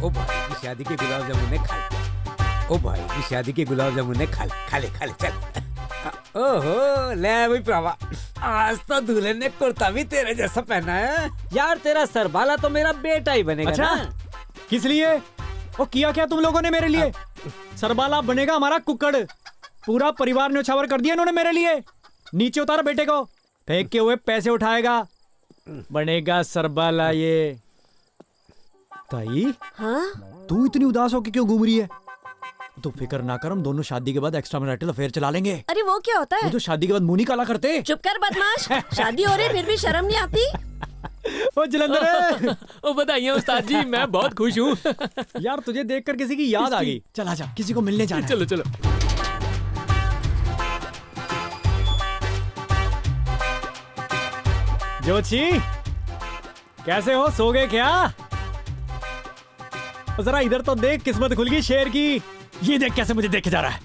ओ भाई की शादी के गुलाब जामुन ने खा ले। ओ भाई की शादी के गुलाब जामुन ने खा ले चल। ओहो ले भाई भरावा, आज तो दूल्हे ने कुर्ता भी तेरे जैसा पहना है। यार तेरा सरबाला तो मेरा बेटा ही बनेगा। अच्छा ना? किस लिए? वो किया क्या तुम लोगों ने मेरे लिए? सरबाला बनेगा हमारा कुक्कड़। पूरा परिवार न्योछावर कर दिया इन्होंने मेरे लिए। नीचे उतार बेटे को, फेंक के हुए पैसे उठाएगा, बनेगा सरबाला ये। ताई हाँ? तू इतनी उदास होकर क्यों घूम रही है? तू फिक्र ना कर, हम दोनों शादी के बाद एक्स्ट्रा मैरिटल अफेयर चला लेंगे। अरे वो क्या होता है? वो जो शादी के बाद मुंह नहीं काला करते। चुप कर बदमाश। शादी हो रही फिर भी शर्म नहीं आती? ओ जलंधर है। ओ बताइए उस्ताद जी, मैं बहुत खुश हूँ। यार तुझे देखकर किसी की याद आ गई। चल आजा, किसी को मिलने जाना है। चलो चलो। जोशी कैसे हो, सो गए क्या? जरा इधर तो देख, किस्मत खुल गई शेर की। ये देख कैसे मुझे देखे जा रहा है।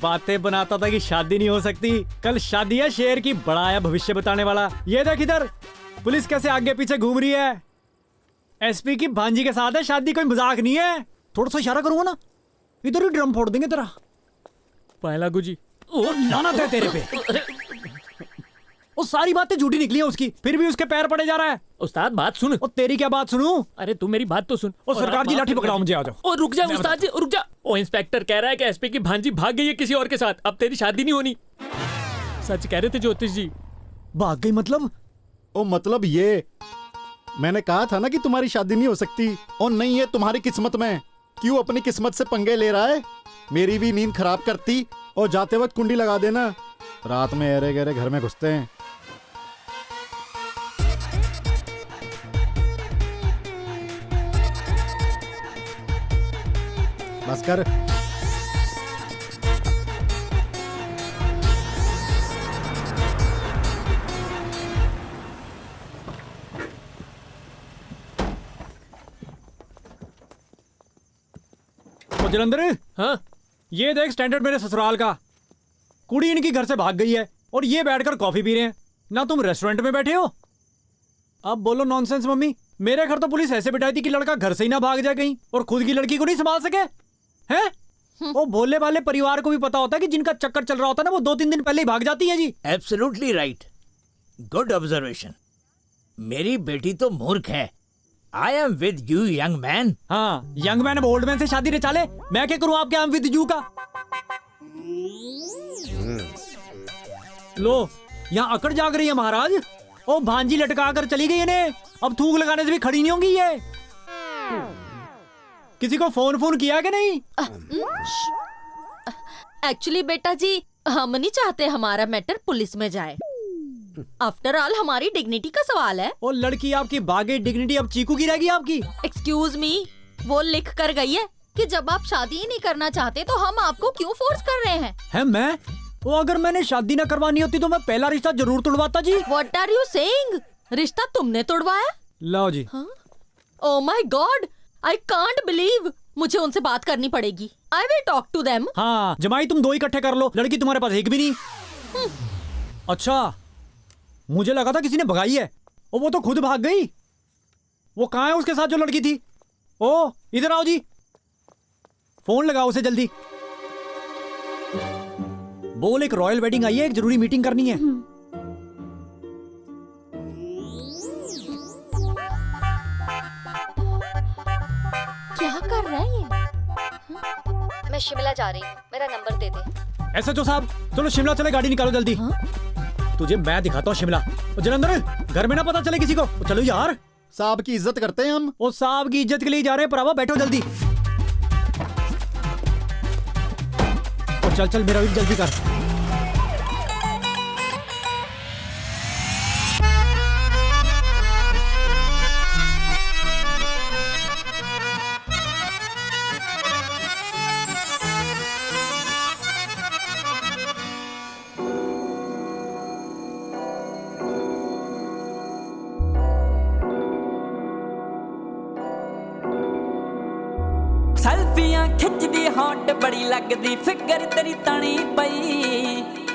बातें बनाता था कि शादी नहीं हो सकती, कल शादी है शेर की। बड़ा आया भविष्य बताने वाला। ये देख इधर पुलिस कैसे आगे पीछे घूम रही है। एसपी की भांजी के साथ है शादी, कोई मजाक नहीं है। थोड़ा सा इशारा करूंगा ना, इधर ही ड्रम फोड़ देंगे तेरा। पायला गुजी, ओ लानत है तेरे पे। वो सारी बातें झूठी निकली है उसकी, फिर भी उसके पैर पड़े जा रहा है। उस्ताद बात सुन। और तेरी क्या बात सुनूं? अरे तू मेरी बात तो सुन। ओ सरकार जी लाठी पकड़ाओ मुझे, आ जाओ। ओ रुक जा उस्ताद जी, रुक जा। ओ इंस्पेक्टर कह रहा है कि एसपी की भांजी भाग गई है किसी और के साथ, अब तेरी शादी नहीं होनी। सच कह रहे थे ज्योतिष जी। भाग गई मतलब? ओ मतलब ये, मैंने कहा था ना कि तुम्हारी शादी नहीं हो सकती। और नहीं है तुम्हारी किस्मत में। क्यों अपनी किस्मत से पंगे ले रहा है? मेरी भी नींद खराब करती। और जाते वक्त कुंडी लगा देना, रात में एरे गहरे घर में घुसते हैं। बस कर। ओ जलंधर, हाँ ये देख स्टैंडर्ड मेरे ससुराल का। कुड़ी इनकी घर से भाग गई है और ये बैठकर कॉफी पी रहे हैं। ना तुम रेस्टोरेंट में बैठे हो। अब बोलो नॉनसेंस मम्मी। मेरे घर तो पुलिस ऐसे बिठाई थी कि लड़का घर से ही ना भाग जाए कहीं, और खुद की लड़की को नहीं संभाल सके हैं। वो भोले वाले परिवार को भी पता होता है कि जिनका चक्कर चल रहा होता है ना, वो 2-3 दिन पहले ही भाग जाती है जी। Absolutely right, good observation. मेरी बेटी तो मूर्ख है। I am with you young man. हाँ, यंग मैन अब ओल्ड मैन से शादी रचा ले। मैं क्या करूं आपके आम विद यू का? लो यहाँ अकड़ जाग रही है महाराज। ओ भांजी लटका कर चली गई इन्हें, अब थूक लगाने से भी खड़ी नहीं होंगी ये। किसी को फोन किया कि नहीं? एक्चुअली बेटा जी, हम नहीं चाहते हमारा मैटर पुलिस में जाए। आफ्टर ऑल हमारी डिग्निटी का सवाल है। ओ लड़की आपकी भागे डिग्निटी अब चीकू की रहेगी आपकी। एक्सक्यूज मी, वो लिख कर गई है कि जब आप शादी ही नहीं करना चाहते तो हम आपको क्यों फोर्स कर रहे हैं। है मैं? वो अगर मैंने शादी न करवानी होती तो मैं पहला रिश्ता जरूर तोड़वाता जी। What are you saying? रिश्ता तुमने तोड़वाया? लो जी। Oh my God, I can't believe। मुझे उनसे बात करनी पड़ेगी। I will talk to them। हाँ जमाई तुम 2 इकट्ठे कर लो, लड़की तुम्हारे पास एक भी नहीं। अच्छा, मुझे लगा था किसी ने भगाई है। और वो तो खुद भाग गई। वो कहाँ है उसके साथ जो लड़की थी? ओ इधर आओ जी, फोन लगाओ उसे जल्दी। बोल एक रॉयल वेडिंग आई है, एक जरूरी मीटिंग करनी है। क्या कर रहा है ये? मैं शिमला जा रही हूँ, मेरा नंबर दे दे। एसएचओ साहब चलो शिमला चले, गाड़ी निकालो जल्दी। तुझे मैं दिखाता हूँ शिमला। जलंधर, घर में ना पता चले किसी को। चलो यार, साहब की इज्जत करते हैं हम। वो साहब की इज्जत के लिए जा रहे हैं भरावा, बैठो जल्दी। चल मेरा भी जल्दी कर। सेल्फियां खिचदी हॉट बड़ी लगदी, फिकर तेरी तनी पई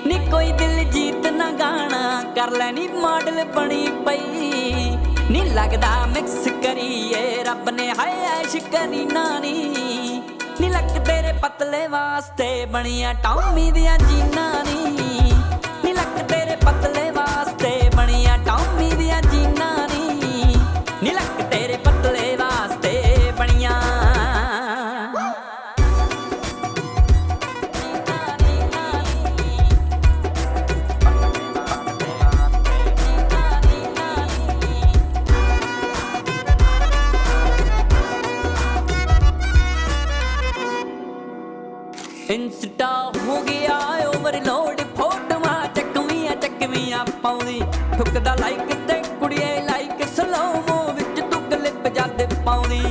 नी। कोई दिल जीत ना गाना कर लैनी मॉडल बनी पई। नी लगदा मिक्स करिए रब ने हाय ऐश करी नानी नी लक तेरे पतले वास्ते बनिया टॉमी दियां जीना नी लक तेरे पतले वास्ते बनिया टॉमी दियां जीना नी लक तेरे पतले वास्ते बनिया इंस्टा हो गया ओवरलोड फोटोआं चकवियां पाउंदी ठुकदा लाइक ते कुड़िए लाइक स्लोमो विच तू क्लिप जद पाउंदी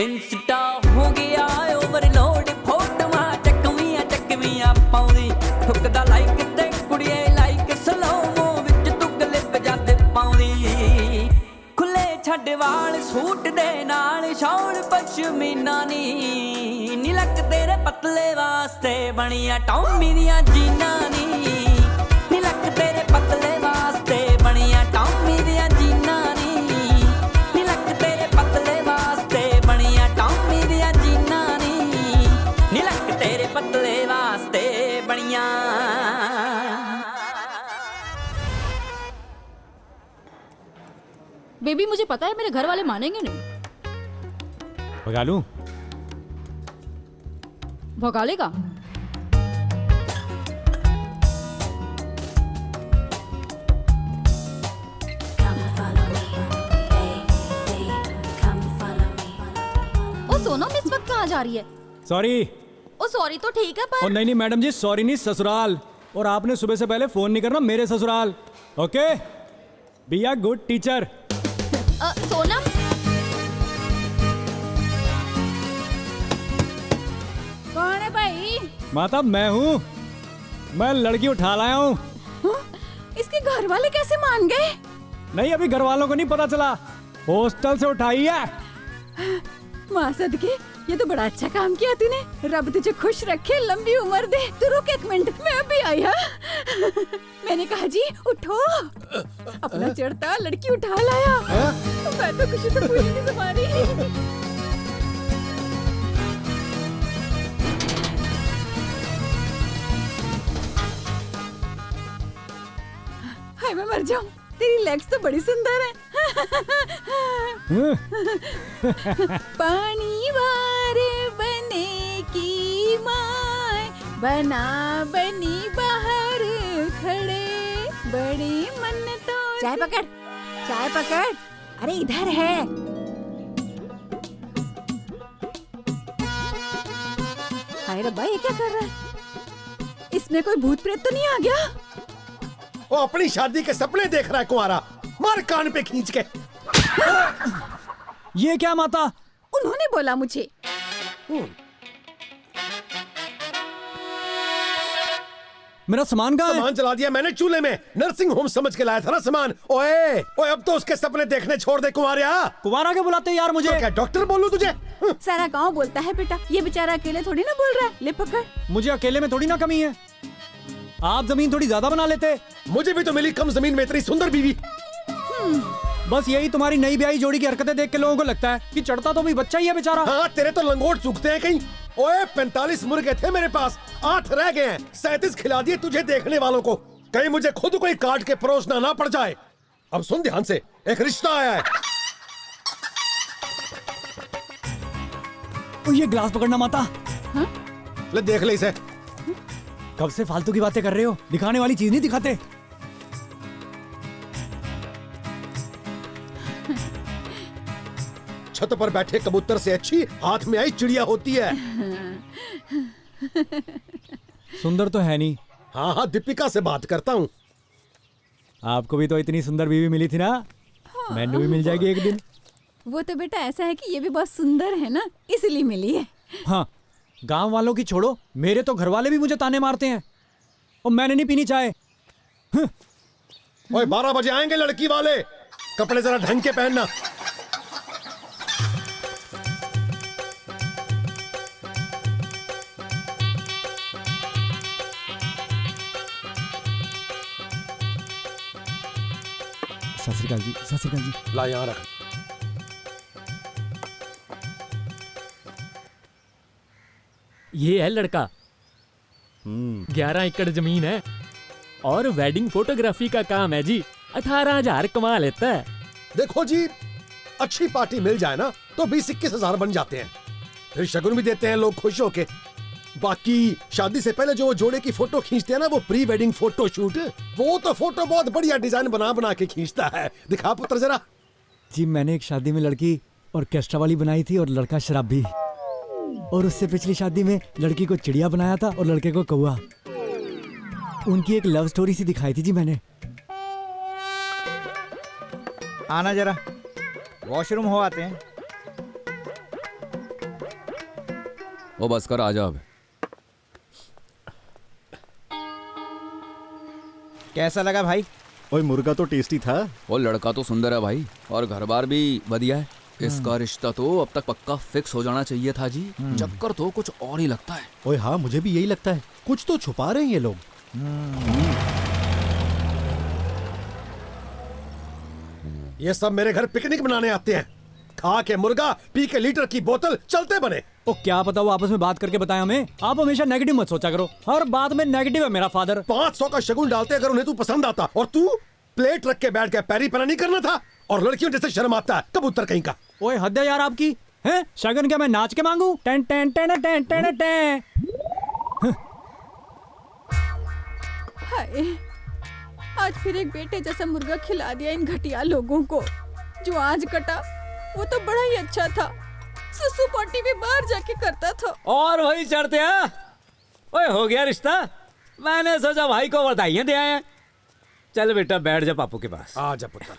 इंस्टा हो गया ओवरलोड फोटोआं चकवियां पाउंदी ठुकदा लाइक ते कुड़िए लाइक स्लोमो विच तू क्लिप जद पाउंदी खुले छड्ड वाल सूट दे नाल शॉल पश्मीना नी लक तेरे पतले वास्ते बनिया टॉमी दियां जीना नी लक तेरे पतले वास्ते बनिया टॉमी दियां जीना नी लक तेरे पतले वास्ते बनिया टॉमी दियां जीना नी लक तेरे पतले वास्ते बनिया बेबी मुझे पता है मेरे घर वाले मानेंगे नहीं। भगा लूं? भगा लेगा? ओ सोनम इस वक्त कहाँ जा रही है? सॉरी। ओ सॉरी तो ठीक है पर। और नहीं मैडम जी, सॉरी नहीं, ससुराल। और आपने सुबह से पहले फोन नहीं करना मेरे ससुराल। Okay, be a good teacher. Sonam कौन है भाई? माता मैं हूँ, मैं लड़की उठा लाया हूँ। इसके घर वाले कैसे मान गए? नहीं, अभी घर वालों को नहीं पता चला, हॉस्टल से उठाई है। माँ सदके, ये तो बड़ा अच्छा काम किया तूने। रब तुझे खुश रखे, लंबी उम्र दे। तू रुक एक मिनट, मैं अभी आई। हाँ मैंने कहा जी उठो, अपना चढ़ता लड़की उठा लाया। मैं तो खुशी से पूरी नहीं समा रही। हाय मैं मर जाऊं, तेरी लेग्स तो बड़ी सुंदर है। पानी वार बने की माय बना बनी बाहर खड़े बड़ी मन्नतों। चाय पकड़, चाय पकड़। अरे इधर है। हाय रब्बा, ये क्या कर रहा है? इसमें कोई भूत प्रेत तो नहीं आ गया? वो अपनी शादी के सपने देख रहा है कुंवारा, मार कान पे खींच के। ये क्या माता? उन्होंने बोला मुझे। मेरा सामान कहाँ है? सामान जला दिया मैंने चूल्हे में, नर्सिंग होम समझ के लाया था ना सामान। ओए ओए, अब तो उसके सपने देखने छोड़ दे कुंवारिया। कुंवारा क्यों बुलाते यार मुझे? तो क्या डॉक्टर बोलूं तुझे? सारा गांव बोलता है बेटा, ये बेचारा अकेले थोड़ी ना बोल रहा है। ले पकड़। मुझे अकेले में थोड़ी ना कमी है, आप जमीन थोड़ी ज्यादा बना लेते। मुझे भी तो मिली कम जमीन में इतनी सुंदर बीवी। बस यही तुम्हारी नई ब्याही जोड़ी की हरकतें देख के लोगों को लगता है कि चढ़ता तो भी बच्चा ही है बेचारा। हाँ, तेरे तो लंगोट सूखते हैं कहीं। ओए 45 मुर्गे थे मेरे पास, 8 रह गए हैं। 37 खिला दिए तुझे देखने वालों को, कहीं मुझे खुद कोई काट के परोसना ना पड़ जाए। अब सुन ध्यान से, एक रिश्ता आया है। ये ग्लास पकड़ना माता। हाँ? ले देख ले इसे। कब से फालतू की बातें कर रहे हो? दिखाने वाली चीज नहीं दिखाते। छत पर बैठे कबूतर से अच्छी हाथ में आई चिड़िया होती है। सुंदर तो है नहीं। हाँ हाँ, दीपिका से बात करता हूँ। आपको भी तो इतनी सुंदर बीवी मिली थी ना? हाँ। मैंने भी मिल जाएगी एक दिन। वो तो बेटा ऐसा है कि ये भी बहुत सुंदर है ना, इसलिए मिली है। हाँ, गांव वालों की छोड़ो, मेरे तो घर वाले भी मुझे ताने मारते हैं और मैंने नहीं पीनी चाय। ओए 12 बजे आएंगे लड़की वाले, कपड़े जरा ढंग के पहनना। सत श्री अकाल जी, सत श्री अकाल जी। ला यहाँ रख। ये है लड़का, 11 एकड़ जमीन है और वेडिंग फोटोग्राफी का काम है जी। 18,000 कमा लेता है। देखो जी, अच्छी पार्टी मिल जाए ना तो 20-21 हजार बन जाते हैं, फिर शगुन भी देते हैं लोग खुश होके। बाकी शादी से पहले जो वो जोड़े की फोटो खींचते हैं ना, वो प्री वेडिंग फोटो शूट, वो तो फोटो बहुत बढ़िया डिजाइन बना बना के खींचता है। दिखा पुत्र जरा। जी मैंने एक शादी में लड़की ऑर्केस्ट्रा वाली बनाई थी और लड़का शराबी, और उससे पिछली शादी में लड़की को चिड़िया बनाया था और लड़के को कौवा। उनकी एक लव स्टोरी सी दिखाई थी जी मैंने। आना जरा, वॉशरूम हो आते हैं। ओ बस कर, आ जा अब। कैसा लगा भाई? ओए मुर्गा तो टेस्टी था। और लड़का तो सुंदर है भाई, और घर बार भी बढ़िया है। इसका रिश्ता तो अब तक पक्का फिक्स हो जाना चाहिए था जी। चक्कर तो कुछ और ही लगता है। ओए हाँ, मुझे भी यही लगता है, कुछ तो छुपा रहे हैं ये लोग। ये सब मेरे घर पिकनिक मनाने आते हैं, खा के मुर्गा, पी के लीटर की बोतल, चलते बने। ओ क्या पता वो आपस में बात करके बताएं हमें। आप हमेशा नेगेटिव मत सोचा करो, हर बात में नेगेटिव है मेरा फादर। 500 का शगुन डालते अगर उन्हें तू पसंद आता, और तू प्लेट रख के बैठ के पैरी पना नहीं करना था। और लड़कियों जैसे शर्म आता है, कबूतर कहीं का। ओए हद है यार आपकी, हैं? शगन क्या मैं नाच के मांगू? Ten ten ten ten ten ten. Hi, आज फिर एक बेटे जैसा मुर्गा खिला दिया इन घटिया लोगों को। जो आज कटा वो तो बड़ा ही अच्छा था, सुसु पॉटी भी बाहर जाके करता था। और वही चढ़ते हैं। ओए हो गया रिश्ता, मैंने सोचा भाई को बधाइयां दे आए। चल बेटा बैठ जा पापू के पास। आ जा पुत्र।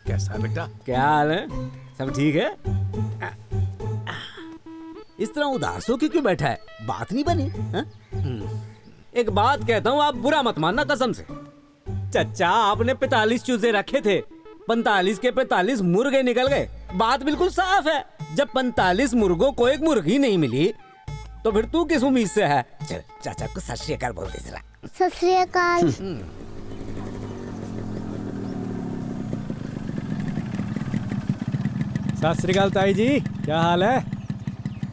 कैसा है बेटा? क्या हाल है? सब ठीक है? इस तरह उदास होके क्यों बैठा है? बात नहीं बनी? एक बात कहता हूँ, आप बुरा मत मानना कसम से। चचा आपने 45 चूजे रखे थे, 45 के 45 मुर्गे निकल गए। बात बिल्कुल साफ है। जब 45 मुर्गों को एक मुर्गी नहीं मिली तो फिर तू किस उम्मीद से है? चल चाचा को सत श्री अकाल बोल दे जरा। सत श्री अकाल। सत श्री अकाल ताई जी, क्या हाल है?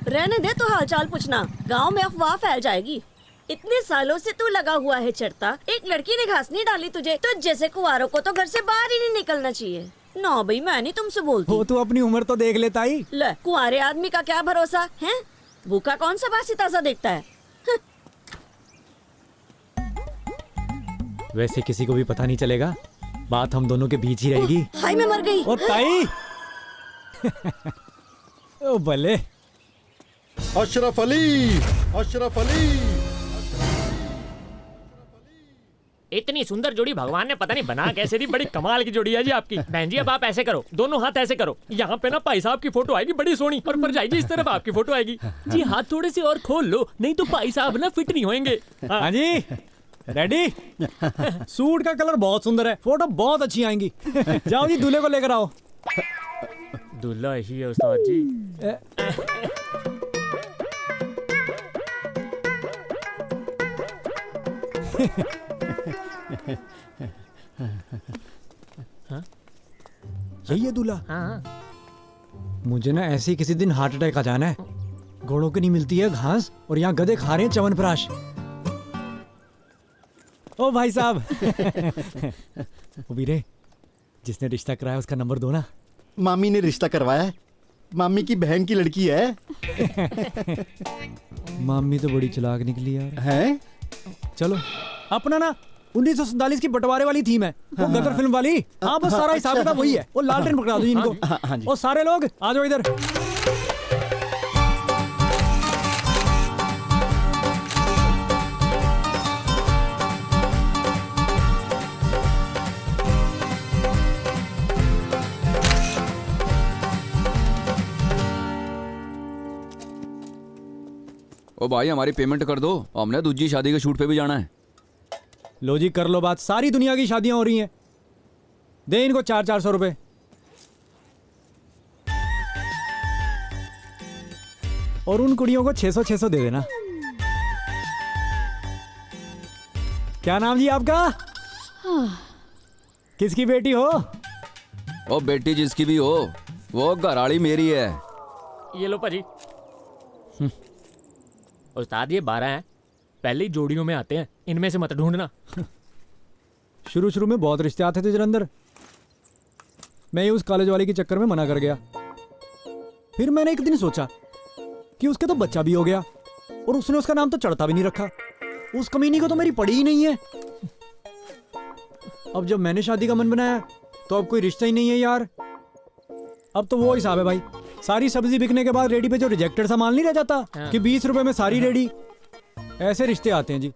रहने दे तो हालचाल पूछना, गांव में अफवाह फैल जाएगी। इतने सालों से तू लगा हुआ है चढ़ता, एक लड़की ने घास नहीं डाली तुझे, तो जैसे कुंवारों को तो घर से बाहर ही नहीं निकलना चाहिए। ना भाई, मैं नहीं तुमसे बोलती। वो तू अपनी उम्र तो देख लेता ही। ले, कुंवारे आदमी का क्या भरोसा है? भूखा कौन सा बासी ताजा देखता है? वैसे किसी को भी पता नहीं चलेगा, बात हम दोनों के बीच ही रहेगी। हाय मैं मर गई। ओ ताई। ओ भले। अशरफ अली, अशरफ अली। इतनी सुंदर जोड़ी भगवान ने पता नहीं बना कैसे दी। बड़ी कमाल की जोड़ी है जी आपकी। बहन जी अब आप ऐसे करो, दोनों हाथ ऐसे करो। यहाँ पे ना भाई साहब की फोटो आएगी बड़ी सोनी, और पर जाएगी इस तरफ आपकी फोटो आएगी जी। हाथ थोड़े से और खोल लो, नहीं तो भाई साहब ना फिट नहीं होंगे। हाँ जी, रेडी? सूट का कलर बहुत सुंदर है, फोटो बहुत अच्छी आएंगी। जाओ जी दूल्हे को लेकर आओ। दूल्हा ही है उस्ताद जी। यही है दूल्हा? हाँ। मुझे ना ऐसे ही किसी दिन हार्ट अटैक आ जाना है। घोड़ों की नहीं मिलती है घास, और यहाँ गधे खा रहे हैं च्यवनप्राश। ओ भाई साहब। ओ वीरे, जिसने रिश्ता कराया उसका नंबर दो ना। मामी ने रिश्ता करवाया है, मामी की बहन की लड़की है। मामी तो बड़ी चालाक निकली यार। हैं? चलो अपना ना 1947 की बंटवारे वाली थीम है, वो गदर फिल्म वाली। हाँ बस सारा हिसाब किताब वही है। वो लालटेन पकड़ा दो इनको। हाँ जी। और सारे लोग आ जाओ इधर। ओ भाई हमारी पेमेंट कर दो, हमने दूसरी शादी के शूट पे भी जाना है। लो जी कर लो बात, सारी दुनिया की शादियां हो रही हैं। दे इनको 400-400 रुपए। और उन कुड़ियों को 600-600 दे देना। क्या नाम जी आपका? किसकी बेटी हो? ओ बेटी जिसकी भी हो, वो घराड़ी मेरी है। ये लो पाजी। उस्ताद ये 12 हैं, पहले ही जोड़ियों में आते हैं, इनमें से मत ढूंढना। शुरू शुरू में बहुत रिश्ते आते थे जलंधर। मैं ये उस कॉलेज वाले के चक्कर में मना कर गया। फिर मैंने एक दिन सोचा कि उसके तो बच्चा भी हो गया और उसने उसका नाम तो चढ़ता भी नहीं रखा। उस कमीनी को तो मेरी पड़ी ही नहीं है। अब जब मैंने शादी का मन बनाया तो अब कोई रिश्ता ही नहीं है यार। अब तो वो हिसाब है भाई, सारी सब्जी बिकने के बाद रेडी पे जो रिजेक्टेड सामान नहीं रह जाता कि 20 रुपए में सारी रेडी, ऐसे रिश्ते आते हैं जी।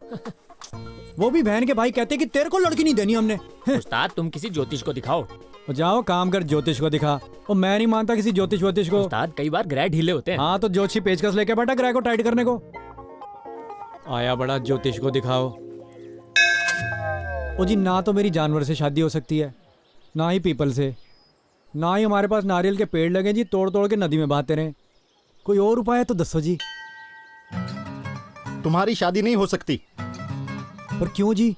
वो भी बहन के भाई कहते हैं कि तेरे को लड़की नहीं देनी हमने। उस्ताद तुम किसी ज्योतिष को दिखाओ। जाओ काम कर, ज्योतिष को दिखा। और मैं नहीं मानता किसी ज्योतिष व्योतिष को। उस्ताद कई बार ग्रह ढीले होते हैं। हाँ तो ज्योतिषी पेचकस लेके बैठा ग्रह को टाइट करने को। आया बड़ा ज्योतिष को दिखाओ। ओ जी, ना तो मेरी जानवर से शादी हो सकती है, ना ही पीपल से, ना ही हमारे पास नारियल के पेड़ लगे जी तोड़ तोड़ के नदी में बहाते रहे। कोई और उपाय है तो दसो जी। तुम्हारी शादी नहीं हो सकती। पर क्यों जी?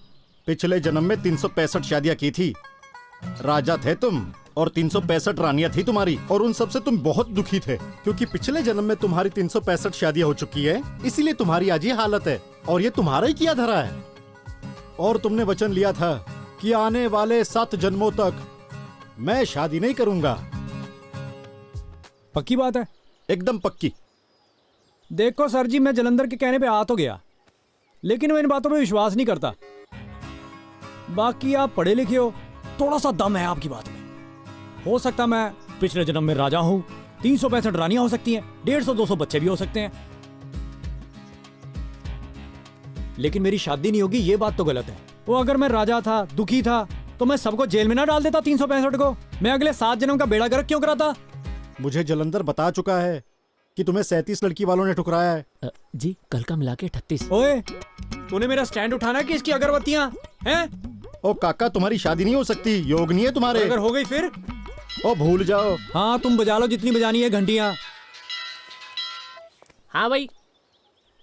पिछले जन्म में 365 शादियां की थी। राजा थे तुम और 365 रानियां थी तुम्हारी, और उन सब से तुम बहुत दुखी थे क्योंकि पिछले जन्म में तुम्हारी 365 शादियां हो चुकी है, इसीलिए तुम्हारी आज ये हालत है और ये तुम्हारा ही किया धरा है। और तुमने वचन लिया था कि आने वाले 7 जन्मों तक मैं शादी नहीं करूंगा। पक्की बात है? एकदम पक्की। देखो सर जी, मैं जलंधर के कहने पे आ तो गया, लेकिन मैं इन बातों पे विश्वास नहीं करता। बाकी आप पढ़े लिखे हो, थोड़ा सा दम है आपकी बात में। हो सकता मैं पिछले जन्म में राजा हूं, 365 रानियां हो सकती हैं, 150-200 बच्चे भी हो सकते हैं, लेकिन मेरी शादी नहीं होगी, ये बात तो गलत है। वो अगर मैं राजा था, दुखी था, तो मैं सबको जेल में ना डाल देता 365 को। मैं अगले 7 जन्म का बेड़ा गर्क क्यों कराता? मुझे जलंधर बता चुका है कि तुम्हें 37 लड़की वालों ने ठुकराया है। जी कल का मिला के 38। ओए, तूने मेरा स्टैंड उठाना कि इसकी अगरबत्तियां हैं? ओ काका, तुम्हारी शादी नहीं हो सकती, योग नहीं है तुम्हारे। अगर हो गई फिर? ओ भूल जाओ। हाँ तुम बजा लो जितनी बजानी है घंटियां। हाँ भाई,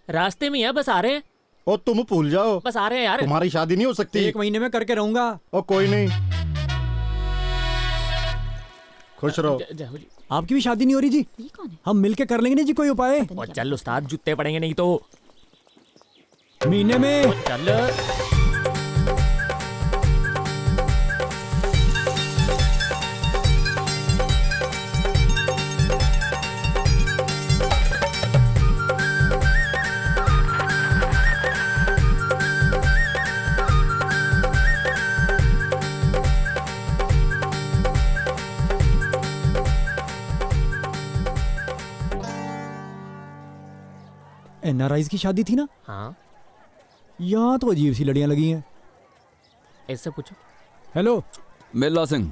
रास्ते में है, बस आ रहे हैं। ओ तुम भूल जाओ, बस आ रहे हैं यार। तुम्हारी शादी नहीं हो सकती। 1 महीने में करके रहूंगा। ओ कोई नहीं, खुश रहो। आपकी भी शादी नहीं हो रही जी? ये कौन है? हम मिलके कर लेंगे नहीं जी कोई उपाय। और चल उस्ताद, जूते पड़ेंगे नहीं तो। महीने में चल NRIs की शादी थी ना? हाँ, यहाँ तो अजीब सी लड़ियां लगी हैं। ऐसे पूछो। हेलो मिल्ला सिंह,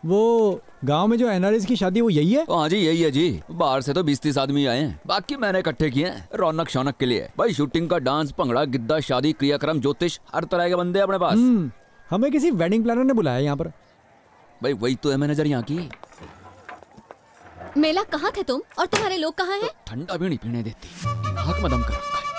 वो गांव में जो NRIs की शादी वो यही है? हाँ जी यही है जी। बाहर से तो 20-30 आदमी आए हैं, बाकी मैंने इकट्ठे किए हैं रौनक शौनक के लिए। भाई शूटिंग का डांस, भंगड़ा, गिद्दा, शादी, क्रियाक्रम, ज्योतिष, हर तरह के बंदे अपने पास। हमें किसी वेडिंग प्लानर ने बुलाया यहाँ पर। भाई वही तो है मैनेजर यहाँ की। मेला, कहाँ थे तुम और तुम्हारे लोग कहाँ हैं? ठंडा भी नहीं पीने देती, नाक में दम कर रखा है।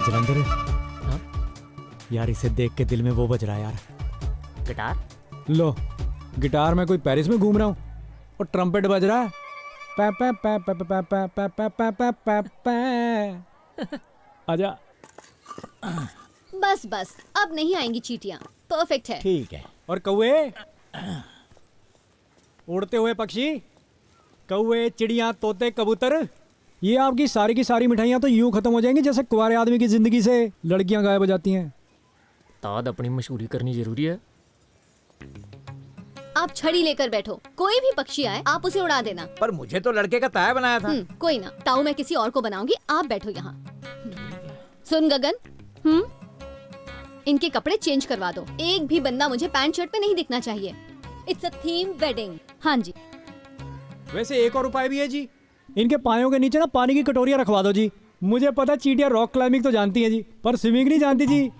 जलंधर, यार इसे देख के दिल में वो बज रहा है यार। गिटार लो, गिटार में कोई पेरिस में घूम रहा हूँ और ट्रम्पेट बज रहा है। पै पै पै पै पै पै पै पै पै पै पै पै। आजा। बस बस, अब नहीं आएंगी चींटियां। परफेक्ट है। ठीक है। और कौवे, उड़ते हुए पक्षी, कौवे, चिड़िया, तोते, कबूतर, ये आपकी सारी की सारी मिठाइयाँ तो यूं खत्म हो जाएंगी जैसे कुंवारे आदमी की जिंदगी से लड़कियां गायब हो जाती हैं। ताद अपनी मशहूरी करनी जरूरी है। आप छड़ी लेकर बैठो, कोई भी पक्षी आए आप उसे उड़ा देना। पर मुझे तो लड़के का ताया बनाया था। कोई ना, ताऊ मैं किसी और को बनाऊंगी, आप बैठो यहाँ। सुन गगन, इनके कपड़े चेंज करवा दो। एक भी बंदा मुझे पैंट शर्ट पे नहीं दिखना चाहिए। It's a theme wedding. हाँ जी। वैसे एक और उपाय भी है जी, इनके पायों के नीचे ना पानी की कटोरियां रखवा दो जी। मुझे पता चींटियां रॉक क्लाइंबिंग तो जानती हैं जी, पर स्विमिंग नहीं जानती जी।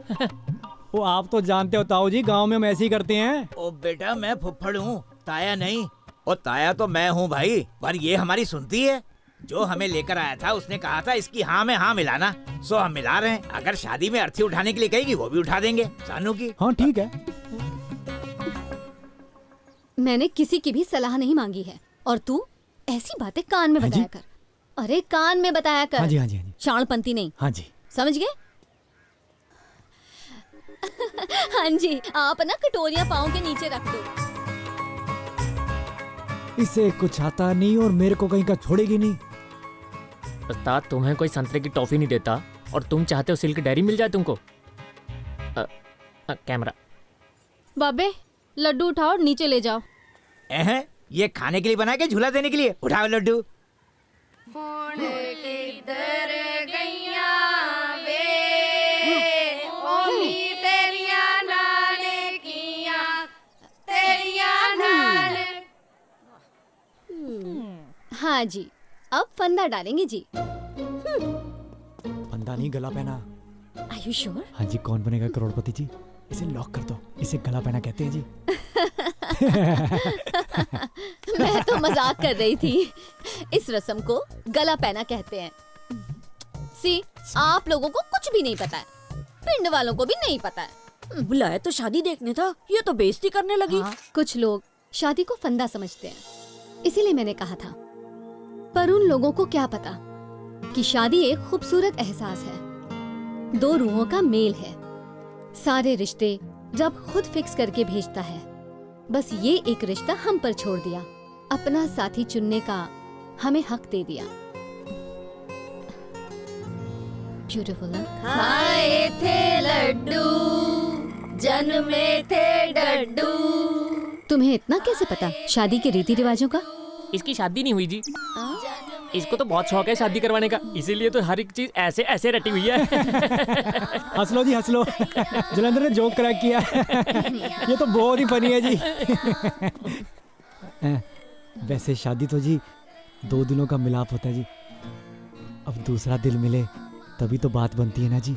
वो आप तो जानते हो ताऊ जी, गांव में हम ऐसे ही करते हैं। ओ बेटा, मैं फुफ्फड़ हूँ, ताया नहीं। और ताया तो मैं हूँ भाई, पर ये हमारी सुनती है। जो हमें लेकर आया था उसने कहा था इसकी हाँ में हाँ मिलाना, सो हम मिला रहे हैं। अगर शादी में अर्थी उठाने के लिए कहेगी वो भी उठा देंगे, सानू की। हाँ ठीक है। मैंने किसी की भी सलाह नहीं मांगी है, और तू ऐसी बातें कान में बताया कर। अरे कान में बताया कर। हाँ जी हाँ जी हाँ जी। शाणपंती नहीं। हाँ जी। समझ गए? हाँ जी, आप ना कटोरियां पाँव के नीचे रख दो। इसे कुछ आता नहीं और मेरे को कहीं का छोड़ेगी नहीं। उस्ताद, तुम्हें कोई संतरे की टॉफी नहीं देता और तुम चाहते हो सिल्क डायरी मिल जाए तुमको। कैमरा। बाबे, लड्डू उठाओ और नीचे ले जाओ। ये खाने के लिए बना के झूला देने के लिए? उठाओ लड्डू। हाँ जी, अब फंदा डालेंगे जी। फंदा नहीं, गला पहना। Are you sure? हाँ जी, कौन बनेगा करोड़पति जी? इसे लॉक कर दो, इसे गला पहना कहते हैं जी। मैं तो मजाक कर रही थी। इस रस्म को गला पहना कहते हैं। सी, आप लोगों को कुछ भी नहीं पता है, पिंड वालों को भी नहीं पता है। बुलाया तो शादी देखने था, ये तो बेइज्जती करने लगी। कुछ लोग शादी को फंदा समझते हैं, इसीलिए मैंने कहा था। पर उन लोगों को क्या पता कि शादी एक खूबसूरत एहसास है, दो रूहों का मेल है। सारे रिश्ते रब खुद फिक्स करके भेजता है, बस ये एक रिश्ता हम पर छोड़ दिया, अपना साथी चुनने का हमें हक दे दिया। ब्यूटीफुल। खाए थे लड्डू, जन्मे थे डड्डू। तुम्हें इतना कैसे पता शादी के रीति रिवाजों का? इसकी शादी नहीं हुई जी। इसको तो बहुत शौक है शादी करवाने का, इसीलिए तो हर एक चीज ऐसे ऐसे रटी हुई है। हंस लो जी, हंस लो। जलंधर ने जोक क्रैक किया। ये तो बहुत ही फनी है जी। वैसे शादी तो जी दो दिलों का मिलाप होता है जी। अब दूसरा दिल मिले तभी तो बात बनती है ना जी।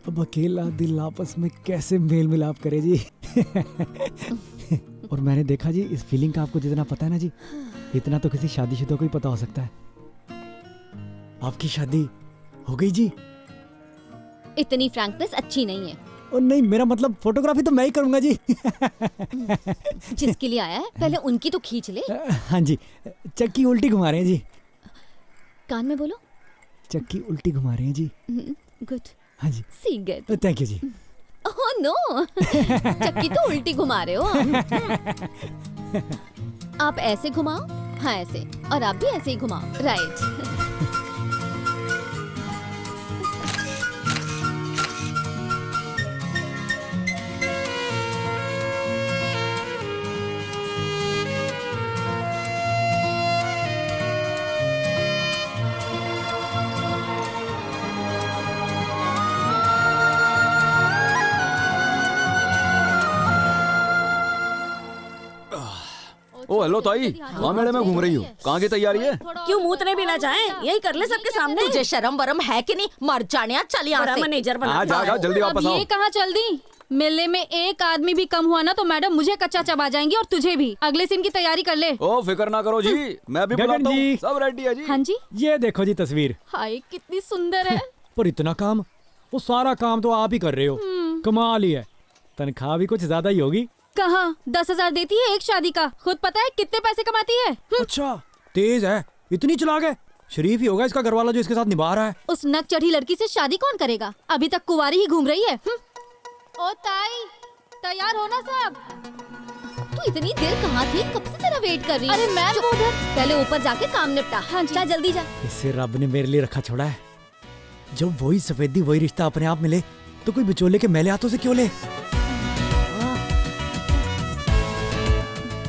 अब अकेला दिल आपस में कैसे मेल मिलाप करे जी। और मैंने देखा जी, इस फीलिंग का आपको जितना पता है ना जी, इतना तो किसी शादीशुदा को ही पता हो सकता है। आपकी शादी हो गई जी? इतनी फ्रैंकनेस अच्छी नहीं है। और नहीं, मेरा मतलब फोटोग्राफी तो मैं ही करूंगा जी। जिसके लिए आया है पहले उनकी तो खींच ले। हाँ जी, चक्की उल्टी घुमा रहे हैं जी। कान में बोलो। चक्की उल्टी घुमा रहे हैं जी। गुड। हाँ जी। See good. थैंक यू जी। ओह नो, चक्की तो उल्टी घुमा रहे हो। आप ऐसे घुमाओ, हाँ ऐसे, और आप भी ऐसे ही घुमाओ। राइट। ओ हेलो ताई, कहाँ मेले में घूम रही हो? कहाँ की तैयारी है? क्यों मूतने भी ना जाए, यही कर ले सबके सामने। तुझे शर्म वरम है कि नहीं? मर जाने, चल यहाँ से। मैनेजर बना। जा जल्दी वापस आओ। ये कहाँ चल दी? मेले में एक आदमी भी कम हुआ ना तो मैडम मुझे कच्चा चबा जाएंगी, और तुझे भी। अगले सीन की तैयारी कर ले। ओ फिक्र ना करो जी, मैं भी बुलाता हूँ। सब रेडी है जी। हाँ जी। ये देखो जी तस्वीर। हाय कितनी सुंदर है। पर इतना काम, वो सारा काम तो आप ही कर रहे हो। कमाल ही है। तनख्वाह भी कुछ ज्यादा ही होगी। कहाँ 10,000 देती है एक शादी का? खुद पता है कितने पैसे कमाती है? अच्छा, तेज है, इतनी चलाक है। शरीफ ही होगा इसका घरवाला जो इसके साथ निभा रहा है। उस नक चढ़ी लड़की से शादी कौन करेगा? अभी तक कुंवारी ही घूम रही है। ओ ताई, तैयार हो ना सब? तू इतनी देर कहाँ थी? कब से तेरा वेट कर रही हूँ। अरे मैं उधर। पहले ऊपर जाके काम निपटा। हाँ जी, जल्दी जा। इसे रब ने मेरे लिए रखा छोड़ा है। जब वही सफेदी वही रिश्ता अपने आप मिले तो कोई बिचौले के मैले हाथों से क्यों ले।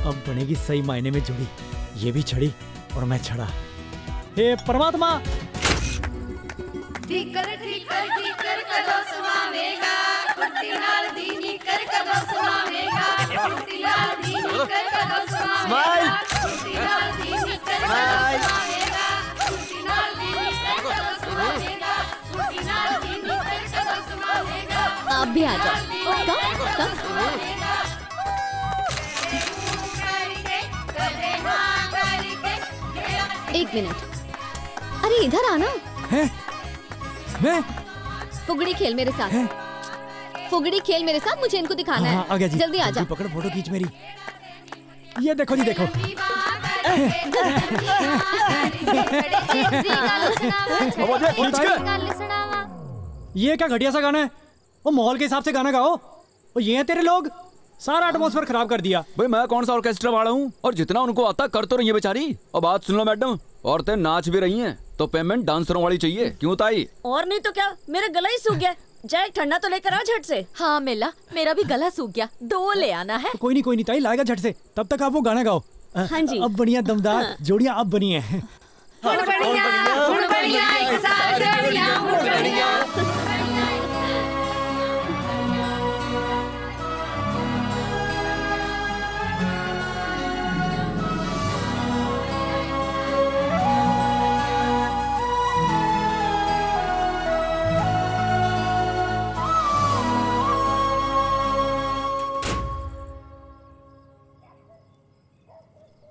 अब बनेगी सही मायने में जुड़ी। ये भी छड़ी और मैं छड़ा। हे परमात्मा। ठीकर ठीकर ठीकर करो सुहावेगा, आप भी आ जाओ। कम। एक मिनट, अरे इधर आना। है? मैं? फुगड़ी खेल मेरे साथ। फुगड़ी खेल मेरे साथ, मुझे इनको दिखाना हाँ, है। आ गया जी। जल्दी आ जा। पकड़, फोटो खींच मेरी। ये देखो जी, देखो। ये क्या घटिया सा गाना है? वो माहौल के हिसाब से गाना गाओ। और ये हैं तेरे लोग, सारा एटमॉस्फेयर खराब कर दिया। भाई मैं कौन सा ऑर्केस्ट्रा वाला हूँ, और जितना उनको आता कर तो रही है बेचारी। और बात सुन लो मैडम, औरतें नाच भी रही हैं तो पेमेंट डांसरों वाली चाहिए। क्यों ताई? और नहीं तो क्या, मेरा गला ही सूख गया। जाए ठंडा तो लेकर आ झट से। हाँ मिला, मेरा भी गला सूख गया, 2 ले आना है। कोई नहीं ताई, लाएगा झट से। तब तक आप वो गाना गाओ। हाँ जी। अब बढ़िया दमदार जोड़ियां अब बनी है।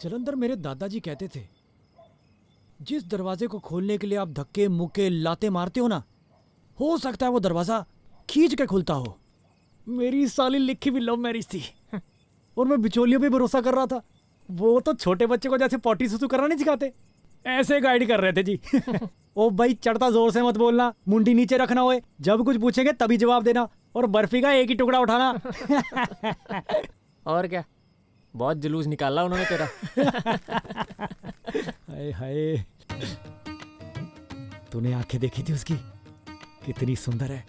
जलंधर मेरे दादाजी कहते थे, जिस दरवाजे को खोलने के लिए आप धक्के मुक्के लाते मारते हो ना, हो सकता है वो दरवाजा खींच के खुलता हो। मेरी साली लिखी भी लव मैरिज थी और मैं बिचौलियों पे भरोसा कर रहा था। वो तो छोटे बच्चे को जैसे पॉटी सुसु करना नहीं सिखाते, ऐसे गाइड कर रहे थे जी। ओ भाई चढ़ता जोर से मत बोलना, मुंडी नीचे रखना होए, जब कुछ पूछेंगे तभी जवाब देना, और बर्फी का एक ही टुकड़ा उठाना। और क्या, बहुत जुलूस निकाला उन्होंने तेरा। हाय हाय, तूने आंखें देखी थी उसकी, कितनी सुंदर है,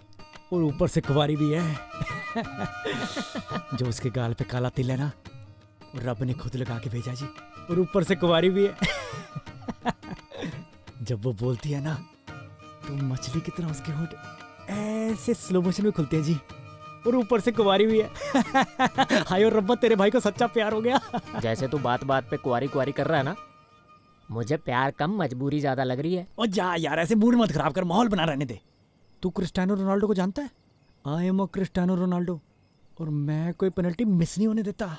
और ऊपर से कुंवारी भी है। जो उसके गाल पे काला तिल है ना, रब ने खुद लगा के भेजा जी, और ऊपर से कुंवारी भी है। जब वो बोलती है ना, तो मछली की तरह उसके होंठ ऐसे स्लो मोशन में खुलते हैं जी, और ऊपर से कुंवारी भी है। हाय और रब्बा, तेरे भाई को सच्चा प्यार हो गया। जैसे तू बात बात पे कुआरी कुआरी कर रहा है ना, मुझे प्यार कम मजबूरी ज्यादा लग रही है। और जा यार, ऐसे मूड मत खराब कर, माहौल बना रहने दे। तू क्रिस्टियानो रोनाल्डो को जानता है? I am a Cristiano Ronaldo, और मैं कोई पेनल्टी मिस नहीं होने देता।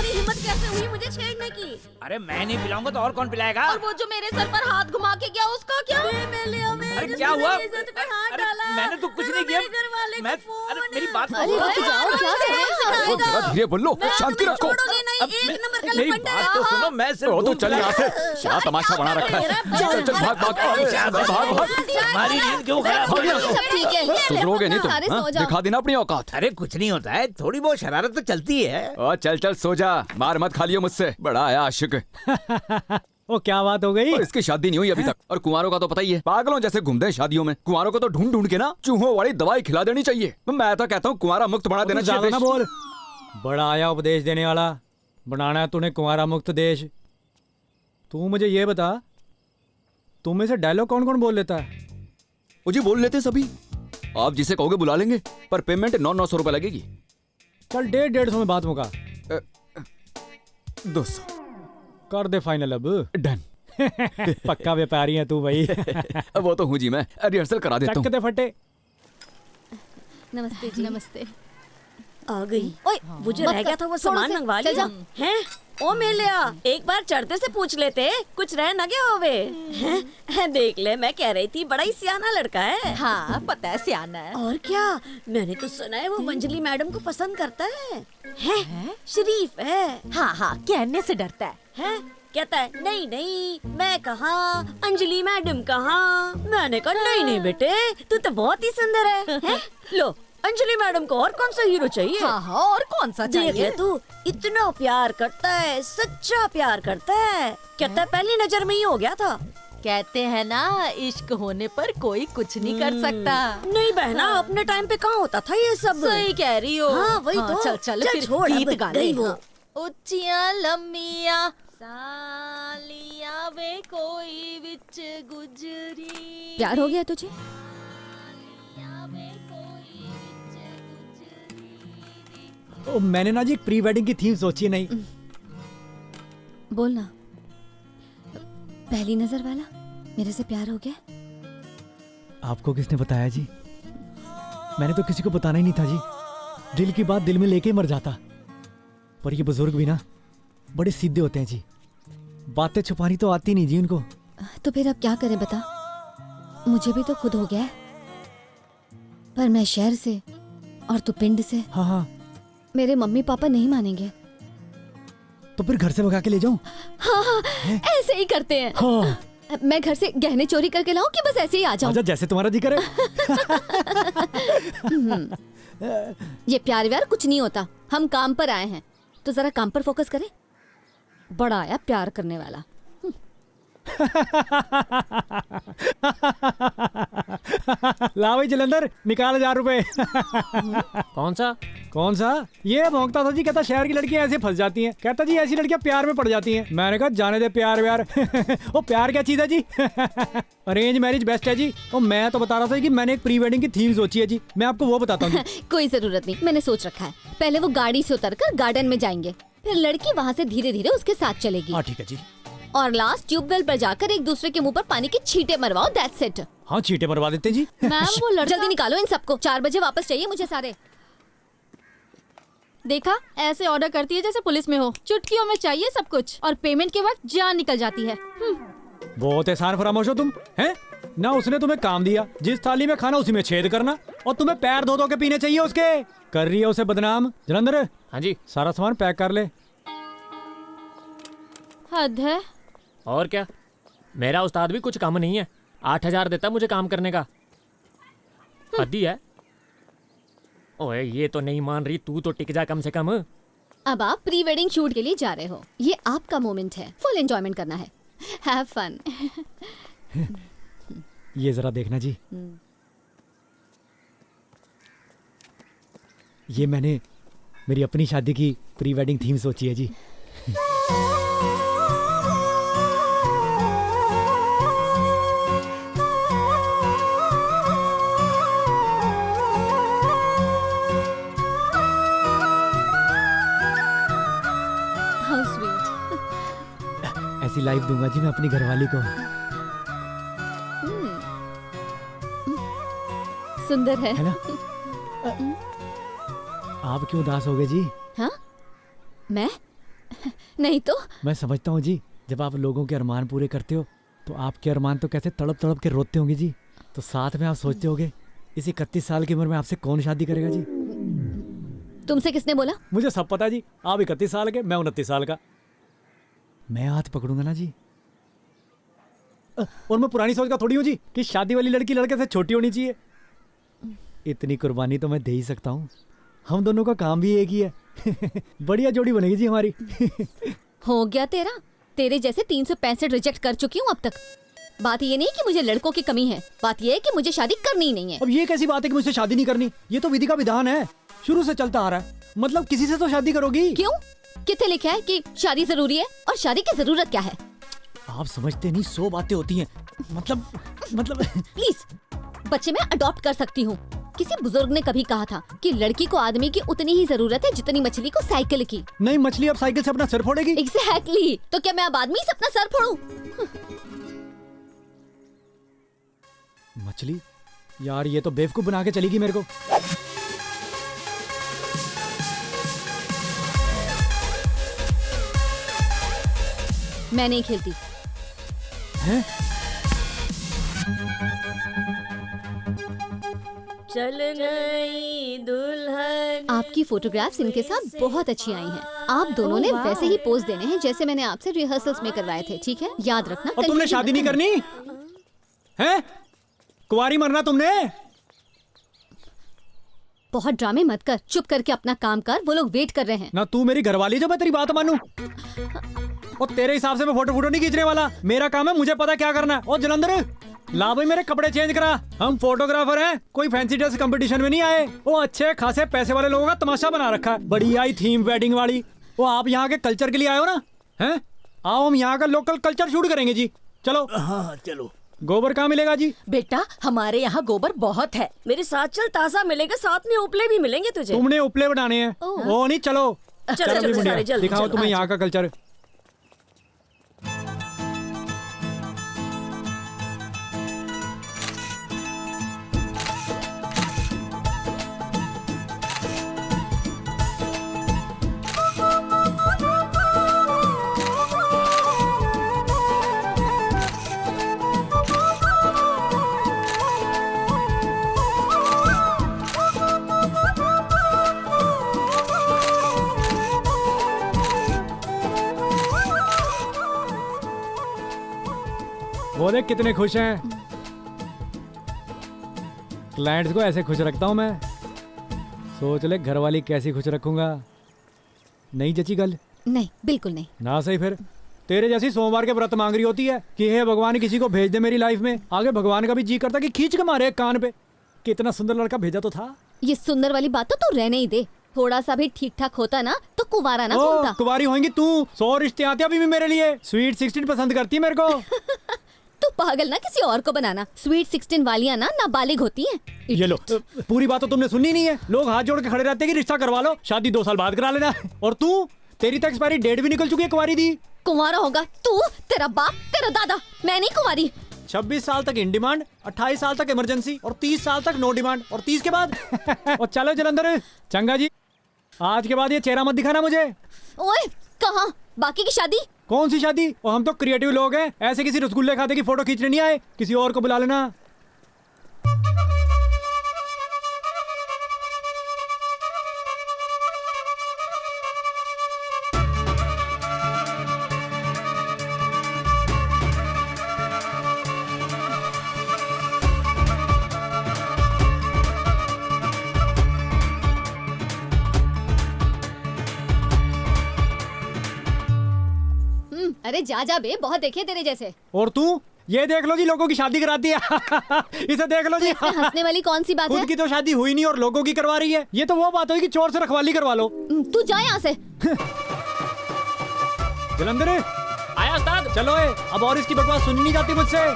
हिम्मत कैसे हुई मुझे छेड़ने की? अरे मैं नहीं पिलाऊंगा तो और कौन पिलाएगा? और वो जो मेरे सर पर हाथ घुमा के गया, उसका क्या? अरे क्या हुआ? अरे मैंने तो कुछ नहीं किया। मैं अरे मेरी बात अरे रुक जाओ, क्या कर रहे हो? जरा धीरे बोलो, शांति रखो। मेरी बात तो सुनो, मैं सिर्फ तो चल यहाँ से, क्या तमाशा बना रखा है। चल चल भाग भाग। हमारी नींद क्यों खराब हो गई? सब ठीक है, सुधरोगे नहीं तुम? दिखा देना अपनी औकात। अरे कुछ नहीं होता है, थोड़ी बहुत शरारत तो चलती है। और चल चल सो जा, मार मत खा लियो मुझसे, बड़ा है आशिक। ओ क्या बात हो गई? इसकी शादी नहीं हुई अभी तक, और कुंवारों का तो पता ही है, पागलों जैसे घूमते हैं शादियों में। कुंवारों को तो ढूंढ ढूंढ के ना चूहों वाली दवाई खिला देनी चाहिए। मैं तो कहता हूँ कुंवारा मुक्त बना देना चाहिए। ना बोल, बड़ा आया उपदेश देने वाला। बनाना है तूने कुंवारा मुक्त देश। तू मुझे ये बता, तुम में से डायलॉग कौन कौन बोल लेता है? जी बोल लेते सभी, आप जिसे कहोगे बुला लेंगे, पर पेमेंट 900 रुपए लगेगी। कल 150 में बात मुका। 200 कर दे फाइनल अब। डन। पक्का व्यापारी है तू भाई। वो तो हूँ जी, मैं रिहर्सल करा देता हूँ। चक दे फटे। नमस्ते जी। नमस्ते। आ गई। ओए, वो जो रह गया था वो सामान मंगवा लिया हैं? ओ मेलिया, एक बार चढ़ते से पूछ लेते, कुछ रह न गया होवे। हैं? देख ले, मैं कह रही थी बड़ा ही सियाना लड़का है। हाँ पता है, सियाना है। और क्या, मैंने तो सुना है वो अंजलि मैडम को पसंद करता है। शरीफ है। हाँ हाँ, कहने से डरता है। कहता है नहीं नहीं, मैं कहाँ, अंजलि मैडम कहाँ। मैंने कहा नहीं नहीं बेटे, तू तो बहुत ही सुंदर है। लो अंजलि मैडम को और कौन सा हीरो चाहिए? हाँ और कौन सा देख चाहिए? ले तू, इतना प्यार करता है, सच्चा प्यार करता है। कहता है पहली नजर में ही हो गया था। कहते हैं ना, इश्क होने पर कोई कुछ नहीं कर सकता। नहीं बहना, अपने टाइम पे कहाँ होता था ये सब। सही कह रही हो। हाँ वही तो। चल चल फिर छोड़, गीत अब गा ले। गई वो। हाँ। उच्चियां लम्मियां सालियां वे कोई विच गुजरी। प्यार हो गया तुझे? ओ, मैंने ना जी एक प्री वेडिंग की थीम सोची है। नहीं बोलना, पहली नजर वाला मेरे से प्यार हो गया? आपको किसने बताया जी? मैंने तो किसी को बताना ही नहीं था जी। दिल की बात दिल में लेके ही मर जाता। पर ये बुजुर्ग भी ना बड़े सीधे होते हैं जी, बातें छुपानी तो आती नहीं जी उनको। तो फिर अब क्या करें बता? मुझे भी तो खुद हो गया है, पर मैं शहर से और तू पिंड से। हाँ हाँ। मेरे मम्मी पापा नहीं मानेंगे। तो फिर घर से भगा के ले जाऊं? हाँ हाँ, ऐसे ही करते हैं। हाँ। मैं घर से गहने चोरी करके लाऊं कि बस ऐसे ही आ जाऊं? आजा, जैसे तुम्हारा जी करे। ये प्यार व्यार कुछ नहीं होता। हम काम पर आए हैं तो जरा काम पर फोकस करें। बड़ा आया प्यार करने वाला। ला भाई जलंधर, निकाल 1000 रुपए। कौन सा? ये भौंकता था जी, कहता शहर की लड़कियां ऐसे फंस जाती हैं। कहता जी ऐसी लड़कियां प्यार में पड़ जाती हैं। मैंने कहा जाने दे प्यार व्यार। वो प्यार क्या चीज है जी? अरेंज मैरिज बेस्ट है जी। और मैं तो बता रहा था कि मैंने एक प्री वेडिंग की थीम सोची है जी। मैं आपको वो बताता हूँ। कोई जरूरत नहीं, मैंने सोच रखा है। पहले वो गाड़ी से उतरकर गार्डन में जाएंगे, फिर लड़की वहाँ से धीरे धीरे उसके साथ चलेगी। हाँ ठीक है जी। और लास्ट ट्यूबवेल पर जाकर एक दूसरे के मुंह पर पानी के छींटे मरवाओ। That's it. हाँ छींटे मरवा देते जी। मैम वो लड़का जल्दी निकालो इन सबको। 4 बजे वापस चाहिए मुझे सारे। देखा, ऐसे ऑर्डर करती है जैसे पुलिस में हो। चुटकियों में चाहिए सब कुछ और पेमेंट के वक्त जान निकल जाती है। बहुत एहसान फरामोश हो तुम, हैं? ना उसने तुम्हें काम दिया, जिस थाली में खाना उसी में छेद करना, और तुम्हें पैर धो धो के पीने चाहिए उसके। कर रही है उसे बदनाम। जलंधर, हाँ जी, सारा सामान पैक कर ले। हद है। और क्या, मेरा उस्ताद भी कुछ काम नहीं है। 8000 देता मुझे काम करने का। हद ही है। ओए ये तो नहीं मान रही, तू तो टिक जा कम से कम। अब आप प्री वेडिंग शूट के लिए जा रहे हो। ये आपका मोमेंट है, फुल एंजॉयमेंट करना है। Have fun. ये जरा देखना जी, ये मैंने मेरी अपनी शादी की प्री वेडिंग थीम सोची है जी। How sweet. ऐसी लाइफ दूंगा जी मैं अपनी घरवाली को। सुंदर है ना? आप क्यों उदास हो गए जी? हाँ? मैं? नहीं तो। मैं समझता हूँ जी, जब आप लोगों के अरमान पूरे करते हो तो आपके अरमान तो कैसे तड़प तड़प के रोते होंगे जी। तो साथ में आप सोचते होगे इस 31 साल की उम्र में आपसे कौन शादी करेगा जी? तुमसे किसने बोला? मुझे सब पता जी। आप 31 साल के, मैं 29 साल का। मैं हाथ पकड़ूंगा ना जी। और मैं पुरानी सोच का थोड़ी हूँ जी कि शादी वाली लड़की लड़के से छोटी होनी चाहिए। इतनी कुर्बानी तो मैं दे ही सकता हूँ। हम दोनों का काम भी एक ही है। बढ़िया जोड़ी बनेगी जी हमारी। हो गया तेरा। तेरे जैसे 365 रिजेक्ट कर चुकी हूँ अब तक। बात ये नहीं कि मुझे लड़कों की कमी है, बात ये है कि मुझे शादी करनी ही नहीं है। अब ये कैसी बात है कि मुझसे शादी नहीं करनी? ये तो विधि का विधान है, शुरू से चलता आ रहा है। मतलब किसी से तो शादी करोगी। क्यों? किथे लिखा है कि शादी जरूरी है? और शादी की जरूरत क्या है? आप समझते नहीं, 100 बातें होती हैं। मतलब प्लीज, बच्चे मैं अडॉप्ट कर सकती हूँ। किसी बुजुर्ग ने कभी कहा था कि लड़की को आदमी की उतनी ही जरूरत है जितनी मछली को साइकिल की। नहीं, मछली अब साइकिल से अपना सर फोड़ेगी। एग्जैक्टली। तो क्या मैं अब आदमी से अपना सर फोड़ूं? मछली? यार ये तो बेवकूफ बना के चलेगी मेरे को। मैं नहीं खेलती। हैं? चल गई दुल्हन। आपकी फोटोग्राफ्स इनके साथ बहुत अच्छी आई हैं। आप दोनों ने वैसे ही पोज देने हैं जैसे मैंने आपसे रिहर्सल्स में करवाए थे, ठीक है? याद रखना। और तुमने शादी नहीं करनी है? कुंवारी मरना तुमने? बहुत ड्रामे मत कर, चुप करके अपना काम कर, वो लोग वेट कर रहे हैं। ना तू मेरी घरवाली जो मैं तेरी बात मानूं। और तेरे हिसाब से मैं फोटो नहीं खींचने वाला, मेरा काम है, मुझे पता क्या करना है। और जलंधर ला भाई मेरे कपड़े चेंज करा, हम फोटोग्राफर हैं, कोई फैंसी ड्रेस कंपटीशन में नहीं आए। वो अच्छे खासे पैसे वाले लोगों का तमाशा बना रखा है, बड़ी आई थीम वेडिंग वाली। वो आप यहाँ के कल्चर के लिए आए हो ना, हैं? आओ हम यहाँ का लोकल कल्चर शूट करेंगे जी। चलो। हाँ चलो। गोबर कहाँ मिलेगा जी? बेटा हमारे यहाँ गोबर बहुत है। मेरे साथ चल, ताज़ा मिलेगा, साथ में उपले भी मिलेंगे तुझे। तुमने उपले बनाने हैं? वो नहीं, चलो चलो जी मुंडिया, सारे जल्दी दिखाओ तुम्हें यहाँ का कल्चर। वो देख कितने खुश हैं। क्लाइंट्स को ऐसे खुश रखता हूं मैं। सोच ले घरवाली कैसी खुश रखूंगा। नहीं जची गल? नहीं, बिल्कुल नहीं। ना सही फिर तेरे जैसी सोमवार के व्रत मांग रही होती है कि हे भगवान किसी को भेज दे मेरी लाइफ में। आगे भगवान का भी जी करता कि खींच के मारे एक कान पे। कितना सुंदर लड़का भेजा तो था। ये सुंदर वाली बात तो तू रहने ही दे, थोड़ा सा भी ठीक ठाक होता ना तो कुवारा ना घूमता। कुवारी होंगी तू, 100 रिश्ते आते अभी भी मेरे लिए। स्वीट 16 पसंद करती है मेरे को। तू पागल ना किसी और को बनाना। स्वीट 16 वालियाँ ना नाबालिग होती हैं। ये लो, पूरी बात तो तुमने सुननी नहीं है। लोग हाथ जोड़ के खड़े रहते हैं कि रिश्ता करवा लो, शादी 2 साल बाद करा लेना। और तू, तेरी तो एक्सपायरी डेट भी निकल चुकी है कुंवारी दी। कुंवारा होगा तू, तेरा बाप, तेरा दादा, मैं नहीं कुंवारी। 26 साल तक इन डिमांड, 28 साल तक इमरजेंसी और 30 साल तक नो डिमांड और 30 के बाद और चलो जलंधर। चंगा जी, आज के बाद ये चेहरा मत दिखाना मुझे। ओए कहाँ? बाकी की शादी? कौन सी शादी? और हम तो क्रिएटिव लोग हैं, ऐसे किसी रसगुल्ले खाते की फोटो खींचने नहीं आए। किसी और को बुला लेना। अरे जा जा बे, बहुत देखे तेरे जैसे। और तू ये देख लो जी, लोगों की शादी कराती है। इसे देख लो जी। हंसने वाली कौन सी बात है? खुद की तो शादी हुई नहीं और लोगों की करवा रही है। ये तो वो बात हुई कि चोर से रखवाली करवा लो। तू जा यहाँ से। जलंधर आया उस्ताद। चलो अब और इसकी बकवास सुनी नहीं जाती मुझसे।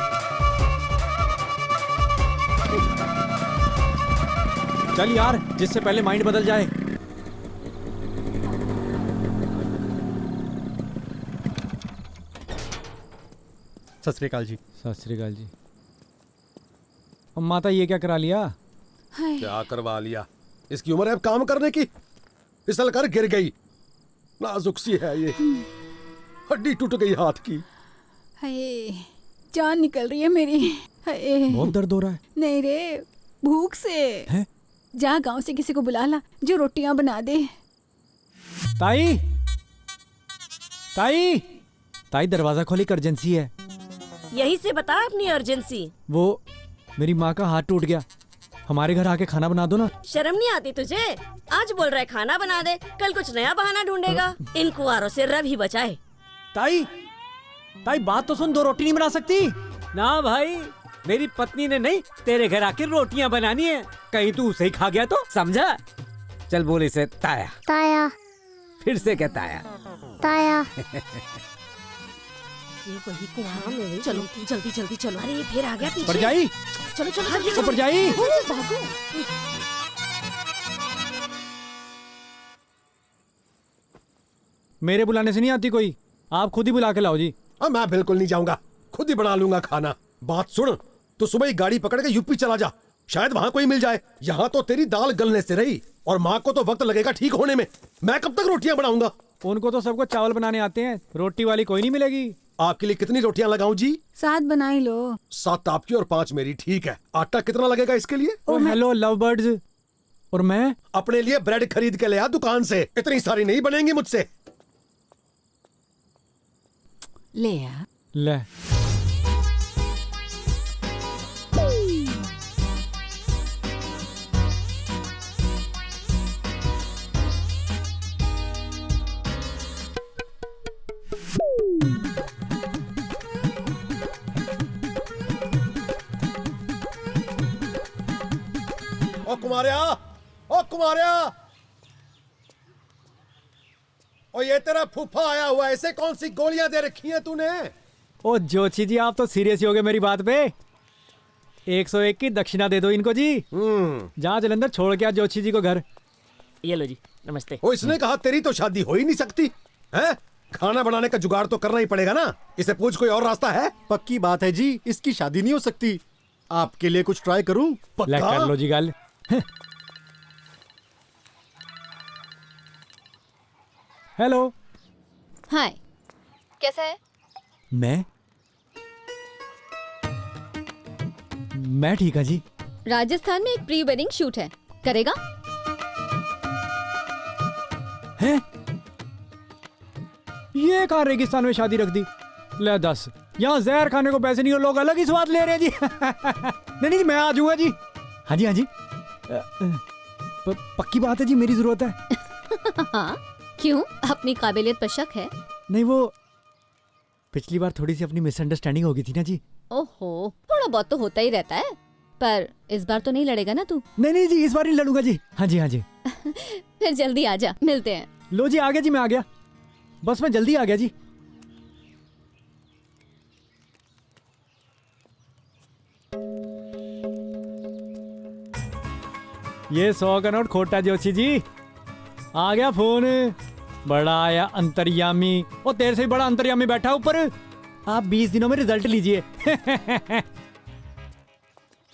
चल यार, जिससे पहले माइंड बदल जाए। सत श्री अकाल जी। सत श्री अकाल जी। माता ये क्या करा लिया? क्या करवा लिया? इसकी उम्र है अब काम करने की। फिसल कर गिर गई, नाजुक सी है ये, हड्डी टूट गई हाथ की। हाय, जान निकल रही है मेरी। हाय, बहुत दर्द हो रहा है। नहीं रे, भूख से है? जा गांव से किसी को बुला ला जो रोटियां बना दे। ताई, ताई, ताई दरवाजा खोली, इमरजेंसी है। यही से बता अपनी अर्जेंसी। वो मेरी माँ का हाथ टूट गया, हमारे घर आके खाना बना दो ना। शर्म नहीं आती तुझे? आज बोल रहा है खाना बना दे, कल कुछ नया बहाना ढूंढेगा। इन कुआरों से रब ही बचाए। ताई, ताई बात तो सुन, 2 रोटी नहीं बना सकती? ना भाई, मेरी पत्नी ने नहीं तेरे घर आके रोटियां बनानी है। कहीं तू उसे ही खा गया तो समझा। चल बोल इसे ताया। ताया। फिर से क्या ताया? ताया। ये वही कुआं में। चलो जल्दी जल्दी चलो। अरे फिर आ गया पीछे। परजाई, चलो चलो जल्दी चलो। परजाई, भागो। मेरे बुलाने से नहीं आती कोई, आप खुद ही बुला के लाओ जी। अब मैं बिल्कुल नहीं जाऊंगा, खुद ही बना लूंगा खाना। बात सुन, तो सुबह ही गाड़ी पकड़ के यूपी चला जा, शायद वहाँ कोई मिल जाए। यहाँ तो तेरी दाल गलने से रही और माँ को तो वक्त लगेगा ठीक होने में। मैं कब तक रोटियां बनाऊंगा? उनको तो सबको चावल बनाने आते हैं, रोटी वाली कोई नहीं मिलेगी। आपके लिए कितनी रोटियां लगाऊं जी? 7 बनाई लो। 7 आपकी और 5 मेरी, ठीक है। आटा कितना लगेगा इसके लिए? Hello love birds. और मैं अपने लिए ब्रेड खरीद के ले आ दुकान से, इतनी सारी नहीं बनेंगी मुझसे। ले आ। ले। कुमारिया, ओ कुमारिया, ओ ये तेरा फूफा आया हुआ, ऐसे कौन सी गोलियां दे रखी हैं तूने? ओ जोशी जी, आप तो सीरियस ही हो गए मेरी बात पे। 101 की दक्षिणा दे दो इनको जी। जहाँ जलंधर छोड़ के आ जोशी जी को घर। ये लो जी, नमस्ते। ओ इसने कहा तेरी तो शादी हो ही नहीं सकती है? खाना बनाने का जुगाड़ तो करना ही पड़ेगा ना। इसे पूछ कोई और रास्ता है? पक्की बात है जी, इसकी शादी नहीं हो सकती। आपके लिए कुछ ट्राई करूं? ले कर लो जी गल। हेलो। हाय, कैसा है? मैं ठीक है जी। राजस्थान में एक प्री वेडिंग शूट है, करेगा? हैं? ये कहाँ रेगिस्तान में शादी रख दी? ले 10, यहाँ जहर खाने को पैसे नहीं और लोग अलग ही स्वाद ले रहे हैं जी। नहीं मैं आ जाऊंगा जी। हाँ जी। पक्की बात है जी, मेरी जरूरत है। हाँ, क्यों? अपनी काबिलियत पर शक है? नहीं, वो पिछली बार थोड़ी सी अपनी मिसअंडरस्टैंडिंग हो गई थी ना जी। ओहो, थोड़ा बहुत तो होता ही रहता है, पर इस बार तो नहीं लड़ेगा ना तू? नहीं जी, इस बार नहीं लड़ूंगा जी। हाँ जी। फिर जल्दी आ जा, मिलते हैं। लो जी, आ गया जी, मैं आ गया, बस मैं जल्दी आ गया जी। ये 100 का नोट खोटा जोशी जी। आ गया फोन। बड़ा आया अंतर्यामी। और तेरे से भी बड़ा अंतर्यामी बैठा ऊपर। आप 20 दिनों में रिजल्ट लीजिए।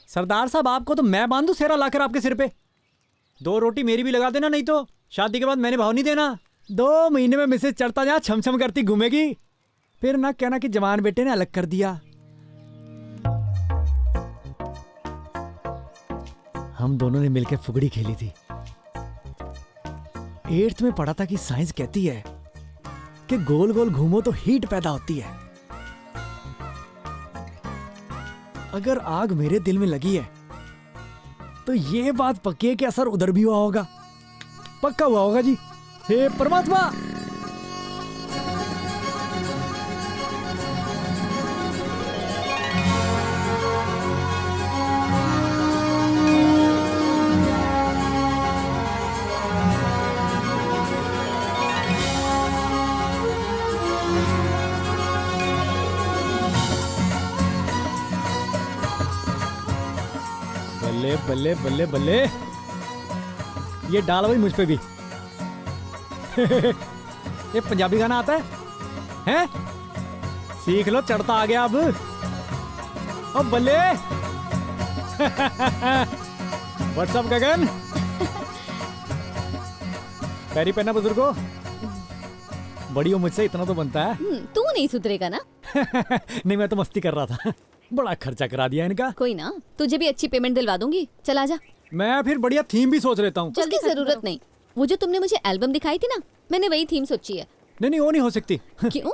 सरदार साहब, आपको तो मैं बांधू सेरा लाकर आपके सिर पे। 2 रोटी मेरी भी लगा देना, नहीं तो शादी के बाद मैंने भाव नहीं देना। 2 महीने में मिसेज चढ़ता जहाँ छम छम करती घूमेगी, फिर ना कहना कि जवान बेटे ने अलग कर दिया। हम दोनों ने मिलकर फुगड़ी खेली थी। 8th में पढ़ा था कि साइंस कहती है कि गोल गोल घूमो तो हीट पैदा होती है। अगर आग मेरे दिल में लगी है तो ये बात पक्की है कि असर उधर भी हुआ होगा। पक्का हुआ होगा जी। हे परमात्मा। बल्ले बल्ले बल्ले, ये डाल भाई मुझ पे भी। ये पंजाबी गाना आता है? हैं? सीख लो, चढ़ता आ गया अब। अब बल्ले। व्हाट्सअप गगन। पैरी पहना बुजुर्गो। बड़ी हो मुझसे, इतना तो बनता है। तू नहीं सुधरेगा ना। नहीं, मैं तो मस्ती कर रहा था। बड़ा खर्चा करा दिया इनका। कोई ना, तुझे भी अच्छी पेमेंट दिलवा दूंगी। चल आजा। मैं फिर बढ़िया थीम भी सोच लेता हूँ। उसकी जरूरत नहीं। वो जो तुमने मुझे एल्बम दिखाई थी ना, मैंने वही थीम सोची है। नहीं, वो नहीं हो सकती। क्यों?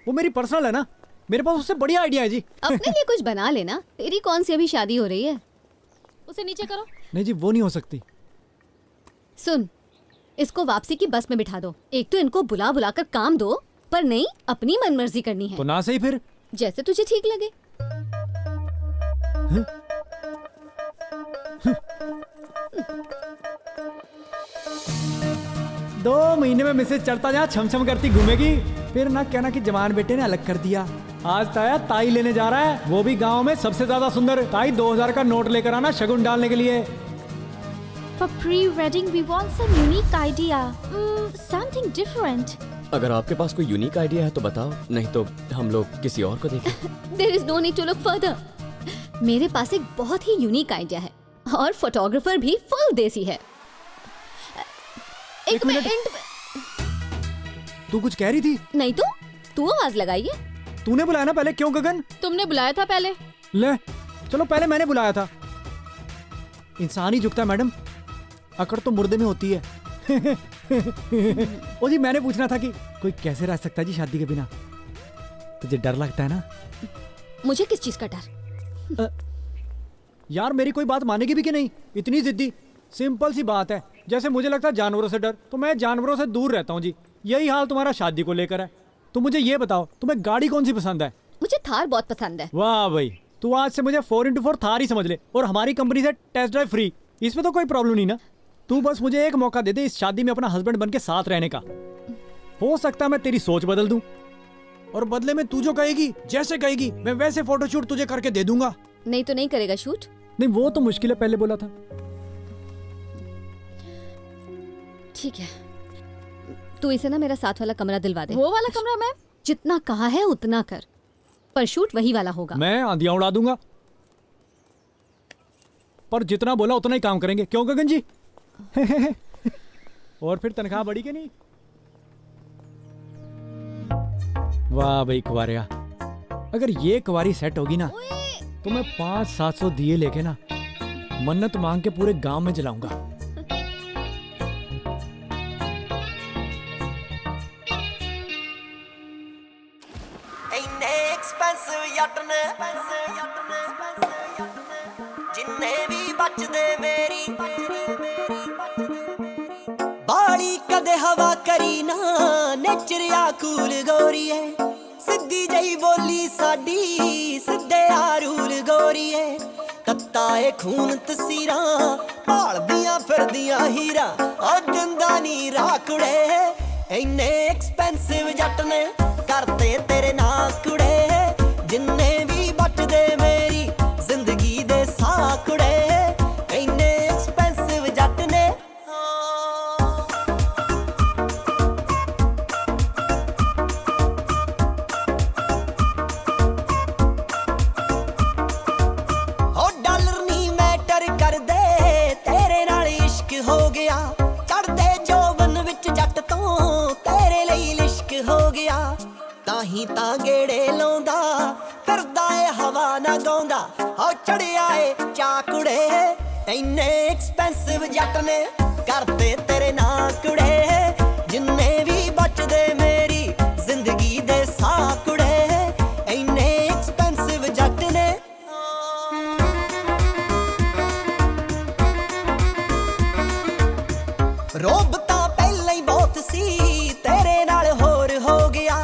वो मेरी पर्सनल है ना, मेरे पास उससे बढ़िया आइडिया है जी। अपने लिए कुछ बना लेना। तेरी कौन सी अभी शादी हो रही है? उसे नीचे करो। नहीं जी, वो नहीं हो सकती। सुन, इसको वापसी की बस में बिठा दो। एक तो इनको बुला बुला कर काम दो, पर नहीं, अपनी मनमर्जी करनी है। तो ना सही फिर, जैसे तुझे ठीक लगे। 2 महीने में मिसेज चढ़ता जहाँ छम छम करती घूमेगी, फिर ना कहना कि जवान बेटे ने अलग कर दिया। आज ताया ताई लेने जा रहा है, वो भी गांव में सबसे ज्यादा सुंदर। ताई 2000 का नोट लेकर आना शगुन डालने के लिए। For pre-wedding we want some unique idea, something different. अगर आपके पास कोई यूनिक आइडिया है तो बताओ, नहीं तो हम लोग किसी और को देखें। There is no need to look further. मेरे पास एक बहुत ही यूनिक आइडिया है और फोटोग्राफर भी फुल देसी है। एक मिनट। तू कुछ कह रही थी? नहीं तो तू आवाज लगाई है। तूने बुलाया ना पहले, क्यों गगन? तुमने बुलाया था पहले। ले चलो, पहले मैंने बुलाया था। इंसान ही झुकता है मैडम, अकड़ तो मुर्दे में होती है। ओ जी, मैंने पूछना था कि कोई कैसे रह सकता है जी शादी के बिना? तुझे डर लगता है ना? मुझे किस चीज का डर? यार मेरी कोई बात मानेगी भी कि नहीं? इतनी जिद्दी। सिंपल सी बात है, जैसे मुझे लगता है जानवरों से डर, तो मैं जानवरों से दूर रहता हूँ जी। यही हाल तुम्हारा शादी को लेकर है। तो मुझे ये बताओ, तुम्हें गाड़ी कौन सी पसंद है? मुझे थार बहुत पसंद है। वाह भाई, तू आज से मुझे 4x4 थार ही समझ ले, और हमारी कंपनी से टेस्ट ड्राइव फ्री। इसमें तो कोई प्रॉब्लम नहीं ना। तू बस मुझे एक मौका दे दे इस शादी में अपना हस्बैंड बन के साथ रहने का। हो सकता है मैं तेरी सोच बदल दूं, और बदले में तू जो कहेगी, जैसे कहेगी, मैं वैसे फोटोशूट तुझे करके दे दूंगा। नहीं तो नहीं करेगा शूट? नहीं, वो तो मुश्किल है, पहले बोला था। ठीक है, तू इसे ना मेरा साथ वाला कमरा दिलवा दे। वो वाला कमरा? मैं जितना कहा है उतना कर, पर शूट वही वाला होगा। मैं आंधियां उड़ा दूंगा, पर जितना बोला उतना ही काम करेंगे, क्यों गगन जी? और फिर तनख्वाह बढ़ी कि नहीं? वाह भाई कुंवारिया, अगर ये कुंवारी सेट होगी ना तो मैं 500-700 दिए लेके ना मन्नत मांग के पूरे गांव में जलाऊंगा। इन्ने एक्सपेंसिव यट ने जिन्ने भी बचदे मेरी बाड़ी कदे हवा करी ना नेचरिया कूल गोरी है सिद्धी जई बोली साडी सिद्धे आरूल गोरी है तत्ता ए खून तसीरा भालदियां फिरदियां हीरा ओ दिंदा नी राकुड़े इन्ने एक्सपेंसिव जट ने करते तेरे ना कुड़े जिन्ने भी बचदे मेरी जिंदगी दे साकुड़े इन्ने एक्सपेंसिव जट ने ओ डॉलर नी मैटर कर दे तेरे नाल इश्क हो गया चढ़दे जोबन विच जट तो तेरे लिए लिश्क हो गया ताही तां गेड़े लाउंदा फिरदा ए हवा ना गाउंदा ओ चढ़िया ए चाकुड़े इन्ने एक्सपेंसिव जट ने करते तेरे ना कुड़े जिन्ने भी बचदे मेरी जिंदगी दे साकुड़े इन्ने एक्सपेंसिव जट ने रोब तां पहले ही बहुत सी तेरे नाल होर हो गया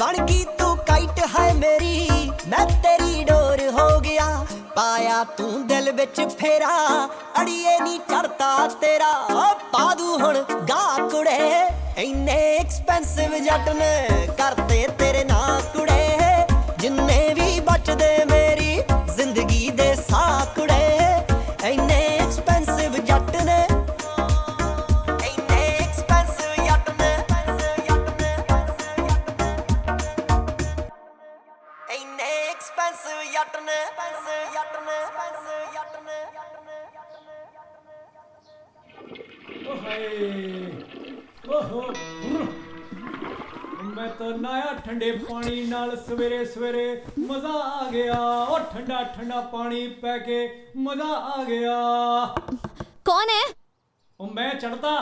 बन गई तू काइट है मेरी मैं तेरी डोर हो गया पाया तू दिल विच फेरा अड़िए नी चढ़ता तेरा ओ पादू हुण गा कुड़े इन्ने एक्सपेंसिव जट ने करते तेरे ना कुड़े जिन्ने भी बचदे मेरी जिंदगी दे साकुड़े इन्ने एक्सपेंसिव जट ने मैं तो नया ठंडे पानी नाल सवेरे सवेरे मजा आ गया और ठंडा ठंडा पानी पै के मजा आ गया। कौन है? ओ मैं चढ़ता।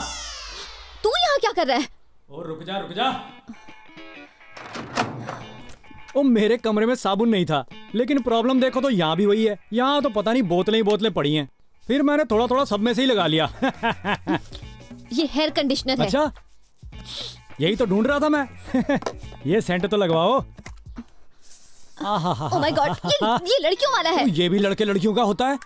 तू यहाँ क्या कर रहा है? ओ रुक जा। ओ मेरे कमरे में साबुन नहीं था, लेकिन प्रॉब्लम देखो तो यहाँ भी वही है। यहाँ तो पता नहीं बोतलें ही बोतलें पड़ी हैं, फिर मैंने थोड़ा थोड़ा सब में से ही लगा लिया। ये हेयर कंडीशनर है। अच्छा, यही तो ढूंढ रहा था मैं। ये सेंट तो लगवाओ। ओह माय गॉड, ये लड़कियों वाला है। ये भी लड़के लड़कियों का होता है।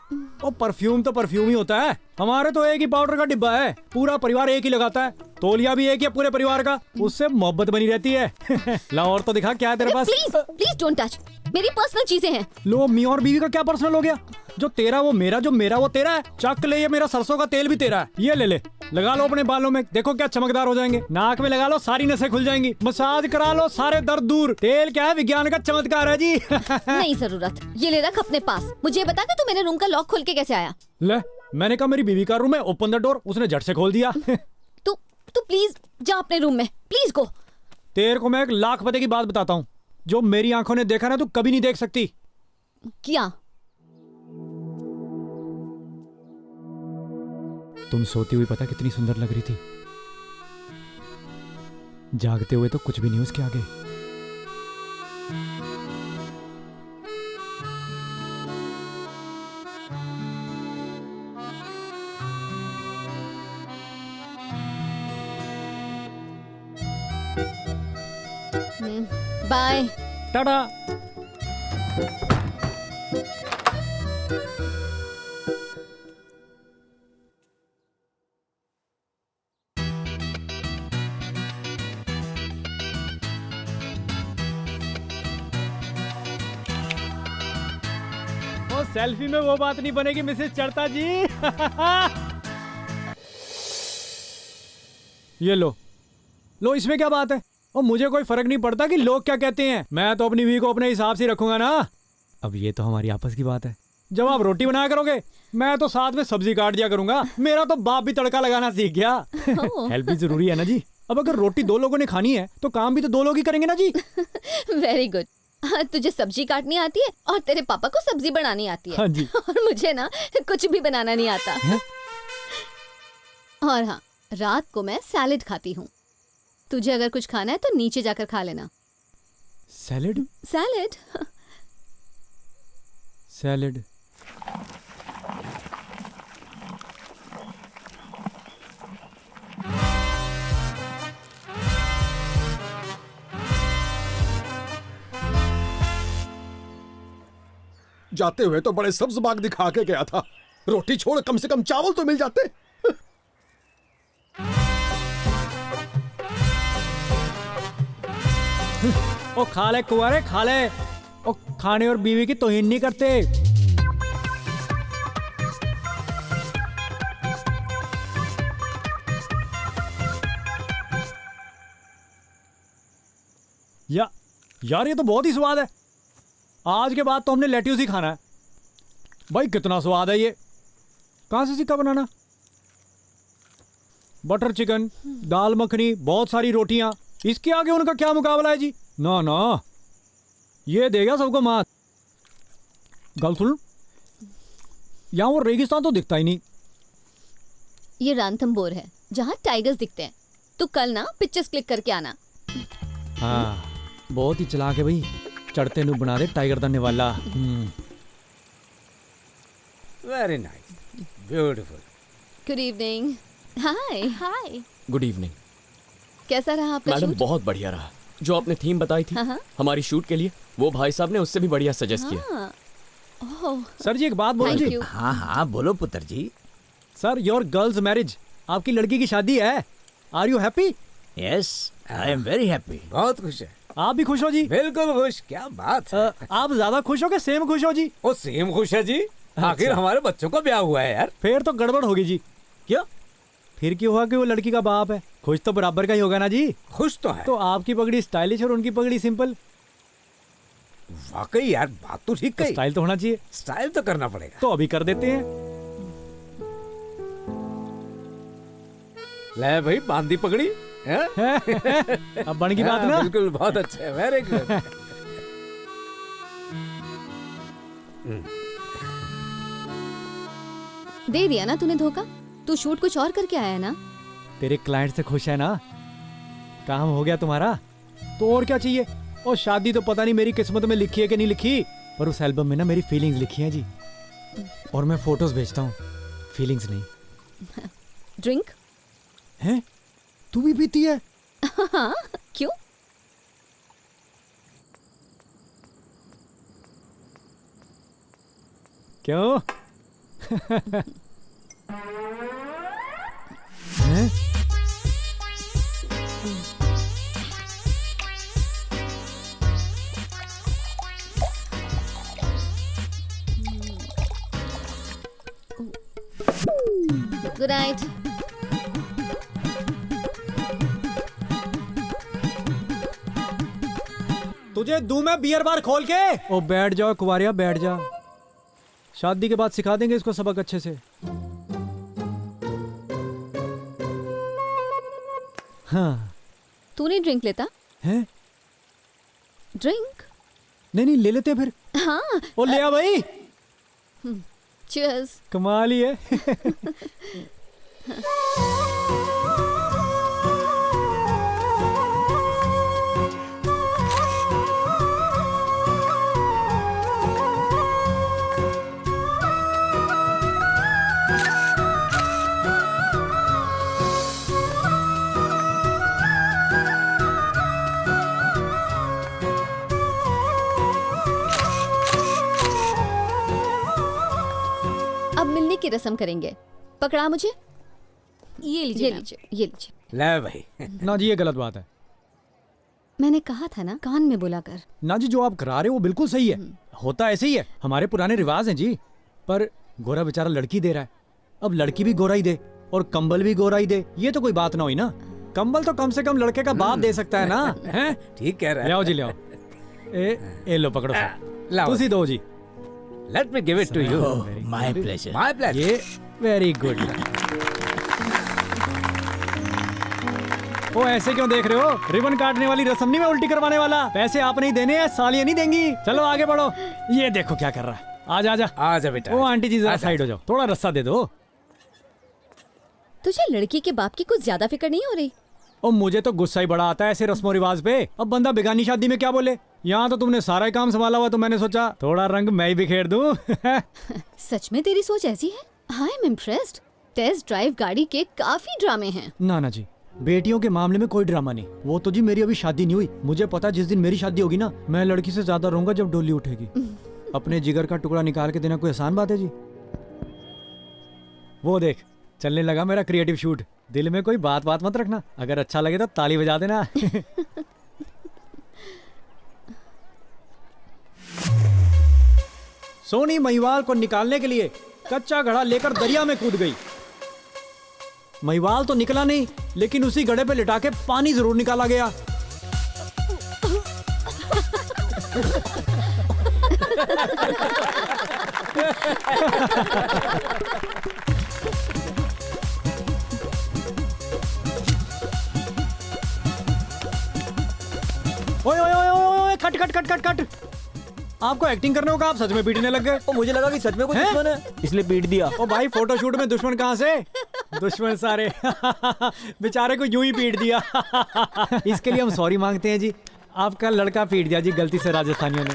और परफ्यूम तो परफ्यूम ही होता है। हमारे तो एक ही पाउडर का डिब्बा है, पूरा परिवार एक ही लगाता है। तौलिया भी एक ही है पूरे परिवार का, उससे मोहब्बत बनी रहती है। ला और तो दिखा क्या है तेरे पास। प्लीज डोंट टच, मेरी पर्सनल चीजें हैं। लो, मी और बीवी का क्या पर्सनल हो गया? जो तेरा वो मेरा, जो मेरा वो तेरा है। चक ले, ये मेरा सरसों का तेल भी तेरा है। ये ले ले, लगा लो अपने बालों में, देखो क्या चमकदार हो जाएंगे। नाक में लगा लो, सारी नसें खुल जाएंगी। मसाज करा लो, सारे दर्द दूर। तेल क्या है, विज्ञान का चमत्कार है जी। नहीं जरूरत, ये ले रख अपने पास। मुझे बता कि तू मेरे रूम का लॉक खोल के कैसे आया? ले, मैंने कहा मेरी बीवी का रूम है, ओपन द डोर। उसने झट से खोल दिया। तू प्लीज जा अपने रूम में, प्लीज गो। तेरे को मैं 1 लाख पते की बात बताता हूँ, जो मेरी आंखों ने देखा ना तू कभी नहीं देख सकती। क्या? तुम सोती हुई पता कितनी सुंदर लग रही थी, जागते हुए तो कुछ भी नहीं उसके आगे। बाय टाटा। सेल्फी में वो बात नहीं बनेगी मिसेस चढ़ता जी। ये लो लो, इसमें क्या बात है? और मुझे कोई फर्क नहीं पड़ता कि लोग क्या कहते हैं, मैं तो अपनी बीवी को अपने हिसाब से रखूंगा ना। अब ये तो हमारी आपस की बात है। जब आप रोटी बनाया करोगे मैं तो साथ में सब्जी काट दिया करूंगा। मेरा तो बाप भी तड़का लगाना सीख गया। हेल्प भी जरूरी है ना जी। अब अगर रोटी 2 लोगों ने खानी है तो काम भी तो 2 लोग ही करेंगे ना जी। Very good. हाँ, तुझे सब्जी काटनी आती है और तेरे पापा को सब्जी बनानी आती है। हाँ जी। और मुझे ना कुछ भी बनाना नहीं आता। और हाँ, रात को मैं सैलेड खाती हूँ। तुझे अगर कुछ खाना है तो नीचे जाकर खा लेना। सैलेड? सैलेड? सैलेड। जाते हुए तो बड़े सब्ज बाग दिखा के गया था, रोटी छोड़ कम से कम चावल तो मिल जाते। ओ खा ले कुंवारे, खा ले। ओ खाने और बीवी की तौहीन नहीं करते। यार ये तो बहुत ही स्वाद है। आज के बाद तो हमने लेट्यूस ही खाना है। भाई कितना स्वाद है ये। कहां से सीखा बनाना? बटर चिकन, दाल मखनी, बहुत सारी रोटियां, इसके आगे उनका क्या मुकाबला है जी। ना ना, ये देगा सबको मात। गल सुन, यहाँ वो रेगिस्तान तो दिखता ही नहीं। ये रांथम्बोर है जहाँ टाइगर्स दिखते हैं। तू कल ना पिक्चर्स क्लिक करके आना। हाँ, बहुत ही चलाक है भाई। चढ़ते नु बना दे टाइगर दन्ने वाला। Very nice, beautiful. Good evening. Hi hi. Good evening. कैसा रहा आपका मैडम? शूट? बहुत बढ़िया रहा। जो आपने थीम बताई थी हमारी शूट के लिए, वो भाई साहब ने उससे भी बढ़िया सजेस्ट किया। ओह सर जी एक बात बोलो जी। हाँ हाँ बोलो पुत्र जी। सर, योर गर्ल्स मैरिज, आपकी लड़की की शादी है। Are you happy? Yes, I am very happy. बहुत खुश है। आप भी खुश हो जी? बिल्कुल खुश। क्या बात है। आप ज्यादा खुश हो कि सेम खुश हो जी? वो सेम खुश है जी। आखिर हमारे बच्चों का ब्याह हुआ है यार। फिर तो गड़बड़ होगी जी। क्यों? फिर क्यों हुआ कि वो लड़की का बाप है। खुश तो बराबर का ही होगा ना जी। खुश तो है। तो आपकी पगड़ी स्टाइलिश और उनकी पगड़ी सिंपल। वाकई यार, बात तो ठीक है। स्टाइल तो होना चाहिए। स्टाइल तो करना पड़ेगा। तो अभी कर देते हैं। ले भाई, बांधी पगड़ी। अब बन की बात ना। बिल्कुल, बहुत अच्छा है। Very good. दे दिया ना तूने धोखा। तू शूट कुछ और करके आया ना। तेरे क्लाइंट से खुश है ना? काम हो गया तुम्हारा, तो और क्या चाहिए। और शादी तो पता नहीं मेरी किस्मत में लिखी है कि नहीं लिखी, पर उस एल्बम में ना मेरी फीलिंग्स लिखी हैं जी। और मैं फोटोज भेजता हूँ, फीलिंग्स नहीं। ड्रिंक हैं? तू भी पीती है? हाँ, क्यों? क्यों? हैं? Good night. तुझे दूं मैं बियर बार खोल के। ओ बैठ जाओ कुवारिया, बैठ जा। शादी के बाद सिखा देंगे इसको सबक अच्छे से। हाँ। तू नहीं ड्रिंक लेता? हैं? ड्रिंक? नहीं ले लेते फिर। हाँ। ओ ले आ भाई। चीयर्स। कमाल ही है। की रस्म करेंगे। पकड़ा मुझे। ये लीजिए, ये लीजिए, ये लीजिए। ले भाई। ना जी, ये गलत बात है। मैंने कहा था ना, कान में बोला कर। ना जी, जो आप करा रहे हो वो बिल्कुल सही है, होता ऐसे ही है, हमारे पुराने रिवाज हैं जी। पर गोरा बेचारा लड़की दे रहा है, अब लड़की भी गोरा ही दे और कंबल भी गोरा ही दे, ये तो कोई बात ना हुई ना। कंबल तो कम से कम लड़के का बाप दे सकता है ना। हैं? ठीक कह रहा है। ले आओ जी, ले आओ। ए लो पकड़ो, लाओ। तुसी दो जी। Let me give it to you. My pleasure. My pleasure. ये वेरी गुड। ओ ऐसे क्यों देख रहे हो? रिबन काटने वाली रस्म नहीं, मैं उल्टी करवाने वाला। पैसे आपने ही देने हैं, सालियां नहीं देंगी। चलो आगे बढ़ो। ये देखो क्या कर रहा है। आजा आजा आजा बेटा। ओ आंटी जी जरा साइड हो जाओ, थोड़ा रास्ता दे दो। तुझे लड़की के बाप की कुछ ज्यादा फिक्र नहीं हो रही? ओ मुझे तो गुस्सा ही बड़ा आता है ऐसे रस्मों रिवाज पे। अब बंदा बेगानी शादी में क्या बोले? यहाँ तो तुमने सारा ही काम संभाला हुआ, तो मैंने सोचा थोड़ा रंग मैं ही बिखेर दूं। सच में तेरी सोच ऐसी है? I am impressed. Test drive गाड़ी के काफी ड्रामे हैं। ना ना जी, बेटियों के मामले में कोई ड्रामा नहीं। वो तो जी मेरी अभी शादी नहीं हुई। मुझे पता जिस दिन मेरी शादी होगी ना, मैं लड़की से ज्यादा रहूंगा जब डोली उठेगी। अपने जिगर का टुकड़ा निकाल के देना कोई आसान बात है जी? वो देख चलने लगा मेरा क्रिएटिव शूट। दिल में कोई बात मत रखना, अगर अच्छा लगे तो ताली बजा देना। सोनी महिवाल को निकालने के लिए कच्चा घड़ा लेकर दरिया में कूद गई। महिवाल तो निकला नहीं, लेकिन उसी घड़े पे लिटा के पानी जरूर निकाला गया। ओए ओए ओए ओए, cut cut cut cut cut. आपको एक्टिंग करने होगा, आप सच में पीटने लग गए। मुझे लगा कि सच में कोई दुश्मन है, इसलिए पीट दिया। ओ भाई, फोटोशूट में दुश्मन कहाँ से? दुश्मन सारे बेचारे को यूं ही पीट दिया। इसके लिए हम सॉरी मांगते हैं जी। आपका लड़का पीट दिया जी गलती से राजस्थानियों ने।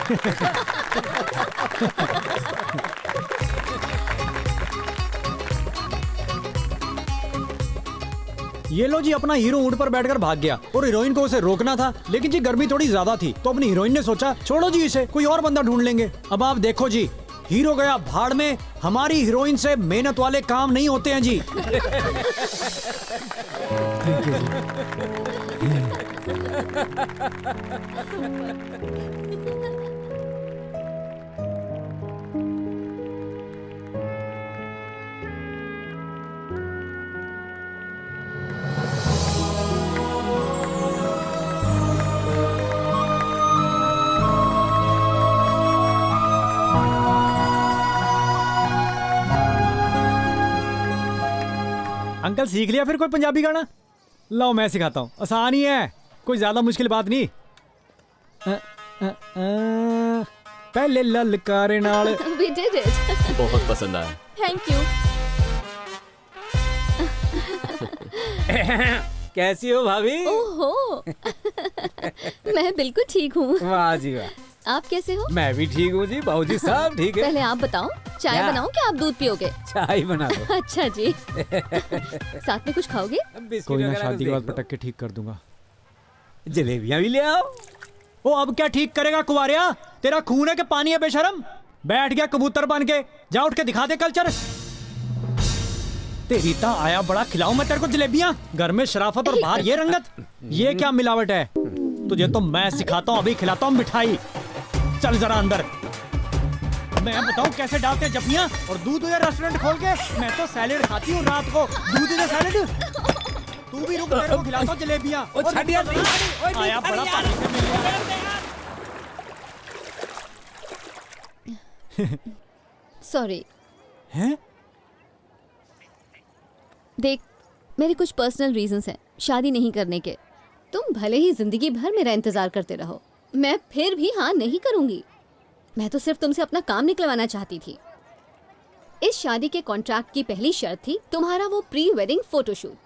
ये लो जी, अपना हीरो ऊंट पर बैठकर भाग गया और हीरोइन को उसे रोकना था, लेकिन जी गर्मी थोड़ी ज्यादा थी, तो अपनी हीरोइन ने सोचा छोड़ो जी इसे, कोई और बंदा ढूंढ लेंगे। अब आप देखो जी, हीरो गया भाड़ में, हमारी हीरोइन से मेहनत वाले काम नहीं होते हैं जी। थैंक यू अंकल सीख लिया फिर कोई पंजाबी गाना? लो मैं सिखाता हूँ, आसान ही है, कोई ज्यादा मुश्किल बात नहीं। पहले ललकारे नाल। We did it. बहुत पसंद आया। Thank you. कैसी हो भाभी? ओहो। मैं बिल्कुल ठीक हूँ। वाह जी वाह। आप कैसे हो? मैं भी ठीक हूँ जी, बाबू जी सब ठीक है। पहले आप बताओ, चाय क्या? बनाऊं क्या आप दूध पियोगे? चाय बना दो। अच्छा जी। साथ में कुछ खाओगे? कोई ना, शादी के बाद पटक के ठीक कर दूंगा। जलेबियां भी ले आओ। ओ अब क्या ठीक करेगा कुवारिया? तेरा खून है कि पानी है बेशरम? बैठ गया कबूतर बन के, जा उठ के दिखा दे कल्चर। तेरी ता आया बड़ा, खिलाऊं मैं तेरे को जलेबियां? घर में शराफत और बाहर ये रंगत, ये क्या मिलावट है? तुझे तो मैं सिखाता हूँ, अभी खिलाता हूँ मिठाई। चल जरा अंदर, मैं बताऊँ कैसे डालते हैं जपियां। और दूध या रेस्टोरेंट खोल के, मैं तो सैलेड खाती हूँ रात को, दूध या सैलेड। तू भी रुक, तेरे को खिलाता हूँ जलेबियां। आया बड़ा पानी से मिल गया। सॉरी। हैं? देख, मेरे कुछ पर्सनल रीजंस हैं शादी नहीं करने के। तुम भले ही जिंदगी भर मेरा इंतजार करते रहो, मैं फिर भी हाँ नहीं करूंगी। मैं तो सिर्फ तुमसे अपना काम निकलवाना चाहती थी। इस शादी के कॉन्ट्रैक्ट की पहली शर्त थी तुम्हारा वो प्री वेडिंग फोटोशूट।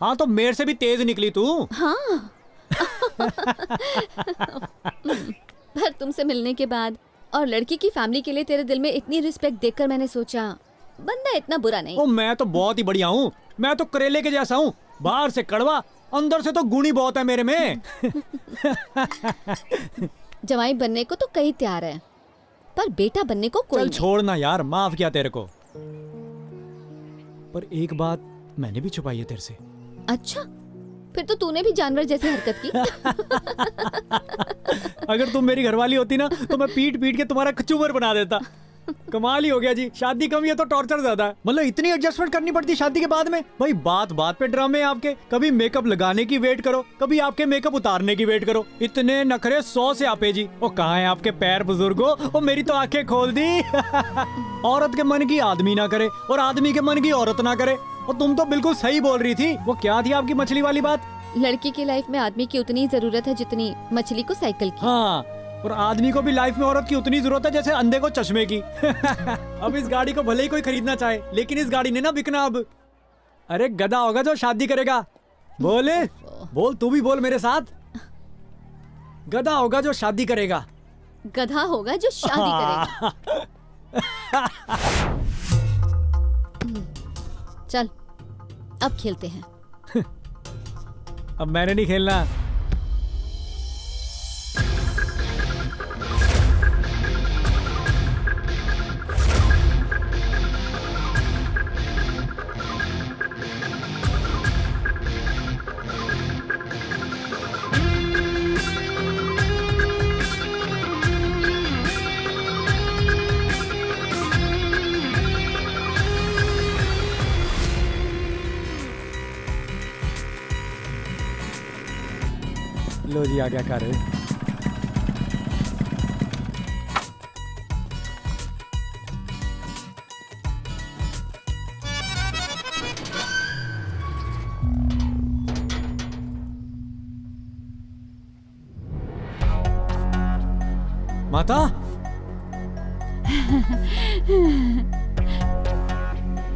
हाँ तो मेरे से भी तेज निकली तू। हाँ। पर तुमसे मिलने के बाद और लड़की की फैमिली के लिए तेरे दिल में इतनी रिस्पेक्ट देखकर मैंने सोचा बंदा इतना बुरा नहीं। ओ मैं तो बहुत ही बढ़िया हूँ, मैं तो करेले के जैसा हूँ, बाहर से कड़वा, अंदर से तो गुणी बहुत है मेरे में। जवाई बनने को तो कई तैयार है, पर बेटा बनने को कोई चल नहीं। छोड़ना यार, माफ किया तेरे को। पर एक बात मैंने भी छुपाई है तेरे से। अच्छा? फिर तो तूने भी जानवर जैसी हरकत की। अगर तुम मेरी घरवाली होती ना तो मैं पीट पीट के तुम्हारा कचूमर बना देता। कमाल ही हो गया जी, शादी कम है तो टॉर्चर ज्यादा है। मतलब इतनी एडजस्टमेंट करनी पड़ती शादी के बाद में। भाई बात बात पे ड्रामे आपके, कभी मेकअप लगाने की वेट करो, कभी आपके मेकअप उतारने की वेट करो। इतने नखरे 100 से आपे जी। ओ कहाँ है आपके पैर बुजुर्गो? ओ मेरी तो आंखें खोल दी। औरत के मन की आदमी ना करे और आदमी के मन की औरत ना करे। और तुम तो बिल्कुल सही बोल रही थी। वो क्या थी आपकी मछली वाली बात? लड़की की लाइफ में आदमी की उतनी जरूरत है जितनी मछली को साइकिल की। हाँ, और आदमी को भी लाइफ में औरत की उतनी जरूरत है जैसे अंधे को चश्मे की। अब इस गाड़ी को भले ही कोई खरीदना चाहे, लेकिन इस गाड़ी ने ना बिकना अब। अरे गधा होगा जो शादी करेगा। बोले बोल, तू भी बोल मेरे साथ। गधा होगा जो शादी करेगा। गधा होगा जो शादी करेगा। चल अब खेलते हैं। अब मैंने नहीं खेलना। लो जी, आ गया कार। माता,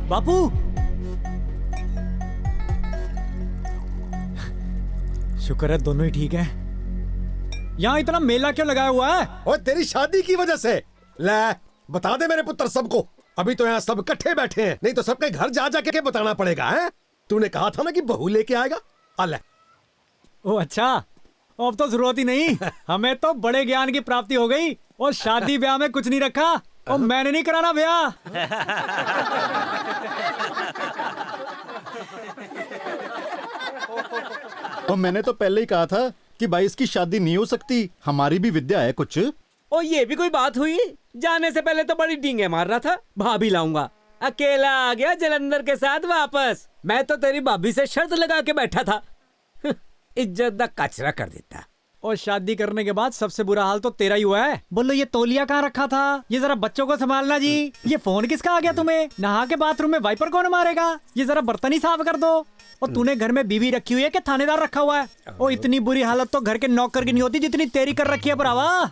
बापू, शुक्र है दोनों ही ठीक है। यहाँ इतना मेला क्यों लगाया हुआ है? और तेरी शादी की वजह से। ले बता दे मेरे पुत्र सबको। अभी तो यहाँ सब इकट्ठे बैठे हैं, नहीं तो सबके घर जा जा के बताना पड़ेगा। है तूने कहा था ना कि बहू लेके आएगा। अल्लाह। ओ अच्छा, अब तो जरूरत ही नहीं। हमें तो बड़े ज्ञान की प्राप्ति हो गई। और शादी ब्याह में कुछ नहीं रखा। और मैंने नहीं कराना ब्याह। और मैंने तो पहले ही कहा था कि भाई इसकी शादी नहीं हो सकती। हमारी भी विद्या है कुछ। ओ ये भी कोई बात हुई? जाने से पहले तो बड़ी डींगे मार रहा था, भाभी लाऊंगा। अकेला आ गया जलंधर के साथ वापस। मैं तो तेरी भाभी से शर्त लगा के बैठा था। इज्जत दा कचरा कर देता। और शादी करने के बाद सबसे बुरा हाल तो तेरा ही हुआ है। बोलो ये तौलिया कहाँ रखा था? ये जरा बच्चों को संभालना जी। ये फोन किसका आ गया तुम्हें? नहा के बाथरूम में वाइपर कौन मारेगा? ये जरा बर्तन ही साफ कर दो। और तूने घर में बीवी रखी हुई है कि थानेदार रखा हुआ है? और इतनी बुरी हालत तो घर के नौकर की नहीं होती जितनी तेरी कर रखी है भरावा।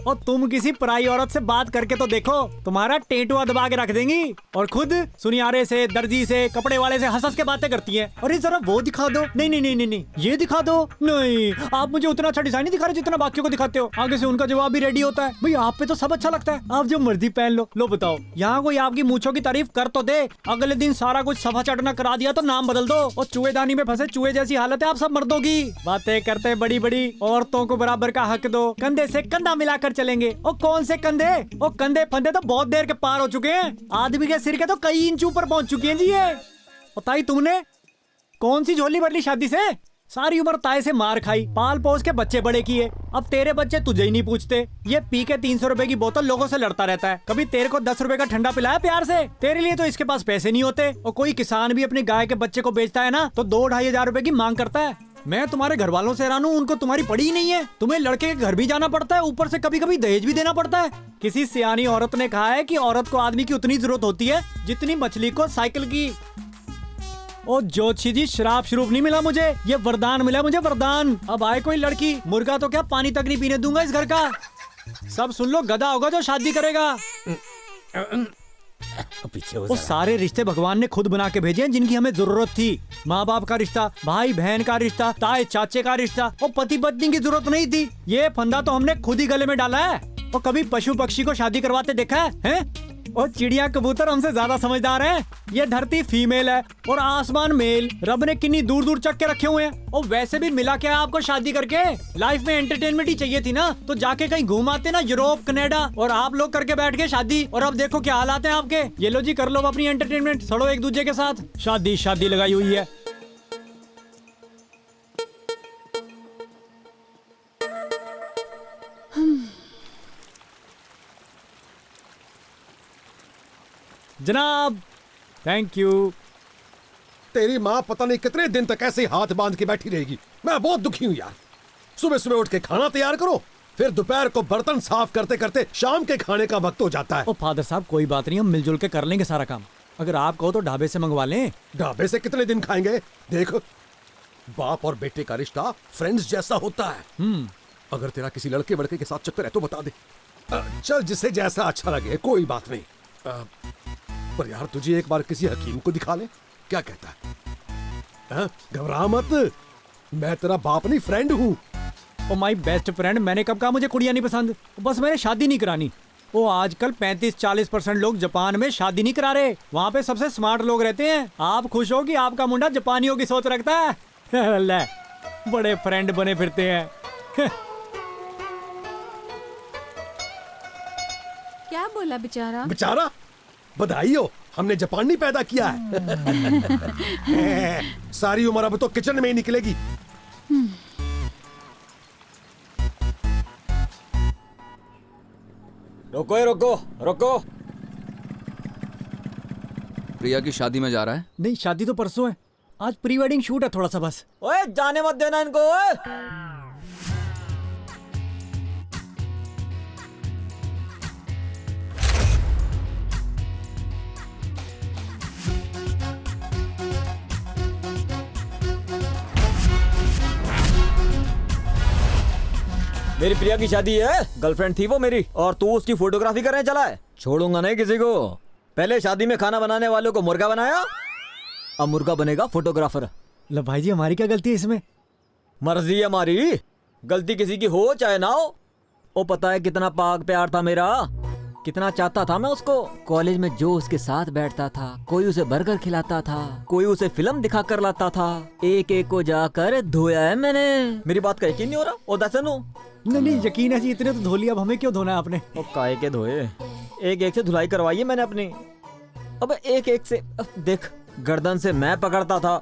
और तुम किसी पराई औरत से बात करके तो देखो, तुम्हारा टेंटुआ दबा के रख देंगी। और खुद सुनियारे से, दर्जी से, कपड़े वाले से हंस हंस के बातें करती हैं। अरे जरा वो दिखा दो। नहीं नहीं नहीं नहीं नहीं, ये दिखा दो। नहीं, आप मुझे उतना अच्छा डिजाइन नहीं दिखा रहे जितना बाकियों को दिखाते हो। आगे से उनका जवाब भी रेडी होता है। भाई आप पे तो सब अच्छा लगता है, आप जो मर्जी पहन लो। लो बताओ, यहाँ कोई आपकी मूंछों की तारीफ कर तो दे, अगले दिन सारा कुछ सफा चढ़ना करा दिया तो नाम बदल दो। और चूहेदानी में फंसे चूहे जैसी हालत है आप सब मर्दों की। बातें करते बड़ी बड़ी, औरतों को बराबर का हक दो, कंधे से कंधा मिलाकर चलेंगे। और कौन से कंधे? और कंधे फंदे तो बहुत देर के पार हो चुके हैं। आदमी के सिर के तो कई इंच ऊपर पहुंच चुके हैं जी। ये बताई तुमने कौन सी झोली भर ली शादी से? सारी उम्र ताए से मार खाई, पाल पोस के बच्चे बड़े किए। अब तेरे बच्चे तुझे ही नहीं पूछते। ये पी के 300 रुपए की बोतल लोगों से लड़ता रहता है। कभी तेरे को 10 रुपए का ठंडा पिलाया प्यार से? तेरे लिए तो इसके पास पैसे नहीं होते। और कोई किसान भी अपने गाय के बच्चे को बेचता है ना तो 2-2.5 हजार रुपए की मांग करता है। मैं तुम्हारे घर वालों से हैरान हूँ, उनको तुम्हारी पड़ी ही नहीं है। तुम्हें लड़के के घर भी जाना पड़ता है, ऊपर से कभी कभी दहेज भी देना पड़ता है। किसी सियानी औरत ने कहा है कि औरत को आदमी की उतनी जरूरत होती है जितनी मछली को साइकिल की। ओ जोशी जी, शराब शुरूप नहीं मिला मुझे, ये वरदान मिला मुझे, वरदान। अब आए कोई लड़की, मुर्गा तो क्या पानी तक नहीं पीने दूंगा इस घर का। सब सुन लो, गधा होगा जो शादी करेगा। पीछे वो सारे रिश्ते भगवान ने खुद बना के भेजे हैं जिनकी हमें जरूरत थी। माँ बाप का रिश्ता, भाई बहन का रिश्ता, ताए चाचे का रिश्ता, और पति पत्नी की जरूरत नहीं थी। ये फंदा तो हमने खुद ही गले में डाला है। और कभी पशु पक्षी को शादी करवाते देखा है? और चिड़िया कबूतर हमसे ज्यादा समझदार हैं। ये धरती फीमेल है और आसमान मेल। रब ने कितनी दूर दूर चक के रखे हुए हैं। और वैसे भी मिला क्या आपको शादी करके? लाइफ में एंटरटेनमेंट ही चाहिए थी ना, तो जाके कहीं घूम आते ना, यूरोप कनाडा। और आप लोग करके बैठ गए शादी, और अब देखो क्या हालात हैं आपके। ये लो जी, कर लो अपनी एंटरटेनमेंट, सड़ो एक दूसरे के साथ। शादी शादी लगाई हुई है। जनाब, थैंक यू। तेरी माँ पता नहीं कितने दिन तक ऐसे हाथ बांध के बैठी रहेगी। मैं बहुत दुखी हूँ यार। सुबह सुबह उठ के खाना तैयार करो, फिर दोपहर को बर्तन साफ करते करते शाम के खाने का वक्त हो जाता है। ओ फादर साहब, कोई बात नहीं, हम मिलजुल के कर लेंगे सारा काम। अगर आप कहो तो ढाबे से मंगवा लें। ढाबे से कितने दिन खाएंगे? देख, बाप और बेटे का रिश्ता फ्रेंड्स जैसा होता है। अगर तेरा किसी लड़के वड़के के साथ चक्कर है तो बता दे। चल, जिसे जैसा अच्छा लगे, कोई बात नहीं। पर यार तुझे एक बार किसी हकीम को दिखा ले, क्या कहता है? घबरा मत, मैं तेरा बाप नहीं, फ्रेंड हूँ। ओ माय बेस्ट फ्रेंड, मैंने कब कहा मुझे कुड़ियाँ नहीं पसंद? बस मैंने शादी नहीं करानी। वो आजकल 35-40% लोग जापान में शादी नहीं करा रहे। वहाँ पे सबसे स्मार्ट लोग रहते हैं। आप खुश हो कि आपका मुंडा जापानियों की सोच रखता है। ले, बड़े फ्रेंड बने फिरते हैं। क्या बोला बेचारा? बेचारा? बधाई हो, हमने जापानी पैदा किया है। सारी उम्र अब तो किचन में ही निकलेगी। रोको रोको रोको। प्रिया की शादी में जा रहा है? नहीं, शादी तो परसों है। आज प्री वेडिंग शूट है थोड़ा सा बस। ओए, जाने मत देना इनको। ओए। मेरी प्रिया की शादी है, गर्लफ्रेंड थी वो मेरी, और तू उसकी फोटोग्राफी करने चला है? छोड़ूंगा नहीं किसी को। पहले शादी में खाना बनाने वालों को मुर्गा बनाया, अब मुर्गा बनेगा फोटोग्राफर। लो भाई जी, हमारी क्या गलती है इसमें? मर्जी है हमारी, गलती किसी की हो चाहे ना हो। वो पता है कितना पाग प्यार था मेरा, कितना चाहता था मैं उसको। कॉलेज में जो उसके साथ बैठता था, कोई उसे बर्गर खिलाता था, कोई उसे फिल्म दिखा कर लाता था। एक एक को जाकर धोया है मैंने। मेरी बात का यकीन नहीं हो रहा? ओ दसनो। नहीं, यकीन है जी, इतने तो धो लिया, अब हमें क्यों धोना है आपने? ओ काहे के धोए, एक एक से धुलाई करवाई है मैंने अपनी। अब एक एक से देख, गर्दन से मैं पकड़ता था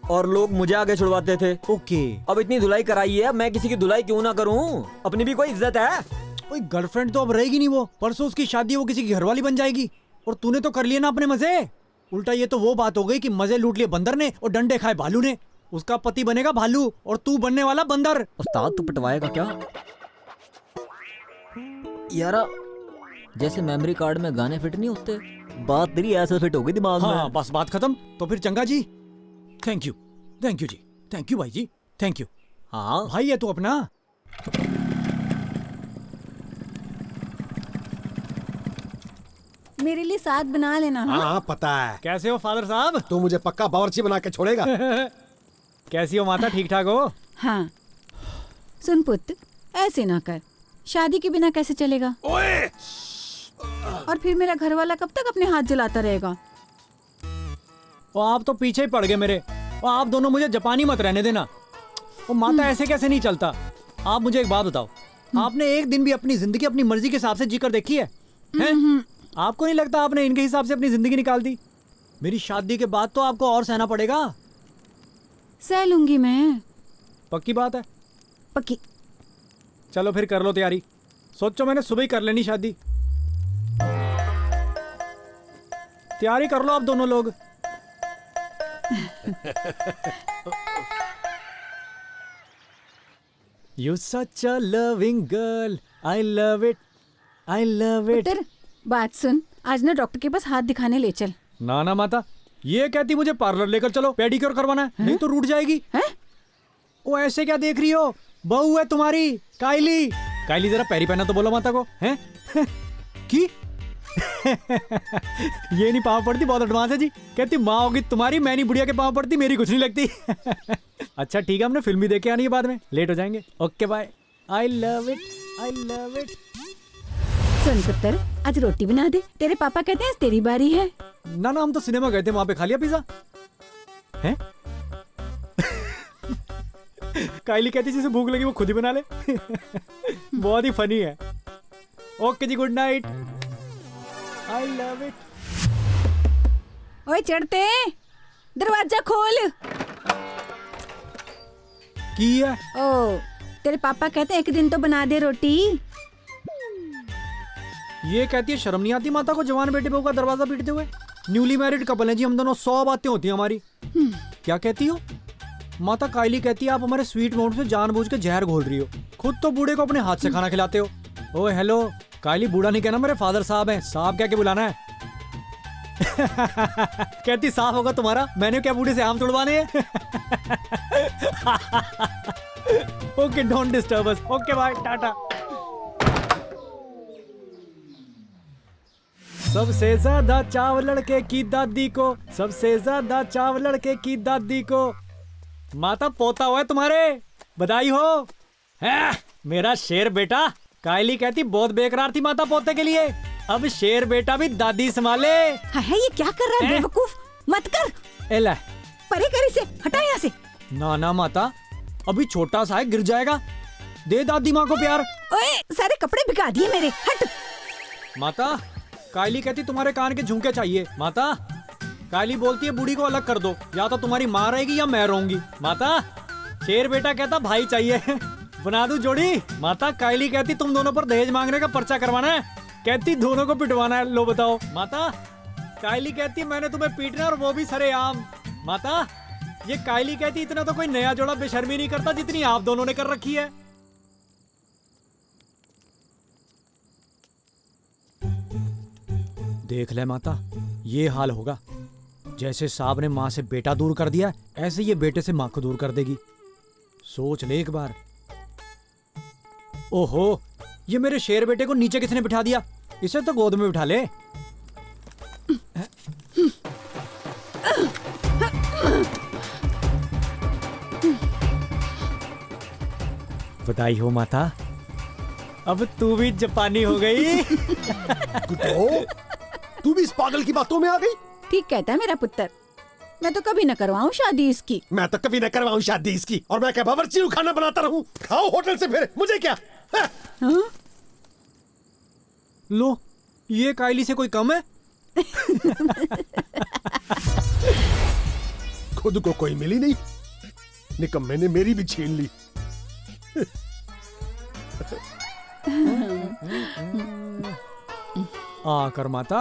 और लोग मुझे आगे छुड़वाते थे। ओके, अब इतनी धुलाई कराई है, मैं किसी की धुलाई क्यों ना करूं? अपनी भी कोई इज्जत है। कोई गर्लफ्रेंड तो अब रहेगी नहीं। वो परसों उसकी शादी, वो किसी की घरवाली बन जाएगी। और तूने तो कर लिया ना अपने मजे। उल्टा ये तो वो बात हो गई कि मजे लूट लिए बंदर ने और डंडे खाए भालू ने। उसका पति बनेगा भालू और तू बनने वाला बंदर। उस्ताद, तू पिटवाएगा क्या यारा? जैसे मेमोरी कार्ड में गाने फिट नहीं होते, बात तेरी ऐसे फिट होगी दिमाग में। हाँ, बस बात खत्म। तो फिर चंगा जी, थैंक यू जी, थैंक यू भाई जी, थैंक यू। हाँ भाई है तू अपना। मेरे लिए साथ बना लेना। हाँ, पता है। कैसे हो फादर साहब? तू मुझे पक्का बावर्ची बना के छोड़ेगा। कैसी हो माता, ठीक ठाक हो? हाँ। सुन पुत्र, ऐसे ना कर, शादी के बिना कैसे चलेगा? ओए! और फिर मेरा घर वाला कब तक अपने हाथ जलाता रहेगा? और आप तो पीछे ही पड़ गए मेरे। और आप दोनों मुझे जापानी मत रहने देना। और माता, ऐसे कैसे नहीं चलता? आप मुझे एक बात बताओ, आपने एक दिन भी अपनी जिंदगी अपनी मर्जी के हिसाब से जीकर देखी है? आपको नहीं लगता आपने इनके हिसाब से अपनी जिंदगी निकाल दी? मेरी शादी के बाद तो आपको और सहना पड़ेगा। सह लूंगी मैं। पक्की बात है? पक्की। चलो फिर कर लो तैयारी। सोचो, मैंने सुबह ही कर लेनी शादी। तैयारी कर लो आप दोनों लोग। You such a loving girl, I love it, I love it। पुत्र, बात सुन, आज ना डॉक्टर के पास हाथ दिखाने ले चल। ना ना माता, ये कहती मुझे पार्लर लेकर चलो, पेडिक्योर करवाना है, नहीं तो रूठ जाएगी। वो ऐसे क्या देख रही हो? बहू है तुम्हारी, काइली। काइली, जरा पैरी पहना तो बोलो माता को। हैं? की? ये नहीं पाँव पड़ती, बहुत एडवांस है जी। कहती माँ होगी तुम्हारी, मैं नहीं बुढ़िया के पाँव पड़ती, मेरी कुछ नहीं लगती। अच्छा ठीक है, हमने फिल्म भी देखे आनी है बाद में, लेट हो जाएंगे। Okay bye. I love it, I love it. सुन पुत्र, आज रोटी बना दे, तेरे पापा कहते हैं तेरी बारी है। ना ना, हम तो सिनेमा गए थे, वहाँ पे खा लिया पिज्जा। हैं? काइली कहती जिसे भूख लगी वो खुद ही बना ले। बहुत ही फनी है। ओके जी, good night. I love it. ओए चढ़ते, दरवाजा खोल। की है? ओ, तेरे पापा कहते हैं एक दिन तो बना दे रोटी। ये कहती है शर्म नहीं आती माता को जवान बेटे बहू का दरवाजा पीटते हुए। न्यूली मैरिड कपल है जी हम दोनों, 100 बातें होती हैं हमारी। क्या कहती हो माता? कायली कहती है आप हमारे स्वीट माउंट से जानबूझ के जहर घोल रही हो, खुद तो बूढ़े को अपने हाथ से खाना खिलाते हो। ओए हेलो, कायली बूढ़ा नहीं कहना, मेरे फादर साहब हैं, साहब क्या के बुलाना है। कहती साफ होगा तुम्हारा, मैंने क्या बूढ़े से आम तोड़वाने हैं। Okay don't disturb us. Okay bye, tata. सबसे ज्यादा चाव लड़के की दादी को, सबसे ज्यादा चाव लड़के की दादी को। माता पोता हुआ है तुम्हारे, बधाई हो। है मेरा शेर बेटा। कायली कहती बहुत बेकरार थी माता पोते के लिए, अब शेर बेटा भी दादी संभाले। है ये क्या कर रहा है बेवकूफ, मत कर। एला परे कर इसे, हटा यहाँ से। ना ना माता, अभी छोटा सा है, गिर जाएगा, दे दादी माँ को प्यार। ओए सारे कपड़े भिगा दिए मेरे, हट। माता कायली कहती तुम्हारे कान के झुमके चाहिए। माता कायली बोलती है बूढ़ी को अलग कर दो, या तो तुम्हारी माँ रहेगी या मैं रहूंगी। माता शेर बेटा कहता भाई चाहिए, बना दूं जोड़ी। माता कायली कहती तुम दोनों पर दहेज मांगने का पर्चा करवाना है, कहती दोनों को पिटवाना है। लो बताओ। माता कायली कहती मैंने तुम्हें पीटना है और वो भी सरेआम। माता ये कायली कहती इतना तो कोई नया जोड़ा बेशर्मी नहीं करता जितनी आप दोनों ने कर रखी है। देख ले माता, ये हाल होगा। जैसे साहब ने माँ से बेटा दूर कर दिया, ऐसे ये बेटे से माँ को दूर कर देगी। सोच ले एक बार। ओहो, ये मेरे शेर बेटे को नीचे किसने बिठा दिया? इसे तो गोद में बिठा ले। बधाई हो माता, अब तू भी जापानी हो गई। तू भी इस पागल की बातों में आ गई। ठीक कहता है मेरा पुत्र, मैं तो कभी न करवाऊं शादी इसकी। मैं तो कभी न करवाऊं शादी इसकी, और मैं क्या बावर्ची खाना बनाता रहूं? खाओ होटल से, फिर मुझे क्या। हाँ? लो, ये कायली से कोई कम है? खुद को कोई मिली नहीं, निकम्मे ने मेरी भी छीन ली। आकर माता।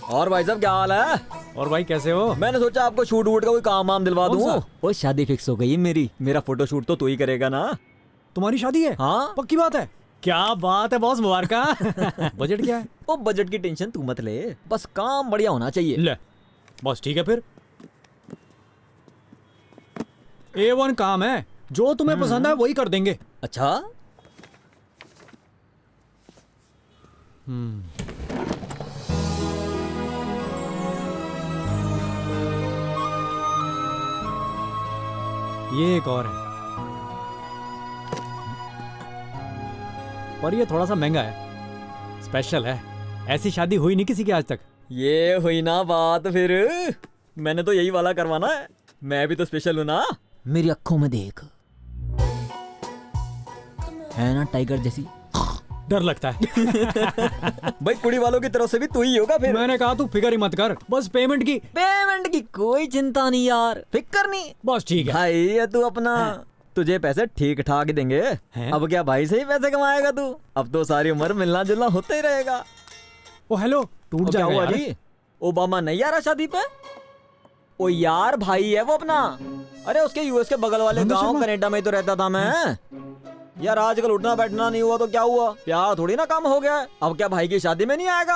और भाई साहब क्या हाल है? और भाई कैसे हो? मैंने सोचा आपको शूट वूट का कोई काम वाम दिलवा दूं। वो शादी फिक्स हो गई है मेरी, मेरा फोटो शूट तो तू ही करेगा ना। तुम्हारी शादी है? हाँ पक्की बात है? क्या बात है बॉस, मुबारक। बजट क्या है? वो बजट की टेंशन तू मत ले, बस काम बढ़िया होना चाहिए। ले बॉस ठीक है फिर, A1 काम है, जो तुम्हें पसंद है वही कर देंगे। अच्छा ये एक और है, पर ये थोड़ा सा महंगा है, स्पेशल है, ऐसी शादी हुई नहीं किसी की आज तक। ये हुई ना बात फिर, मैंने तो यही वाला करवाना है, मैं भी तो स्पेशल हूं ना। मेरी आंखों में देख, है ना टाइगर जैसी। डर लगता है। भाई कुड़ी वालों की तरफ से भी तू ही होगा फिर। मैंने कहा तू फिक्र ही मत कर, बस पेमेंट की कोई चिंता नहीं यार, फिक्र नहीं। बस ठीक है भाई ये तू अपना तुझे पैसे ठीक ठाक ही देंगे। अब क्या भाई से ही पैसे कमाएगा तू? अब तो सारी उम्र मिलना जुलना होता ही रहेगा। ओ हेलो, टूट क्या हुआ जाएगा जी? ओबामा नहीं आ रहा शादी पे? ओ यार भाई है वो अपना, अरे उसके यूएस के बगल वाले गांव कनाडा में तो रहता था मैं। यार आजकल उठना बैठना नहीं हुआ तो क्या हुआ, प्यार थोड़ी ना कम हो गया है। अब क्या भाई की शादी में नहीं आएगा?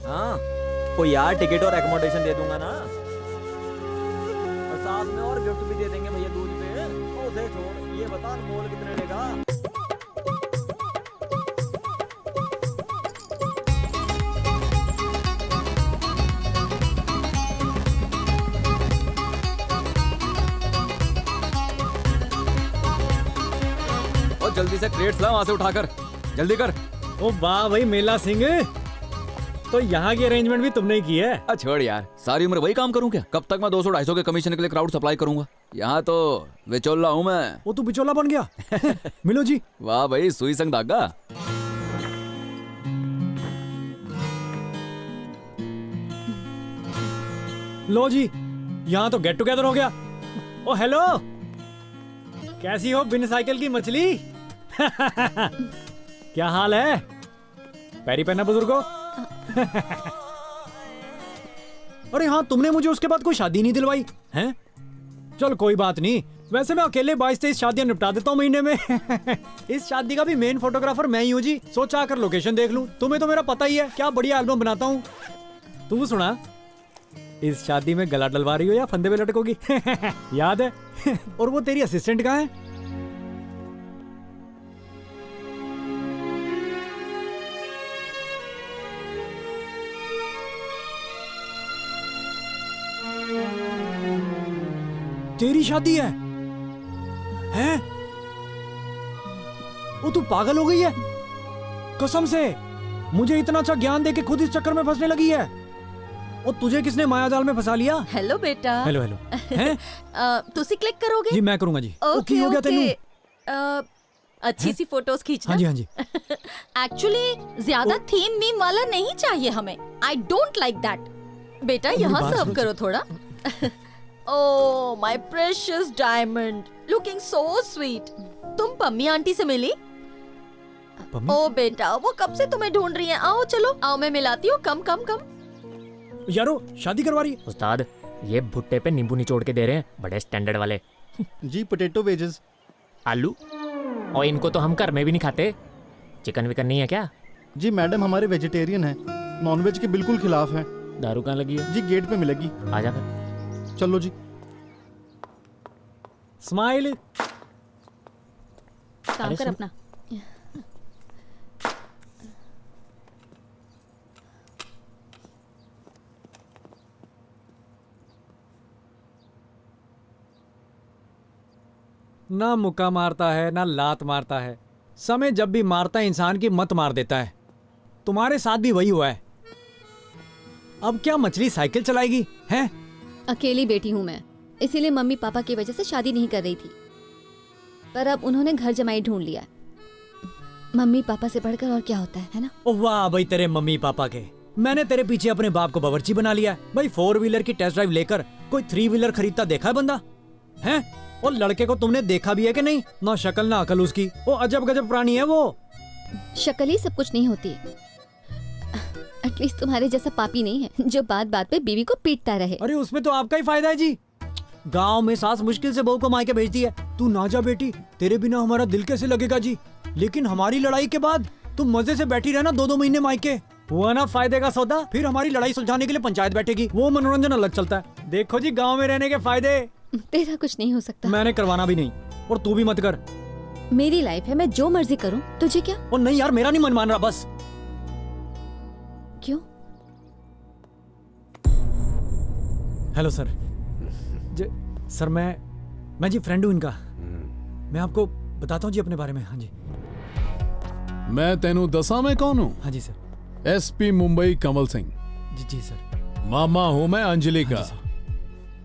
हाँ ओ यार टिकट और एकोमोडेशन दे दूंगा ना, और साथ में और गिफ्ट भी दे देंगे भैया दूज पे। ओ उसे छोड़, ये बता मोल कितने लेगा? जल्दी से क्रेट्स ला वहां से उठाकर, जल्दी कर। ओ वाह भाई मेला सिंह, तो यहाँ की अरेंजमेंट भी तुमने ही की है? छोड़ यार, सारी उम्र वही काम करूं क्या? कब तक मैं 200-250 के कमीशन के लिए क्राउड सप्लाई करूंगा? यहाँ तो विचोला हूँ मैं। वो तू विचोला बन गया? मिलो जी। वाह भाई, सुई संग धागा। लो जी, यहाँ तो गेट टुगेदर हो गया। ओ हेलो, कैसी हो बिन साइकिल की मछली? क्या हाल है? पैरी पहना बुजुर्गो? अरे हाँ, तुमने मुझे उसके बाद कोई शादी नहीं दिलवाई हैं? चल कोई बात नहीं, वैसे मैं अकेले 22-23 शादियां निपटा देता हूँ महीने में। इस शादी का भी मेन फोटोग्राफर मैं ही हूँ जी। सोचा आकर लोकेशन देख लूं। तुम्हें तो मेरा पता ही है क्या बढ़िया एल्बम बनाता हूँ। तू सुना, इस शादी में गला डलवा रही हो या फंदे पे लटकोगी? याद है? और वो तेरी असिस्टेंट कहाँ है? तेरी शादी है? हैं? वो तू पागल हो गई है? कसम से मुझे इतना अच्छा ज्ञान देके खुद इस चक्कर में फंसने लगी है। और तुझे किसने मायाजाल में फंसा लिया? हेलो बेटा। Hello hello. हैं? तुसी क्लिक करोगे? जी मैं करूंगा जी। ओके हो गया तेनू? अच्छी सी फोटोज खींचना। हाँ जी हाँ जी। एक्चुअली ज्यादा थीम मीम वाला नहीं चाहिए हमें। I don't like that. बेटा यहाँ सर्व करो थोड़ा। Oh my precious diamond, looking so sweet. तुम पम्मी आंटी से मिली? ओ बेटा, वो कब से तुम्हें ढूंढ रही हैं। आओ चलो, आओ मैं मिलाती हूँ। कम कम कम। यारो शादी करवा रही है? उस्ताद, ये भुट्टे पे नींबू निचोड़ के दे रहे हैं, बड़े स्टैंडर्ड वाले। जी पोटैटो वेजेस। आलू? और इनको तो हम घर में भी नहीं खाते। चिकन विकन नहीं है क्या? जी मैडम हमारे वेजिटेरियन हैं, नॉनवेज के बिल्कुल खिलाफ हैं। दारू कहाँ लगी है? जी गेट पे मिलेगी। आजा फिर। चलो जी। स्माइल। काम कर अपना। ना मुक्का मारता है ना लात मारता है, समय जब भी मारता है इंसान की मत मार देता है। तुम्हारे साथ भी वही हुआ है। अब क्या मछली साइकिल चलाएगी हैं? अकेली बेटी हूँ मैं, इसीलिए मम्मी पापा की वजह से शादी नहीं कर रही थी। पर अब उन्होंने घर जमाई ढूंढ लिया। मम्मी पापा से बढ़कर और क्या होता है ना? ओ वाह भाई तेरे मम्मी पापा के। मैंने तेरे पीछे अपने बाप को बावर्ची बना लिया है। भाई 4 व्हीलर की टेस्ट ड्राइव लेकर कोई 3 व्हीलर खरीदता देखा है बंदा? हैं? और लड़के को तुमने देखा भी है कि नहीं? ना शक्ल ना अकल उसकी। वो अजब गजब प्राणी है वो। शक्ल ही सब कुछ नहीं होती। एटलीस्ट तुम्हारे जैसा पापी नहीं है जो बात बात पे बीवी को पीटता रहे। अरे उसमें तो आपका ही फायदा है जी। गांव में सास मुश्किल से बहू को मायके भेजती है। तू ना जा बेटी, तेरे बिना हमारा दिल कैसे लगेगा जी। लेकिन हमारी लड़ाई के बाद तुम मजे से बैठी रहना 2-2 महीने मायके। हुआ ना फायदे का सौदा। फिर हमारी लड़ाई सुलझाने के लिए पंचायत बैठेगी, वो मनोरंजन अलग चलता है। देखो जी गाँव में रहने के फायदे। तेरा कुछ नहीं हो सकता। मैंने करवाना भी नहीं, और तू भी मत कर। मेरी लाइफ है, मैं जो मर्जी करूं, तुझे क्या? और नहीं यार, मेरा नहीं मन मान रहा बस। क्यों? Hello sir. सर मैं जी फ्रेंड हूँ इनका। मैं आपको बताता हूँ जी अपने बारे में। हाँ जी। मैं तेनू दसा मैं कौन हूँ? हाँ जी सर। SP मुंबई कमल सिंह। जी सर। मामा हूँ मैं अंजलि का।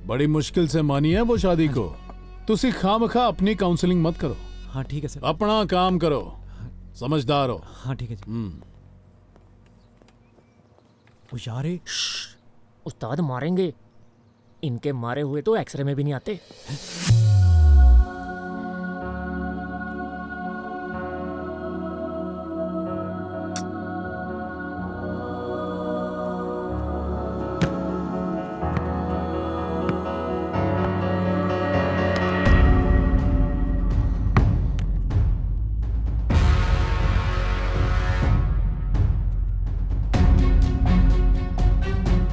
बड़ी मुश्किल से मानी है वो शादी को। तुसी खामखा अपनी काउंसलिंग मत करो। हाँ ठीक है सर। अपना काम करो, समझदार हो। हाँ ठीक है जी। यारे उस्ताद मारेंगे। इनके मारे हुए तो एक्सरे में भी नहीं आते।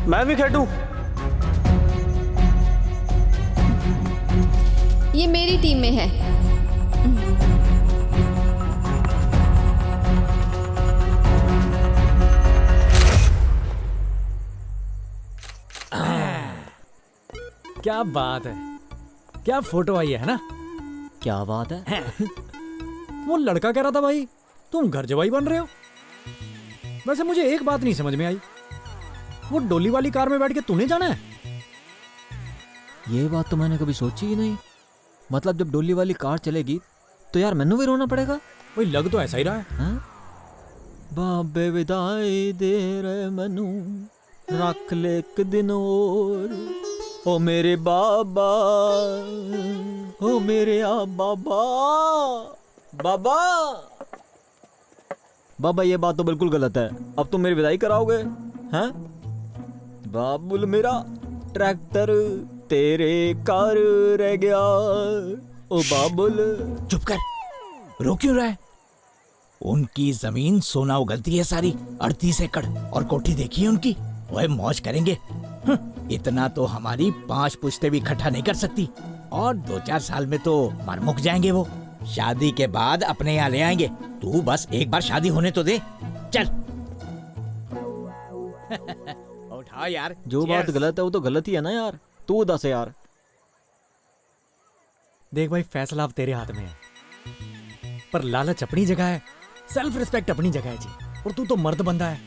मैं भी खेलूं? ये मेरी टीम में है। क्या बात है, क्या फोटो आई है ना? क्या बात है? वो लड़का कह रहा था भाई तुम घर जवाई बन रहे हो। वैसे मुझे एक बात नहीं समझ में आई, वो डोली वाली कार में बैठ के तूने जाना है? ये बात तो मैंने कभी सोची ही नहीं। मतलब जब डोली वाली कार चलेगी तो यार मैनू भी रोना पड़ेगा। वही लग तो ऐसा ही रहा है। बाबे विदाई दे रहे मैनू, रख ले एक दिन और ओ मेरे बाबा, ओ मेरे बाबा। बाबा बाबा ये बात तो बिल्कुल गलत है। अब तुम मेरी विदाई कराओगे हैं? बाबुल मेरा ट्रैक्टर तेरे कार रह गया। ओ बाबुल चुप कर, रो क्यों रहा है? उनकी जमीन सोना उगलती है सारी, 38 एकड़, और कोठी देखी है उनकी, वह मौज करेंगे। इतना तो हमारी 5 पुश्ते भी इकट्ठा नहीं कर सकती, और 2-4 साल में तो मर मुक जाएंगे वो। शादी के बाद अपने यहाँ ले आएंगे, तू बस एक बार शादी होने तो दे। चल उठाओ यार। जो बात गलत है वो तो गलत ही है ना यार। तू दस यार। देख भाई, फैसला अब तेरे हाथ में है, पर लालच अपनी जगह है, सेल्फ रिस्पेक्ट अपनी जगह है जी। और तू तो मर्द बंदा है।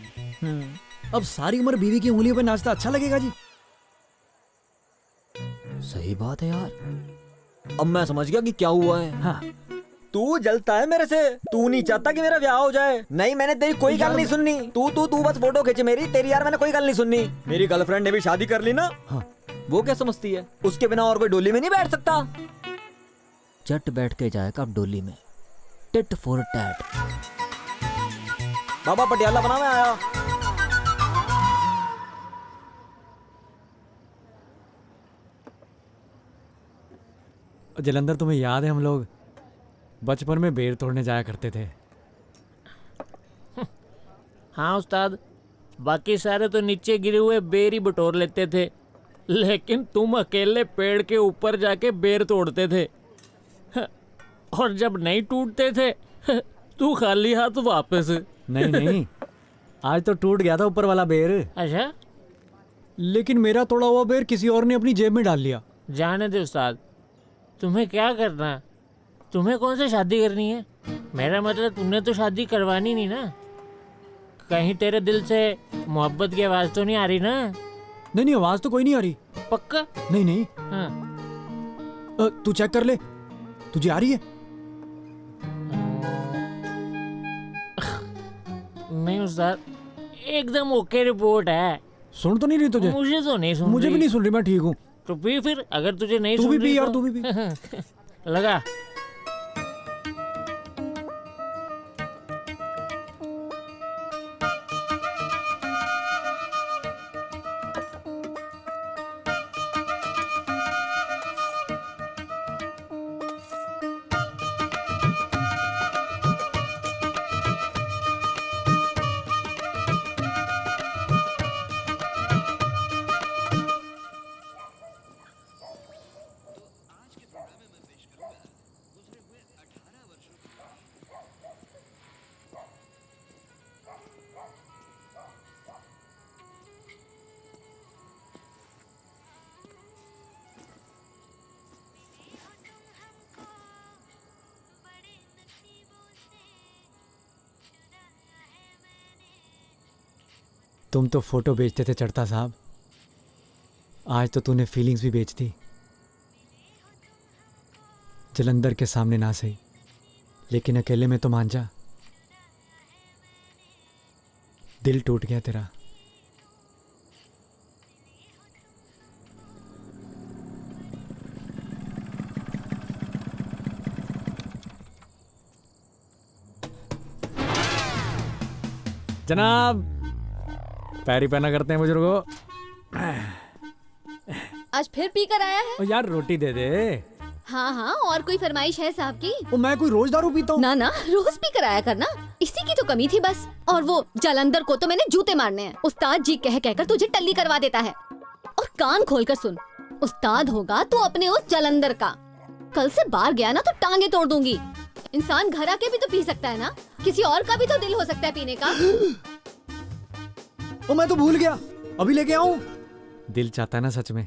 अब सारी उम्र बीवी की उंगलियों पे नाचता अच्छा लगेगा जी? सही बात है यार। अब मैं समझ गया कि क्या हुआ है। हाँ। तू जलता है मेरे से। तू नहीं चाहता कि मेरा ब्याह हो जाए। नहीं, मैंने तेरी कोई गल नहीं सुननी। तू बस फोटो खींचे मेरी। तेरी यार मैंने कोई गल नहीं सुननी। मेरी गर्लफ्रेंड ने भी शादी कर ली ना। हाँ। वो क्या समझती है? उसके बिना और कोई डोली में नहीं बैठ सकता। चट बैठ के जाएगा अब डोली में, टिट फॉर टैट। बाबा पटियाला बना मैं आया। जलंधर, तुम्हें याद है हम लोग बचपन में बेर तोड़ने जाया करते थे? हाँ उस्ताद, बाकी सारे तो नीचे गिरे हुए बेर ही बटोर लेते थे, लेकिन तुम अकेले पेड़ के ऊपर जाके बेर तोड़ते थे, और जब नहीं टूटते थे तू खाली हाथ वापस। नहीं नहीं, आज तो टूट गया था ऊपर वाला बेर। अच्छा? लेकिन मेरा तोड़ा हुआ बेर किसी और ने अपनी जेब में डाल लिया। जाने दे उस्ताद, तुम्हें क्या करना है? तुम्हें कौन सी शादी करनी है? मेरा मतलब तुमने तो शादी करवानी नहीं ना। कहीं तेरे दिल से मोहब्बत की आवाज तो नहीं आ रही ना? नहीं नहीं, आवाज तो कोई नहीं आ रही। पक्का? नहीं नहीं। हाँ। तू चेक कर ले, तुझे आ रही है? नहीं उस्ताद, एकदम ओके रिपोर्ट है। सुन तो नहीं रही तुझे? मुझे तो नहीं सुन मुझे रही। भी नहीं सुन रही, मैं ठीक हूँ। तो पी फिर, अगर तुझे नहीं तू सुन भी रही पी यार, तो... तू भी पी। लगा। तुम तो फोटो बेचते थे चढ़ता साहब, आज तो तूने फीलिंग्स भी बेच दी। जलंधर के सामने ना सही, लेकिन अकेले में तो मान जा। दिल टूट गया तेरा। जनाब, पैरी पहना करते हैं बुजुर्गों। आज फिर पी कर आया है? ओ यार रोटी दे दे। हाँ हाँ, और कोई फरमाइश है साहब की? ओ मैं कोई रोज दारू पीता हूँ? ना ना, रोज पी कर आया करना, इसी की तो कमी थी बस। और वो जलंधर को तो मैंने जूते मारने हैं। उस्ताद जी कह कहकर तुझे टल्ली करवा देता है। और कान खोलकर सुन, उस्ताद होगा तू अपने उस जलंधर का। कल से बाहर गया ना तो टांगे तोड़ दूंगी। इंसान घर आके भी तो पी सकता है ना, किसी और का भी तो दिल हो सकता है पीने का। ओ मैं तो भूल गया, अभी लेके आऊं। दिल चाहता है ना सच में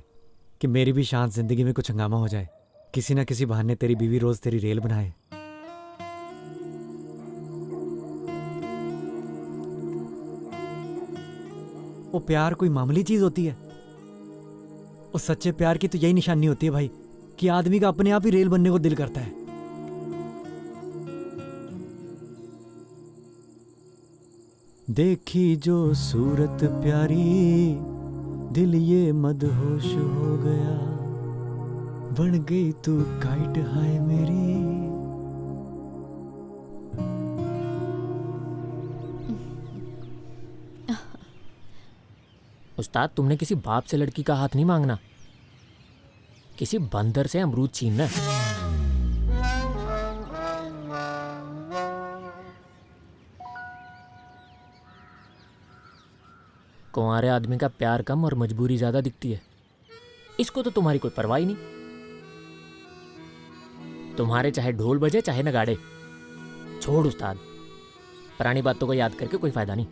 कि मेरी भी शांत जिंदगी में कुछ हंगामा हो जाए, किसी ना किसी बहाने तेरी बीवी रोज तेरी रेल बनाए। वो प्यार कोई मामूली चीज होती है? उस सच्चे प्यार की तो यही निशानी होती है भाई, कि आदमी का अपने आप ही रेल बनने को दिल करता है। देखी जो सूरत प्यारी, दिल ये मदहोश हो गया, बन गई तू काइट हाय मेरी। उस्ताद, तुमने किसी बाप से लड़की का हाथ नहीं मांगना, किसी बंदर से अमरूद छीनना है। कुंवारे आदमी का प्यार कम और मजबूरी ज्यादा दिखती है। इसको तो तुम्हारी कोई परवाह ही नहीं। तुम्हारे चाहे ढोल बजे चाहे नगाड़े, छोड़ उस्ताद, पुरानी बातों को याद करके कोई फायदा नहीं।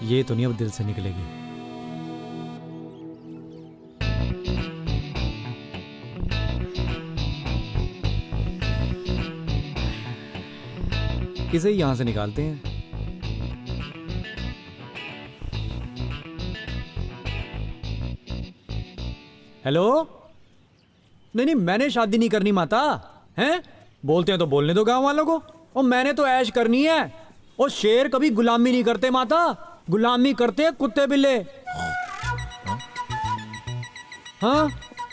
ये तो नहीं अब दिल से निकलेगी। इसे यहां से निकालते हैं। हेलो, नहीं, मैंने शादी नहीं करनी माता। हैं? बोलते हैं तो बोलने दो गांव वालों को। और मैंने तो ऐश करनी है। और शेर कभी गुलामी नहीं करते माता, गुलामी करते हैं कुत्ते बिल्ले। हाँ,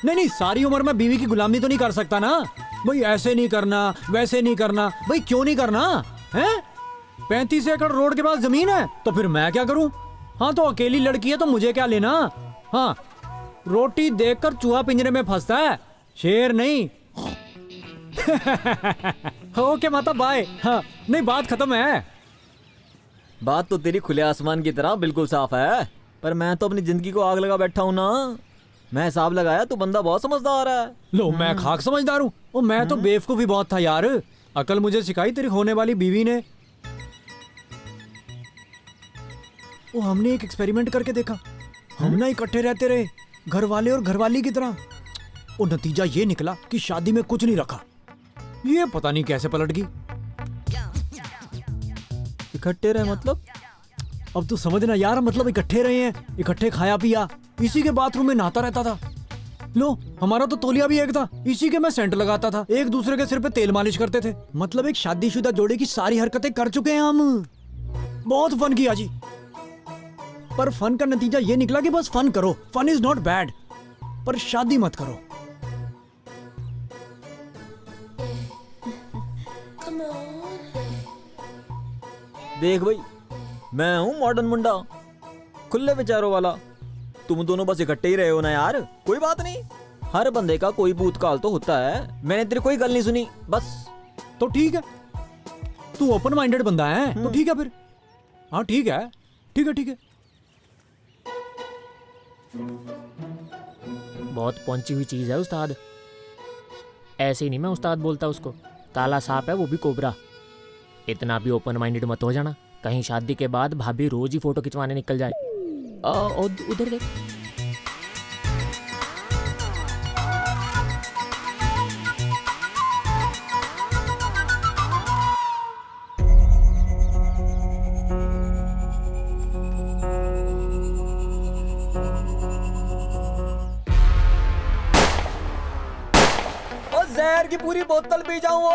नहीं, सारी उम्र में बीवी की गुलामी तो नहीं कर सकता ना भाई। ऐसे नहीं करना, वैसे नहीं करना। भाई क्यों नहीं करना है? 35 एकड़ रोड के पास जमीन है तो फिर मैं क्या करूं? हाँ, तो अकेली लड़की है तो मुझे क्या लेना। हाँ, रोटी देखकर चूहा पिंजरे में फंसता है, शेर नहीं। ओके माता, बाय। हाँ, नहीं, बात खत्म है। बात तो तेरी खुले आसमान की तरह बिल्कुल साफ है, पर मैं तो अपनी जिंदगी को आग लगा बैठा हूं ना। मैं हिसाब लगाया, तू बंदा बहुत समझदार है। लो, मैं खाक समझदार हूँ? और मैं तो बेवकूफ भी बहुत था यार। अकल मुझे सिखाई तेरी होने वाली बीवी ने। वो हमने एक एक्सपेरिमेंट करके देखा। हम ना इकट्ठे रहते रहे, घर वाले और घरवाली की तरह। और नतीजा ये निकला कि शादी में कुछ नहीं रखा। ये पता नहीं कैसे पलट गई। इकट्ठे रहे मतलब? अब तू समझना यार, मतलब इकट्ठे रहे हैं, इकट्ठे खाया पिया, इसी के बाथरूम में नहाता रहता था। लो, हमारा तो तौलिया भी एक था, इसी के मैं सेंट लगाता था, एक दूसरे के सिर पे तेल मालिश करते थे। मतलब एक शादीशुदा जोड़े की सारी हरकतें कर चुके हैं हम। बहुत फन किया जी। पर फन का नतीजा ये निकला कि बस फन करो, फन इज नॉट बैड, पर शादी मत करो। देख भाई, मैं हूँ मॉडर्न मुंडा, खुले विचारों वाला। तुम दोनों बस इकट्ठे ही रहे हो ना यार, कोई बात नहीं। हर बंदे का कोई भूतकाल तो होता है। मैंने तेरी कोई गल नहीं सुनी बस। तो ठीक है, तू ओपन माइंडेड बंदा है तो ठीक है फिर। हाँ ठीक है, ठीक है, ठीक है। बहुत पहुंची हुई चीज है उस्ताद। ऐसे ही नहीं मैं उस्ताद बोलता उसको। काला सांप है वो भी कोबरा। इतना भी ओपन माइंडेड मत हो जाना, कहीं शादी के बाद भाभी रोज ही फोटो खिंचवाने निकल जाए। उधर देख। जहर की पूरी बोतल पी जाऊं,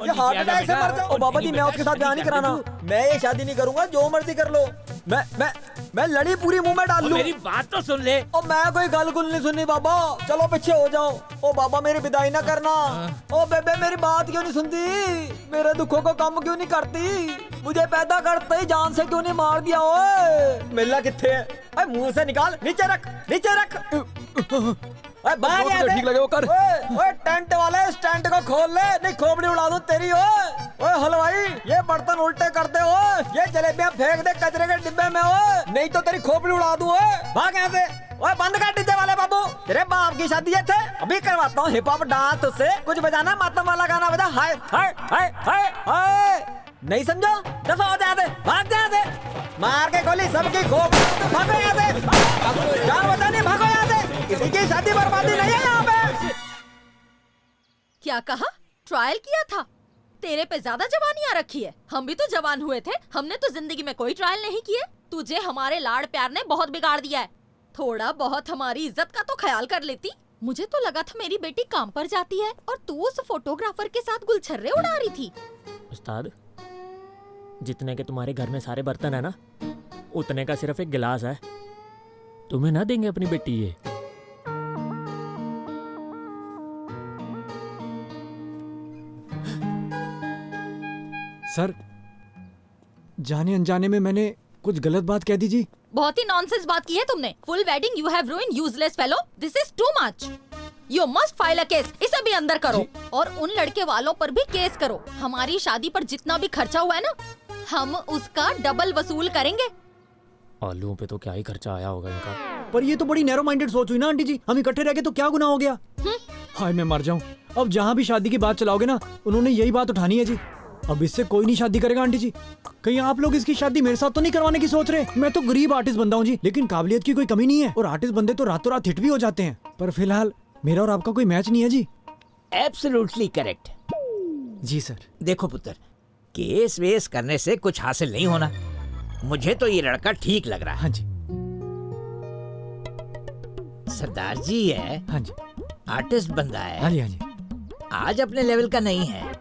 ये हार्ट अटैक से मर जाऊं। बाबा जी, मैं उसके साथ ब्याह नहीं कराना। मैं ये शादी नहीं करूंगा, जो मर्जी कर लो। मैं लड़ी पूरी मुंह में डाल लूं। मेरी बात तो सुन ले। और मैं कोई गल गुल नहीं सुननी बाबा, चलो पीछे हो जाओ। ओ बाबा, मेरी विदाई ना करना। ओ बेबे, मेरी बात क्यों नहीं सुनती? मेरे दुखों को कम क्यों नहीं करती? मुझे पैदा करते ही जान से क्यों नहीं मार दिया? ओए मिलना किथे है? मुंह से निकाल, नीचे रख, नीचे रख। ठीक लगे वो कर। ओए टेंट वाले, स्टैंड को खोल ले, नहीं खोपड़ी उड़ा दूं तेरी। ओए हलवाई, ये बर्तन उल्टे कर दे। ये जलेबियां फेंक दे कचरे के डिब्बे में, नहीं तो तेरी खोपड़ी उड़ा दूं। भाग यहाँ से। ओए बंद कर डीजे वाले बाबू, तेरे बाप की शादी है थे। अभी करवाता हूँ हिप हॉप डांस तुझसे। कुछ बजाना, मातम वाला गाना बजा। हाय हाय हाय हाय हाय। नहीं समझो? दफा हो जाए, भाग जाए, मार के गोली सबकी खोपड़ी। भागो यहाँ से, जान बचाने भागो यहाँ से। किसी की शादी बर्बादी नहीं है यहाँ पे। क्या कहा? ट्रायल किया था? तेरे पे ज्यादा जवानी आ रखी है। हम भी तो जवान हुए थे, हमने तो जिंदगी में कोई ट्रायल नहीं किए। तुझे हमारे लाड़ प्यार ने बहुत बिगाड़ दिया है। थोड़ा बहुत हमारी इज्जत का तो ख्याल कर लेती। मुझे तो लगा था मेरी बेटी काम पर जाती है और तू उस फोटोग्राफर के साथ गुलछर्रे उड़ा रही थी। उस्ताद, जितने के तुम्हारे घर में सारे बर्तन है ना, उतने का सिर्फ एक गिलास है। तुम्हें ना देंगे अपनी बेटी ये। सर, जाने अनजाने में मैंने कुछ गलत बात कह दी जी। बहुत ही नॉनसेंस बात की है तुमने। Full wedding you have ruined, useless fellow. This is too much. You must file a case. इसे भी अंदर करो और उन लड़के वालों पर भी केस करो। हमारी शादी पर जितना भी खर्चा हुआ है ना, हम उसका डबल वसूल करेंगे। आलूओं पे तो क्या ही खर्चा आया होगा इनका। पर ये तो बड़ी नैरो माइंडेड सोच हुई ना आंटी जी। हम इकट्ठे रह गए तो क्या गुनाह हो गया? हाय मैं मर जाऊं। अब जहाँ भी शादी की बात चलाओगे ना, उन्होंने यही बात उठानी है जी। अब इससे कोई नहीं शादी करेगा आंटी जी। कहीं आप लोग इसकी शादी मेरे साथ तो नहीं करवाने की सोच रहे? मैं तो गरीब आर्टिस्ट बंदा हूँ जी, लेकिन काबिलियत की कोई कमी नहीं है। और आर्टिस्ट बंदे तो रातों रात हिट भी हो जाते हैं। पर फिलहाल मेरा और आपका कोई मैच नहीं है जी। एब्सोल्युटली करेक्ट जी सर। देखो पुत्र, केस वेस करने से कुछ हासिल नहीं होना। मुझे तो ये लड़का ठीक लग रहा है। हाँ जी। सरदार जी है। हाँ जी। आर्टिस्ट बंदा है। हाँ जी हाँ जी। आज अपने लेवल का नहीं है,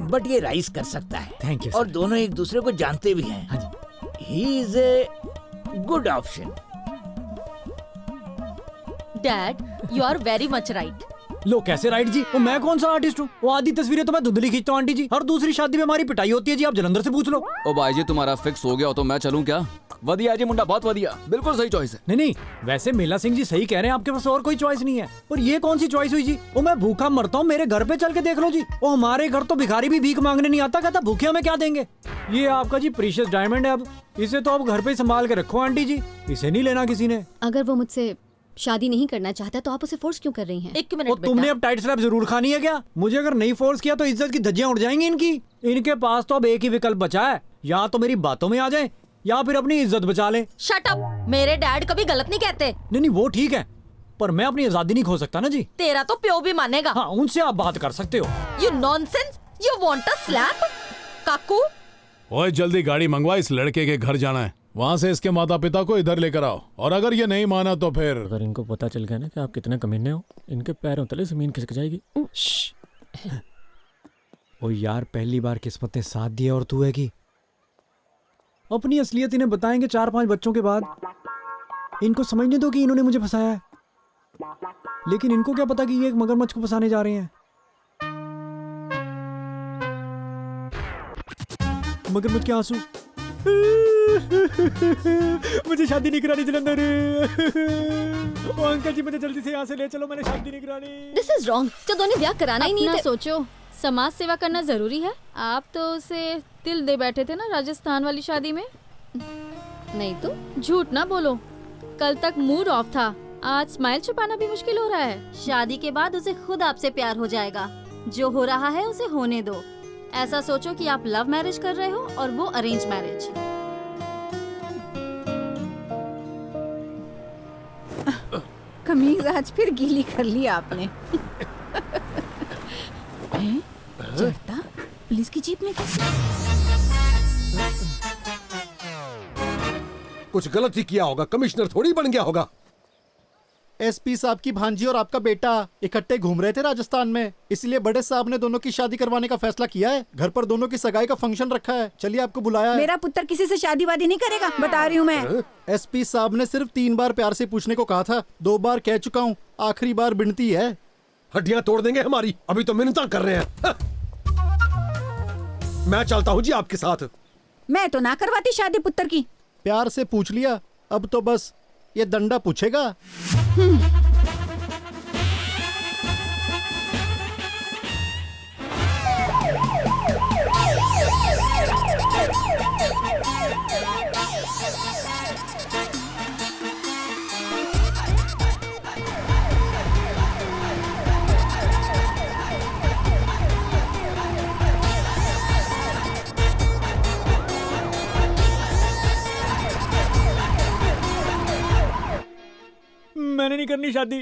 बट ये राइज कर सकता है। Thank you. और दोनों एक दूसरे को जानते भी हैं। हाँ जी। He is a good option. Dad, you are very much right. लो कैसे राइट जी? वो मैं कौन सा आर्टिस्ट हूँ? वो आधी तस्वीरें तो मैं धुंधली खींचता हूँ आंटी जी। हर दूसरी शादी में हमारी पिटाई होती है जी। आप जलंधर से पूछ लो। ओ भाई जी, तुम्हारा फिक्स हो गया हो तो मैं चलूं क्या? वधिया जी मुंडा, बहुत वधिया, बिल्कुल सही चॉइस है। नहीं नहीं, वैसे मेला सिंह जी सही कह रहे हैं, आपके पास और कोई चॉइस नहीं है। पर ये कौन सी चॉइस हुई जी? वो मैं भूखा मरता हूँ, मेरे घर पे चल के देख लो जी। वो हमारे घर तो भिखारी भी भीख मांगने नहीं आता, कहता भूखे हमें क्या देंगे। ये आपका जी प्रीशियस डायमंड है। अब इसे तो आप घर पे संभाल के रखो आंटी जी, इसे नहीं लेना किसी ने। अगर वो मुझसे शादी नहीं करना चाहता तो आप उसे फोर्स क्यों कर रही हैं? एक मिनट बेटा। तुमने अब टाइट स्लैप जरूर खानी है क्या? मुझे अगर नहीं फोर्स किया तो इज्जत की धज्जियां उड़ जाएंगी इनकी। इनके पास तो अब एक ही विकल्प बचा है, या तो मेरी बातों में आ जाए या फिर अपनी इज्जत बचा ले। Shut up. मेरे डैड कभी गलत नहीं कहते। नहीं वो ठीक है, पर मैं अपनी आजादी नहीं खो सकता ना जी। तेरा तो प्यो भी मानेगा। हाँ, उनसे आप बात कर सकते हो। You nonsense, you want a slap? काकू, ओए जल्दी गाड़ी मंगवा, इस लड़के के घर जाना है। वहाँ से इसके माता पिता को इधर लेकर आओ, और अगर ये नहीं माना तो फिर। अगर इनको पता चल गया ना कि आप कितने कमीने हो, इनके पैरों तले जमीन खिसक जाएगी। ओ यार, पहली बार किस्मत ने साथ दिया और तू है कि अपनी असलियत इन्हें बताएंगे 4-5 बच्चों के बाद। इनको समझने दो कि इन्होंने मुझे फंसाया है, लेकिन इनको क्या पता कि ये एक मगरमच्छ को फंसाने जा रहे हैं। मगरमच्छ के आंसू। मुझे शादी नहीं करानी जलंधर। ओ अंकल जी, मुझे जल्दी से यहाँ से ले चलो, मैंने शादी नहीं करानी। This is wrong. तो दोनों ब्याह कराना ही नहीं अपना था। सोचो, समाज सेवा करना जरूरी है। आप तो उसे तिल दे बैठे थे ना राजस्थान वाली शादी में। नहीं तो झूठ ना बोलो, कल तक मूड ऑफ था, आज स्माइल छुपाना भी मुश्किल हो रहा है। शादी के बाद उसे खुद आपसे प्यार हो जाएगा। जो हो रहा है उसे होने दो। ऐसा सोचो कि आप लव मैरिज कर रहे हो और वो अरेंज मैरिज। कमीज आज फिर गीली कर ली आपने। चढ़ता पुलिस की जीप में कैसे? कुछ गलत ही किया होगा, कमिश्नर थोड़ी बन गया होगा। एसपी साहब की भांजी और आपका बेटा इकट्ठे घूम रहे थे राजस्थान में, इसलिए बड़े साहब ने दोनों की शादी करवाने का फैसला किया है। घर पर दोनों की सगाई का फंक्शन रखा है, चलिए आपको बुलाया है। मेरा पुत्र किसी से शादी वादी नहीं करेगा, बता रही हूँ मैं। एसपी साहब ने सिर्फ 3 बार प्यार से पूछने को कहा था, 2 बार कह चुका हूँ, आखिरी बार बिनती है। हड्डियां तोड़ देंगे हमारी, अभी तो मिन्नतां कर रहे हैं। मैं चलता हूँ जी आपके साथ। मैं तो ना करवाती शादी पुत्र की। प्यार से पूछ लिया, अब तो बस ये दंडा पूछेगा। मैंने नहीं करनी शादी,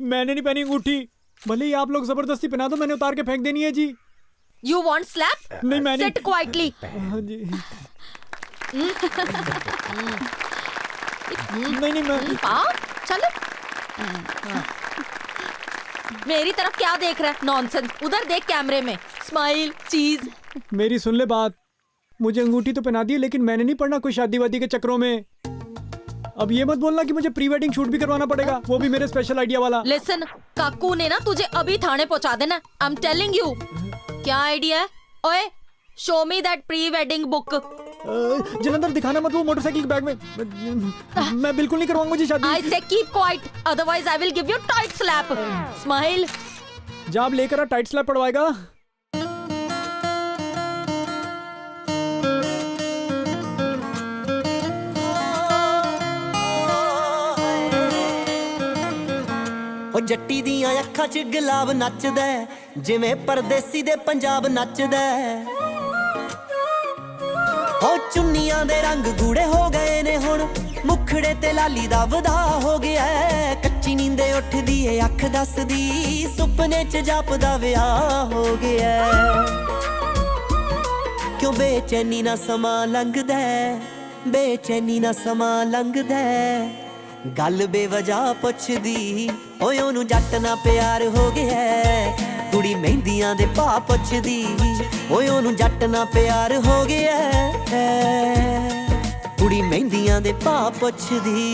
मैंने नहीं पहनी अंगूठी, भले ही आप लोग जबरदस्ती पहना दो, मैंने उतार के फेंक देनी है जी। You want slap? नहीं मैंने। Sit quietly. हाँ जी। नहीं मैं। चलो। मेरी तरफ क्या देख रहा है? नॉनसेंस। उधर देख कैमरे में। स्माइल, चीज। मेरी सुन ले बात, मुझे अंगूठी तो पहना दी है, लेकिन मैंने नहीं पढ़ना कोई शादी वादी के चक्रों में। अब ये मत बोलना कि मुझे प्री वेडिंग शूट भी करवाना पड़ेगा, वो भी मेरे स्पेशल आइडिया वाला। लिसन, काकू ने ना तुझे अभी थाने पहुंचा देना। I am telling you. क्या आइडिया है? ओए, show me that pre wedding book. Jalandhar दिखाना मत वो मोटरसाइकिल के बैग में। मैं बिल्कुल नहीं करवाऊंगा जी शादी। आई से keep quiet, otherwise I will give you tight slap. Smile. जब लेकर आ टाइट स्लैप पड़वाएगा। ओ जट्टी दियां अखां च गुलाब नचदा जिवें परदेसी दे पंजाब नचदा। ओ चुन्नियां दे रंग गूड़े हो गए ने हुण, मुखड़े ते लाली दा वधा हो गया। कच्ची नींदे उठदी ए अख दसदी, सुपने च जापदा विआह हो गया। क्यों बेचैनी ना समा लंघदा, बेचैनी ना समा लंघदा। गल बेवजह पुछदी, ओए ओनू जट ना प्यार हो गया। कुड़ी मेहंदियां दे भा पुछदी, ओए ओनू जट ना प्यार हो गया। कुड़ी मेहंदियां दे भा पुछदी।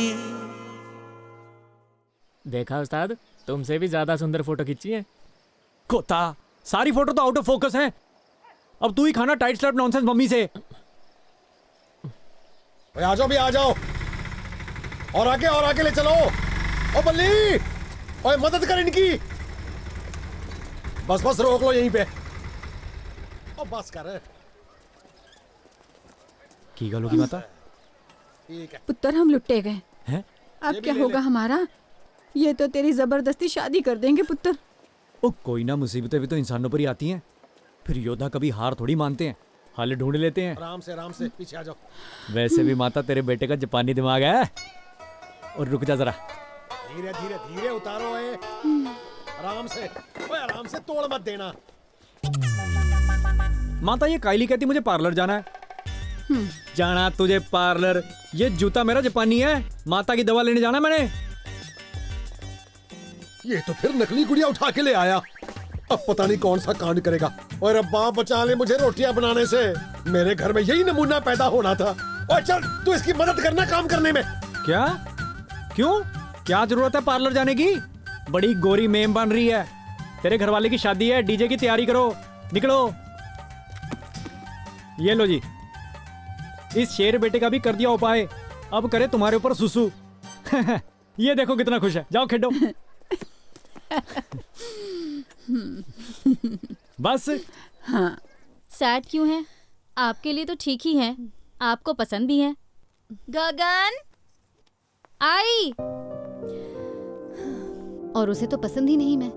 देखा उस्ताद, तुमसे भी ज्यादा सुंदर फोटो खींची है। खोता, सारी फोटो तो आउट ऑफ फोकस हैं। अब तू ही खाना टाइट स्लैप नॉनसेंस मम्मी से। आ जाओ भी, आ जाओ। और आगे ले चलो। ओ बल्ली, ओए मदद कर इनकी। बस रोक लो यहीं पे। ओ बस कर। की गल होगी माता? ठीक है पुत्र, हम लुट्टे गए हैं। अब क्या होगा हमारा? ये तो तेरी जबरदस्ती शादी कर देंगे पुत्र। ओ कोई ना, मुसीबतें भी तो इंसानों पर ही आती हैं। फिर योद्धा कभी हार थोड़ी मानते हैं, हल ढूंढ लेते हैं। आराम से पीछे आ जाओ। वैसे भी माता तेरे बेटे का जापानी दिमाग है। और रुक जा जरा, धीरे उतारो। आराम से, ओए आराम से, तोड़ मत देना। माता ये कायली कहती मुझे पार्लर जाना है। जाना तुझे पार्लर? ये जूता मेरा जापानी है, माता की दवा लेने जाना मैंने। ये तो फिर नकली गुड़िया उठा के ले आया। अब पता नहीं कौन सा कांड करेगा। और रब्बा बचा ले मुझे रोटियां बनाने से। मेरे घर में यही नमूना पैदा होना था। और चल तू इसकी मदद करना काम करने में। क्या? क्यों? क्या जरूरत है पार्लर जाने की? बड़ी गोरी मेम बन रही है। तेरे घर वाले की शादी है, डीजे की तैयारी करो, निकलो। ये लो जी, इस शेर बेटे का भी कर दिया उपाय। अब करे तुम्हारे ऊपर सुसु। ये देखो कितना खुश है। जाओ खेलो। बस। हाँ। सैड क्यों है? आपके लिए तो ठीक ही है, आपको पसंद भी है। गगन आई। और उसे तो पसंद ही नहीं मैं।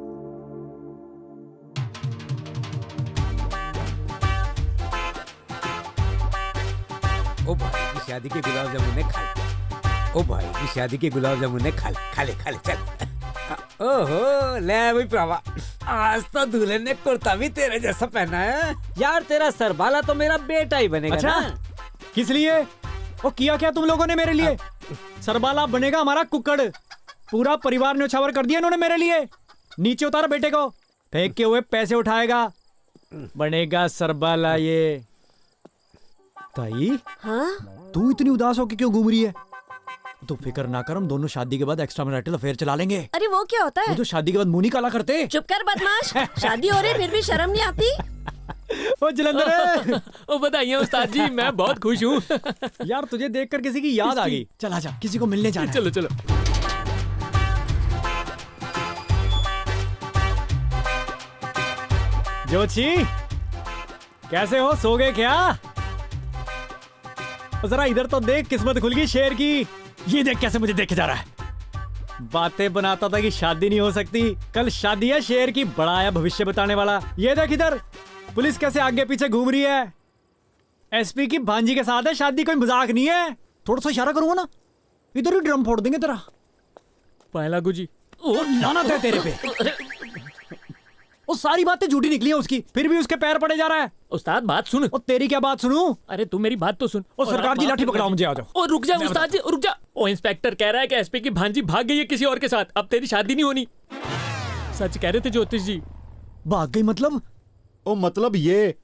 ओ भाई की शादी के गुलाब जामुन ने खा लिया। ओ भाई की शादी के गुलाब जामुन ने खा ले चल। ओहो ले भाई प्रावा, आज तो दूल्हे ने कुर्ता भी तेरे जैसा पहना है। यार तेरा सरबाला तो मेरा बेटा ही बनेगा। अच्छा ना? किस लिए? वो किया क्या तुम लोगों ने मेरे लिए? सरबाला बनेगा हमारा कुक्कड़। पूरा परिवार न्योछावर कर दिया इन्होंने मेरे लिए। नीचे उतार बेटे को, फेंक के हुए पैसे उठाएगा, बनेगा सरबाला ये। ताई, हाँ? तू इतनी उदास होकर क्यों घूम रही है? तो फिक्र ना कर, हम दोनों शादी के बाद एक्स्ट्रा मैरिटल अफेयर चला लेंगे। अरे वो क्या होता है? वो जो शादी के बाद मुंह नहीं काला करते। चुप कर बदमाश। शादी हो रही फिर भी शर्म नहीं आती? ओ जलंधर। ओ बताइए उस्ताद जी, मैं बहुत खुश हूँ। यार तुझे देखकर किसी की याद आ गई। चल आजा, किसी को मिलने जाना है। चलो चलो। जोशी, कैसे हो? सो गए क्या? जरा इधर तो देख, किस्मत खुल गई शेर की। ये देख कैसे मुझे देखे जा रहा है। बातें बनाता था कि शादी नहीं हो सकती, कल शादी है शेर की। बड़ा आया भविष्य बताने वाला। ये देख इधर, पुलिस कैसे आगे पीछे घूम रही है। एसपी की भांजी के साथ है शादी, कोई मजाक नहीं है। थोड़ा सा इशारा करूंगा ना, इधर ही ड्रम फोड़ देंगे तेरा। पहला गुजी। ओ लानत है तेरे पे। वो सारी बातें झूठी निकली है उसकी, फिर भी उसके पैर पड़े जा रहा है। उस्ताद बात सुन। और तेरी क्या बात सुनूं? अरे तू मेरी बात तो सुन। ओ सरकार जी लाठी पकड़ाओ मुझे, आ जाओ। ओ रुक जा उस्ताद जी, रुक जा। ओ इंस्पेक्टर कह रहा है कि एसपी की भांजी भाग गई है किसी और के साथ, अब तेरी शादी नहीं होनी। सच कह रहे थे ज्योतिष जी। भाग गई मतलब? ओ मतलब ये,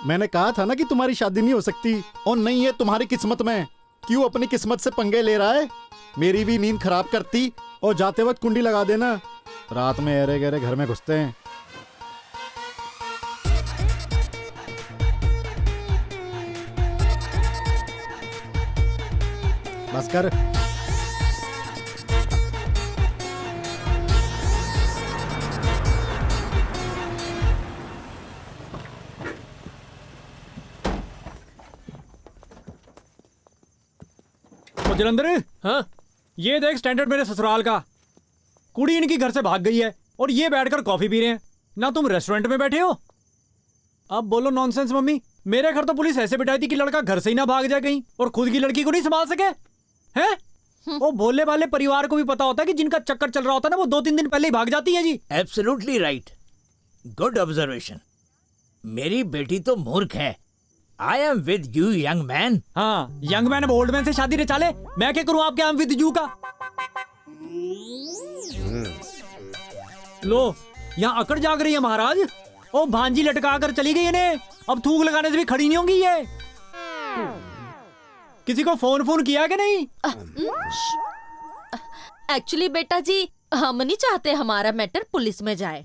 मैंने कहा था ना कि तुम्हारी शादी नहीं हो सकती, और नहीं है तुम्हारी किस्मत में। क्यों अपनी किस्मत से पंगे ले रहा है? मेरी भी नींद खराब करती, और जाते वक्त कुंडी लगा देना। रात में एरे गहरे घर में घुसते हैं। बस कर। ओ जलंधर, हाँ ये देख स्टैंडर्ड मेरे ससुराल का। कुड़ी इनकी घर से भाग गई है और ये बैठकर कॉफी पी रहे हैं। ना तुम रेस्टोरेंट में बैठे हो। अब बोलो नॉनसेंस मम्मी। मेरे घर तो पुलिस ऐसे बिठाई थी कि लड़का घर से ही ना भाग जाए कहीं, और खुद की लड़की को नहीं संभाल सके हैं। वो भोले वाले परिवार को भी पता होता है कि जिनका चक्कर चल रहा होता है ना, वो 2-3 दिन पहले ही भाग जाती है जी। Absolutely right, good observation. मेरी बेटी तो मूर्ख है। I am with you young man. हाँ, यंग मैन अब ओल्ड मैन से शादी न चाले। मैं क्या करूं आपके आई एम विद यू का? लो, यहाँ अकड़ जाग रही है महाराज। ओ भांजी लटका कर चली गई इन्हें। अब थूक लगाने से भी खड़ी नहीं होंगी ये। किसी को फोन किया कि नहीं? एक्चुअली बेटा जी, हम नहीं चाहते हमारा मैटर पुलिस में जाए।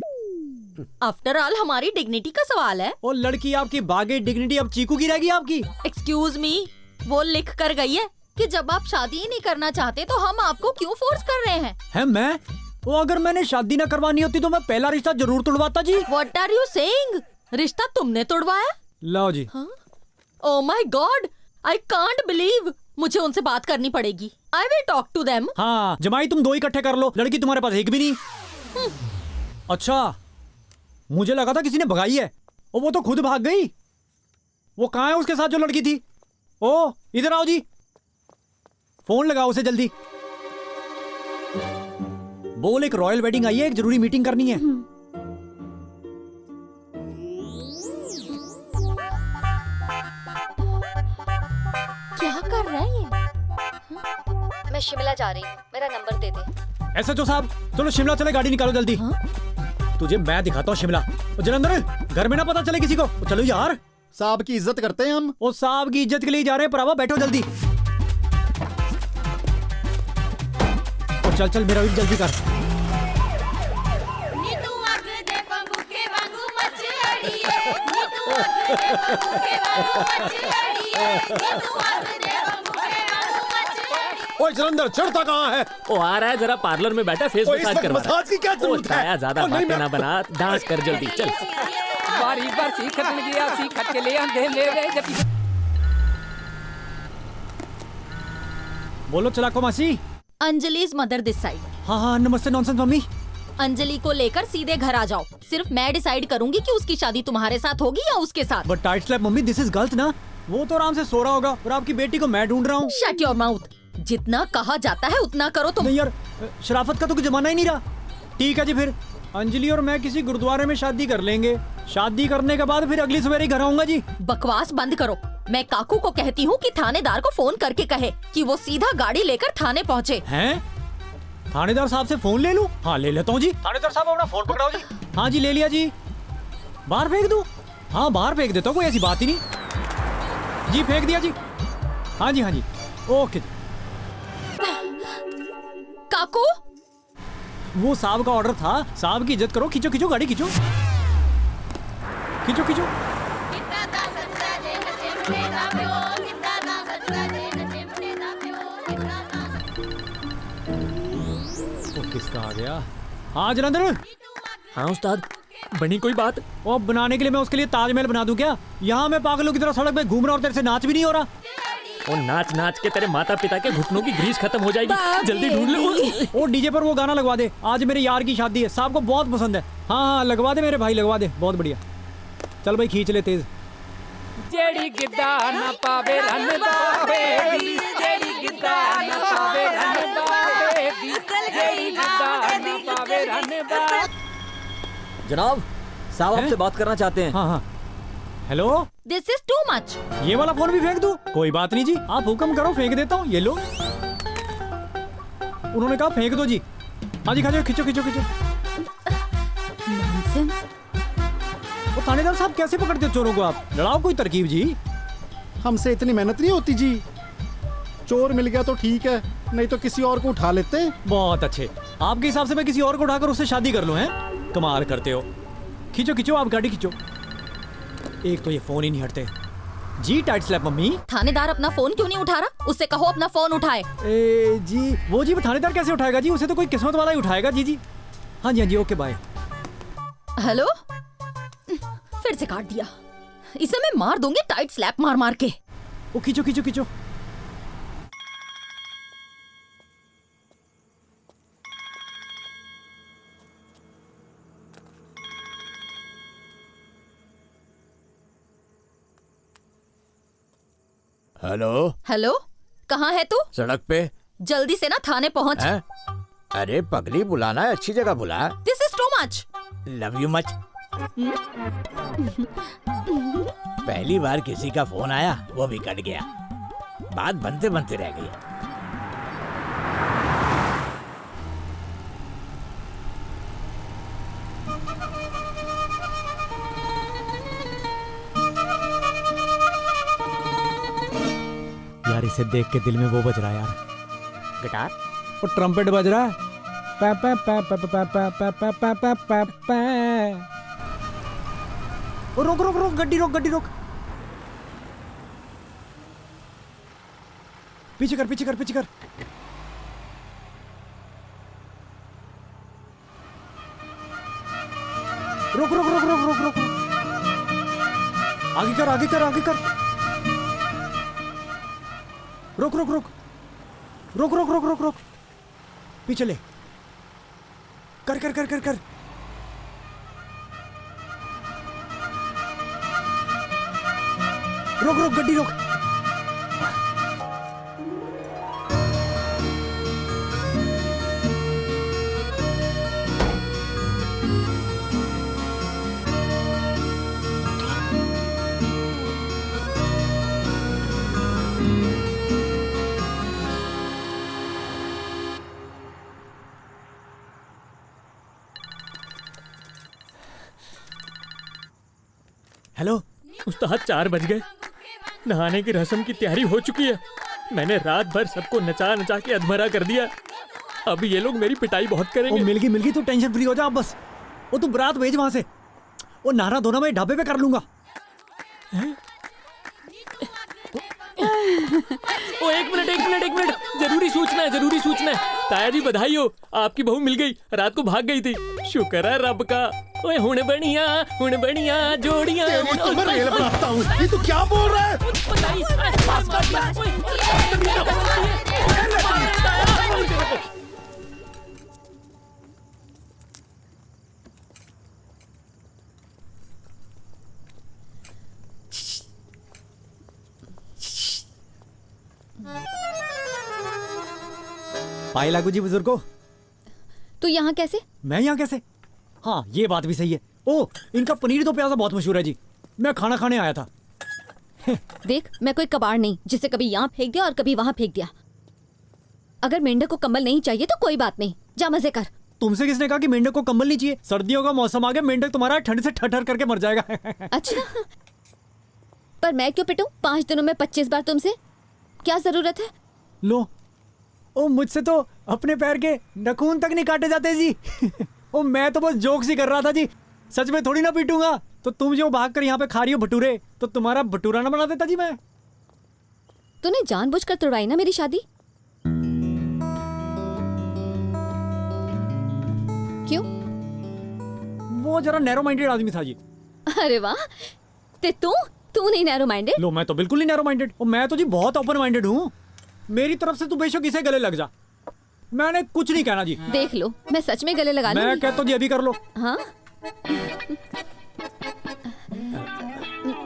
आफ्टर ऑल हमारी डिग्निटी का सवाल है। ओ लड़की आपकी भागे डिग्निटी अब चीकू की रहेगी आपकी। एक्सक्यूज मी, वो लिख कर गई है कि जब आप शादी ही नहीं करना चाहते तो हम आपको क्यों फोर्स कर रहे हैं। है मैं? वो अगर मैंने शादी न करवानी होती तो मैं पहला रिश्ता जरूर तोड़वाता जी। What are you saying? रिश्ता तुमने तोड़वाया? लो जी। Oh my God, I can't believe। मुझे उनसे बात करनी पड़ेगी। I will talk to them। हाँ जमाई, तुम 2 इकट्ठे कर लो। लड़की तुम्हारे पास एक भी नहीं। अच्छा, मुझे लगा था किसी ने भगाई है। और वो तो खुद भाग गई। वो कहाँ है उसके साथ जो लड़की थी? ओ इधर आओ जी, फोन लगाओ उसे जल्दी। बोल एक रॉयल वेडिंग आई है, एक जरूरी मीटिंग करनी है। क्या कर रहा है ये? मैं शिमला जा रही हूँ, मेरा नंबर दे दे। एसएचओ साहब, चलो शिमला चले, गाड़ी निकालो जल्दी। तुझे मैं दिखाता हूँ शिमला। जलंधर, घर में ना पता चले किसी को। चलो यार, साहब की इज्जत करते हैं हम। ओ साहब की इज्जत के लिए जा रहे हैं भरावा, बैठो जल्दी। ओ चल चल मेरा भी जल्दी कर। ओए जलंधर, चढ़ता कहाँ है? वो आ रहा है, जरा पार्लर में बैठा फेस मसाज करवा रहा है। मसाज की क्या जरूरत है? ज्यादा बातें ना बना, डांस कर जल्दी चल। बारी बार सीखत गया, सीखत के ले आंधे ले वे जब। बोलो चलाको मासी। Anjali's mother this side. हाँ हाँ नमस्ते नॉनसेंस मम्मी। अंजलि को लेकर सीधे घर आ जाओ। सिर्फ मैं डिसाइड करूंगी कि उसकी शादी तुम्हारे साथ होगी या उसके साथ। But tight slap mummy, this is गलत ना। वो तो आराम से सो रहा होगा और आपकी बेटी को मैं ढूंढ रहा हूँ। Shut your mouth. जितना कहा जाता है उतना करो तुम। नहीं यार, शराफत का तो कोई जमाना ही नहीं रहा। ठीक है जी, फिर अंजलि और मैं किसी गुरुद्वारे में शादी कर लेंगे। शादी करने के बाद फिर अगली सवेरे घर आऊंगा जी। बकवास बंद करो। मैं काकू को कहती हूँ कि थानेदार को फोन करके कहे कि वो सीधा गाड़ी लेकर थाने पहुँचे। हैं? थानेदार साहब से फोन ले लूं? हाँ ले लेता हूँ जी। थानेदार साहब अपना फोन पकड़ाओ जी। हाँ जी ले लिया जी। बाहर फेंक दूं? हाँ बाहर फेंक देता हूँ, कोई ऐसी बात ही नहीं जी। फेंक दिया जी। हाँ जी हाँ जी, ओके। काकू, वो साहब का ऑर्डर था। साहब की इज्जत करो। खींचो खींचो गाड़ी, खींचो खींचो खींचो। किसका आ गया? हाँ जलंधर। हाँ उस्ताद, बनी कोई बात? और बनाने के लिए मैं उसके लिए ताजमहल बना दूं क्या? यहाँ मैं पागलों की तरह सड़क पे घूम रहा और तेरे से नाच भी नहीं हो रहा। और नाच नाच के तेरे माता पिता के घुटनों की ग्रीस खत्म हो जाएगी। जल्दी ढूंढ लो। ओ डीजे पर वो गाना लगवा दे। आज मेरे यार की शादी है, साहब को बहुत पसंद है। हाँ हाँ लगवा दे मेरे भाई, लगवा दे। बहुत बढ़िया। चल भाई खींच ले तेज। जेड़ी गिद्दा न पावे रन बाबे, जेड़ी गिद्दा न पावे रन बाबे, जेड़ी गिद्दा न पावे रन बाबे। जनाब, साहब आपसे बात करना चाहते हैं। हाँ हाँ। Hello. This is too much. ये वाला फोन भी फेंक दूं? कोई बात नहीं जी, आप हुक्म करो, फेंक देता हूँ। ये लो। उन्होंने कहा फेंक दो जी। हाँ जी खींचो खींचो खींचो। नॉनसेंस। वो थानेदार साहब कैसे पकड़ते हो चोरों को आप? लड़ाओ कोई तरकीब जी। हमसे इतनी मेहनत नहीं होती जी। चोर मिल गया तो ठीक है, नहीं तो किसी और को उठा लेते। बहुत अच्छे, आपके हिसाब से मैं किसी और को उठाकर उससे शादी कर लूं? हैं कमाल करते हो। खींचो खींचो, आप गाड़ी खींचो। एक तो ये फोन ही नहीं हटते जी। Tight slap mummy. थानेदार अपना फोन क्यों नहीं उठा रहा? उससे कहो अपना फोन उठाए। जी वो जी थानेदार कैसे उठाएगा जी? उसे तो कोई किस्मत वाला ही उठाएगा। जी जी हाँ जी हाँ जी, ओके बाय। हेलो, फिर से काट दिया। इसे मैं मार दूंगी टाइट स्लैप मार मार के। वो खींचो खींचो खींचो। हेलो हेलो, कहाँ है तू? सड़क पे। जल्दी से ना थाने पहुँच। अरे पगली, बुलाना है अच्छी जगह बुला। This is too much. Love you much. पहली बार किसी का फोन आया, वो भी कट गया। बात बनते बनते रह गई। यार इसे देख के दिल में वो बज रहा है यार। गिटार? वो ट्रम्पेट बज रहा है। पा पा पा पा पा पा पा पा पा पा पा पा। ओ रोक रोक रोक, गड्डी रोक गड्डी रोक। पीछे कर पीछे कर पीछे कर। रोक रोक रोक रोक रोक रोक। आगे कर आगे कर आगे कर। रोक रोक रोक रोक रोक रोक रोक रोक। पीछे ले। कर कर कर कर कर। रोक रोक गड्डी रोक। हेलो उस्ताद, 4 बज गए। नहाने की रस्म की तैयारी हो चुकी है। मैंने रात भर सबको नचा नचा के अधमरा कर दिया। अब ये लोग मेरी पिटाई बहुत करेंगे। मिल गई तो टेंशन फ्री हो जा बस। वो तू बारात भेज वहां से। वो नहाना धोना मैं ढाबे पे कर लूंगा। ओ एक मिनट, जरूरी सूचना है। ताया जी बधाई हो, आपकी बहू मिल गई। रात को भाग गई थी। शुक्र है रब का। ओए हुण बढ़िया जोड़ियां। तो मैं रेल बनाता हूँ। ये तू क्या बोल रहा है? पाए लागू जी बुजुर्गो। तू यहाँ कैसे? मैं यहाँ कैसे? हाँ ये बात भी सही है। ओ इनका पनीर तो प्याजा बहुत मशहूर है जी। मैं खाना खाने आया था। देख, मैं कोई कबाड़ नहीं जिसे कभी यहाँ फेंक दिया और कभी वहाँ फेंक दिया। अगर मेंढक को कंबल नहीं चाहिए तो कोई बात नहीं, जा मजे कर। तुमसे किसने कहा कि मेंढक को कंबल नहीं चाहिए? सर्दियों का मौसम आ गया, मेंढक तुम्हारा ठंड से ठठर करके मर जाएगा। अच्छा, पर मैं क्यों पिटूं 5 दिनों में 25 बार तुमसे? क्या जरूरत है? लो, ओ मुझसे तो अपने पैर के नखून तक नहीं काटे जाते जी। ओ मैं तो बस जोक्स ही कर रहा था जी, सच में थोड़ी ना पीटूंगा। तो तुम जो भाग कर यहाँ पे खा रही हो भटूरे, तो तुम्हारा भटूरा ना बना देता जी मैं। तूने जानबूझकर तुड़वाई ना मेरी शादी? क्यों? वो जरा नैरो माइंडेड आदमी था जी। अरे वाह, ते तू नहीं नैरो माइंडेड? लो मैं तो बिल्कुल नहीं नैरो माइंडेड। और मैं तो जी बहुत ओपन माइंडेड हूँ। मेरी तरफ से तू बेशक इसे गले लग जा, मैंने कुछ नहीं कहना जी। देख लो, मैं सच में गले लगा लूंगी। मैं कहता हूँ जी अभी कर लो। हाँ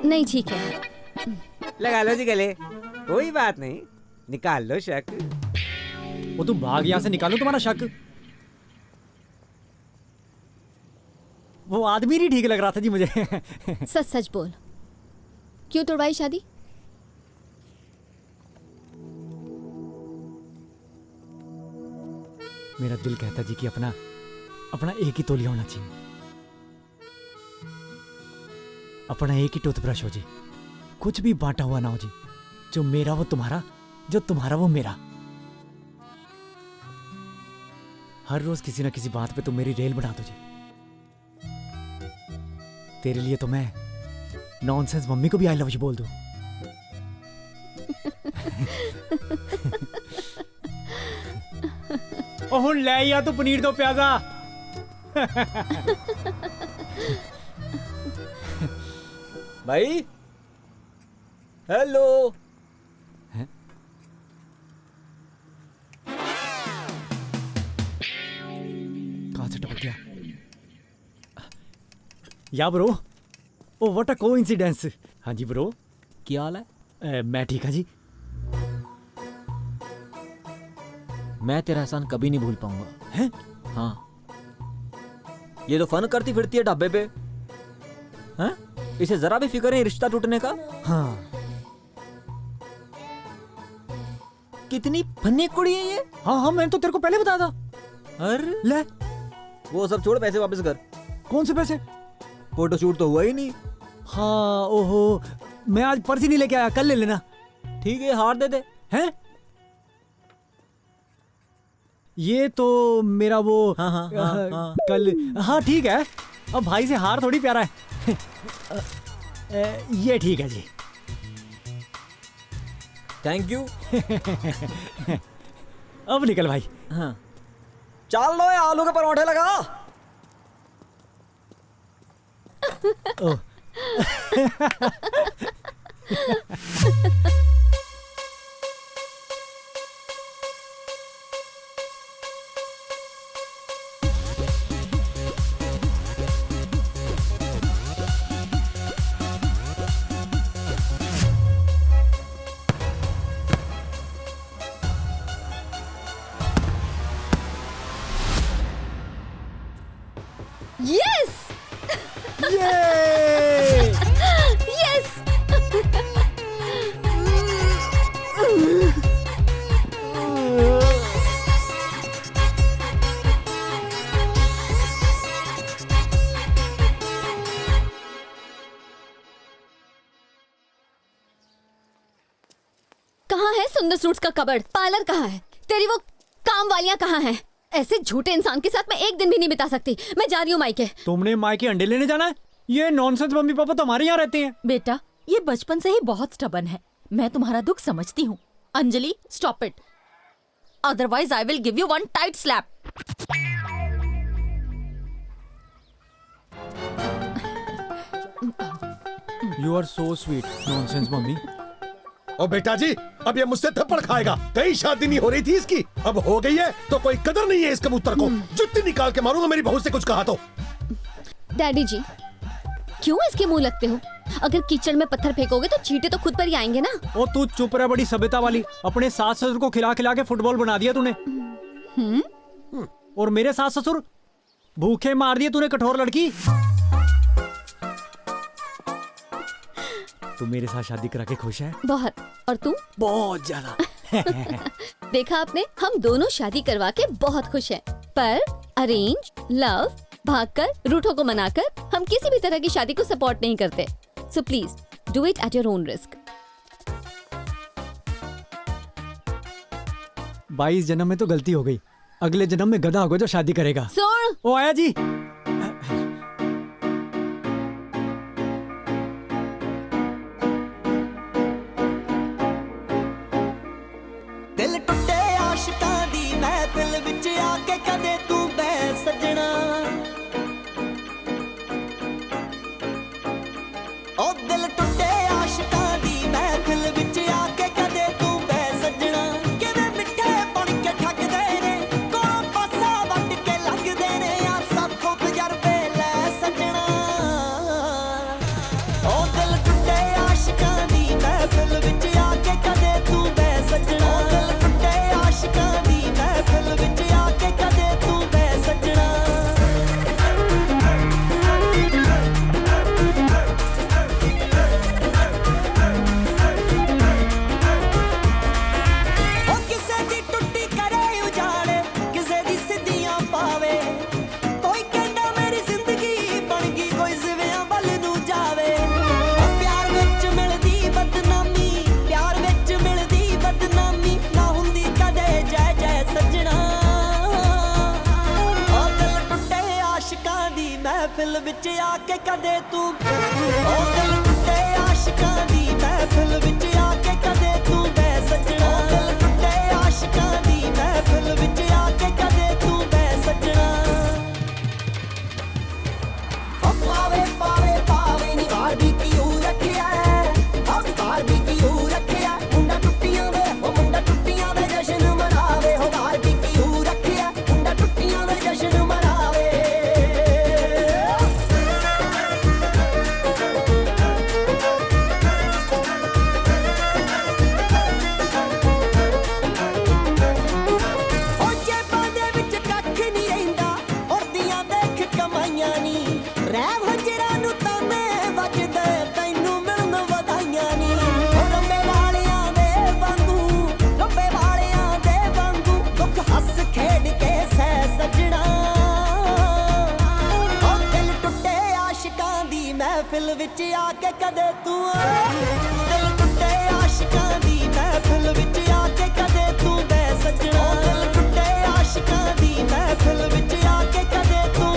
नहीं ठीक है, लगा लो जी गले, कोई बात नहीं, निकाल लो शक। वो तू भाग यहाँ से, निकालो तुम्हारा शक। वो आदमी नहीं ठीक लग रहा था जी मुझे। सच सच बोल, क्यों तोड़वाई शादी? मेरा दिल कहता जी कि अपना एक ही तोलिया होना चाहिए। अपना एक ही टूथब्रश हो जी, कुछ भी बांटा हुआ ना हो जी। जो मेरा वो तुम्हारा, जो तुम्हारा वो मेरा। हर रोज किसी ना किसी बात पे तुम मेरी रेल बना दो जी। तेरे लिए तो मैं नॉनसेंस मम्मी को भी आई लव यू बोल दूं। ओह ले या तो पनीर दो प्याजा। भाई हेलो। कहां से टपक गया? या bro, oh what a coincidence. हाँ जी ब्रो, क्या हाल है? मैं ठीक हाँ जी। मैं तेरा एहसान कभी नहीं भूल पाऊंगा। हैं? हाँ, ये तो फन करती फिरती है ढाबे पे। हैं? इसे जरा भी फिक्र नहीं रिश्ता टूटने का। हाँ। कितनी फनी कुड़ी है ये। हाँ हाँ, मैंने तो तेरे को पहले बताया था। अरे ले, वो सब छोड़, पैसे वापस कर। कौन से पैसे? फोटो शूट तो हुआ ही नहीं। हाँ ओहो, मैं आज पर्ची नहीं लेके आया, कल ले लेना। ठीक है, हार दे दे। हैं? ये तो मेरा वो हाँ, कल। हाँ ठीक है, अब भाई से हार थोड़ी प्यारा है। ये ठीक है जी, थैंक यू। अब निकल भाई। हाँ चल लो, आलू के परोठे लगा। ओह। Yes! Yay! Yes! कहाँ है सुंदर सूट्स का कबर्ड? पार्लर कहाँ है? तेरी वो काम वालियाँ कहाँ हैं? ऐसे झूठे इंसान के साथ मैं एक दिन भी नहीं बिता सकती। मैं जा रही हूँ मायके। तुमने मायके अंडे लेने जाना है? ये नॉनसेंस मम्मी पापा तो हमारे यहाँ रहते हैं। बेटा, ये बचपन से ही बहुत स्टबन है। मैं तुम्हारा दुख समझती हूँ। Anjali, stop it, otherwise I will give you one tight slap. You are so sweet nonsense mummy. ओ बेटा जी, अब ये मुझसे थप्पड़ खाएगा। कहीं शादी नहीं हो रही थी इसकी, अब हो गई है तो कोई कदर नहीं है इस कबूतर को। जुत्ती निकाल के मारूंगा मेरी बहू से कुछ कहा तो। डैडी जी, क्यों इसके मुंह लगते हो? अगर कीचड़ में पत्थर फेंकोगे तो चींटे तो खुद पर ही आएंगे ना। ओ तू चुप रह, बड़ी सभ्यता वाली। अपने सास ससुर को खिला खिला के फुटबॉल बना दिया तूने। और मेरे सास ससुर भूखे मार दिए तूने, कठोर लड़की। तू मेरे साथ शादी करा के खुश है? बहुत। और तू? बहुत ज्यादा। देखा आपने, हम दोनों शादी करवा के बहुत खुश हैं। पर अरेंज, लव, भागकर, रूठों को मनाकर हम किसी भी तरह की शादी को सपोर्ट नहीं करते। So please do it at your own risk. 22 जन्म में तो गलती हो गई, अगले जन्म में गधा होगा जो शादी करेगा। सुन। ओ आया जी। दिल टुटे आशिकां दी महफिल विच आके कदे तू बह सजना। ओ दिल टुटे आशिकां दी महफिल विच आके कदे तू बह सजना। किवें मिठे बन के ठगदे ने, कोलों पासा वट के लगदे ने, यार सब को तजर्बे लै सजना। ओ दिल टुटे आशिकां दी महफिल विच आके कदे तू बह सजना। महफिल विच आके कदे तू ओ दिल टुटे आशिकां दी महफिल विच आके कदे तू बै सजना ओ दिल टुटे आशिकां दी महफिल विच आके कदे तू बै सजना ओ पावे पावे पावे नी बारबीक्यू रखिया हम बारबीक्यू रखिया मुंडा टुट्टियां दे ओ मुंडा टुट्टियां दे जश्न मनावे हो बारबीक्यू रखिया मुंडा टुट्टियां दे जश्न मनावे महफिल विच आके कदे तू दिल टुटे आशिकां दी महफिल विच आके कदे तू बै सजना दिल टुटे आशिकां दी महफिल विच आके कदे तू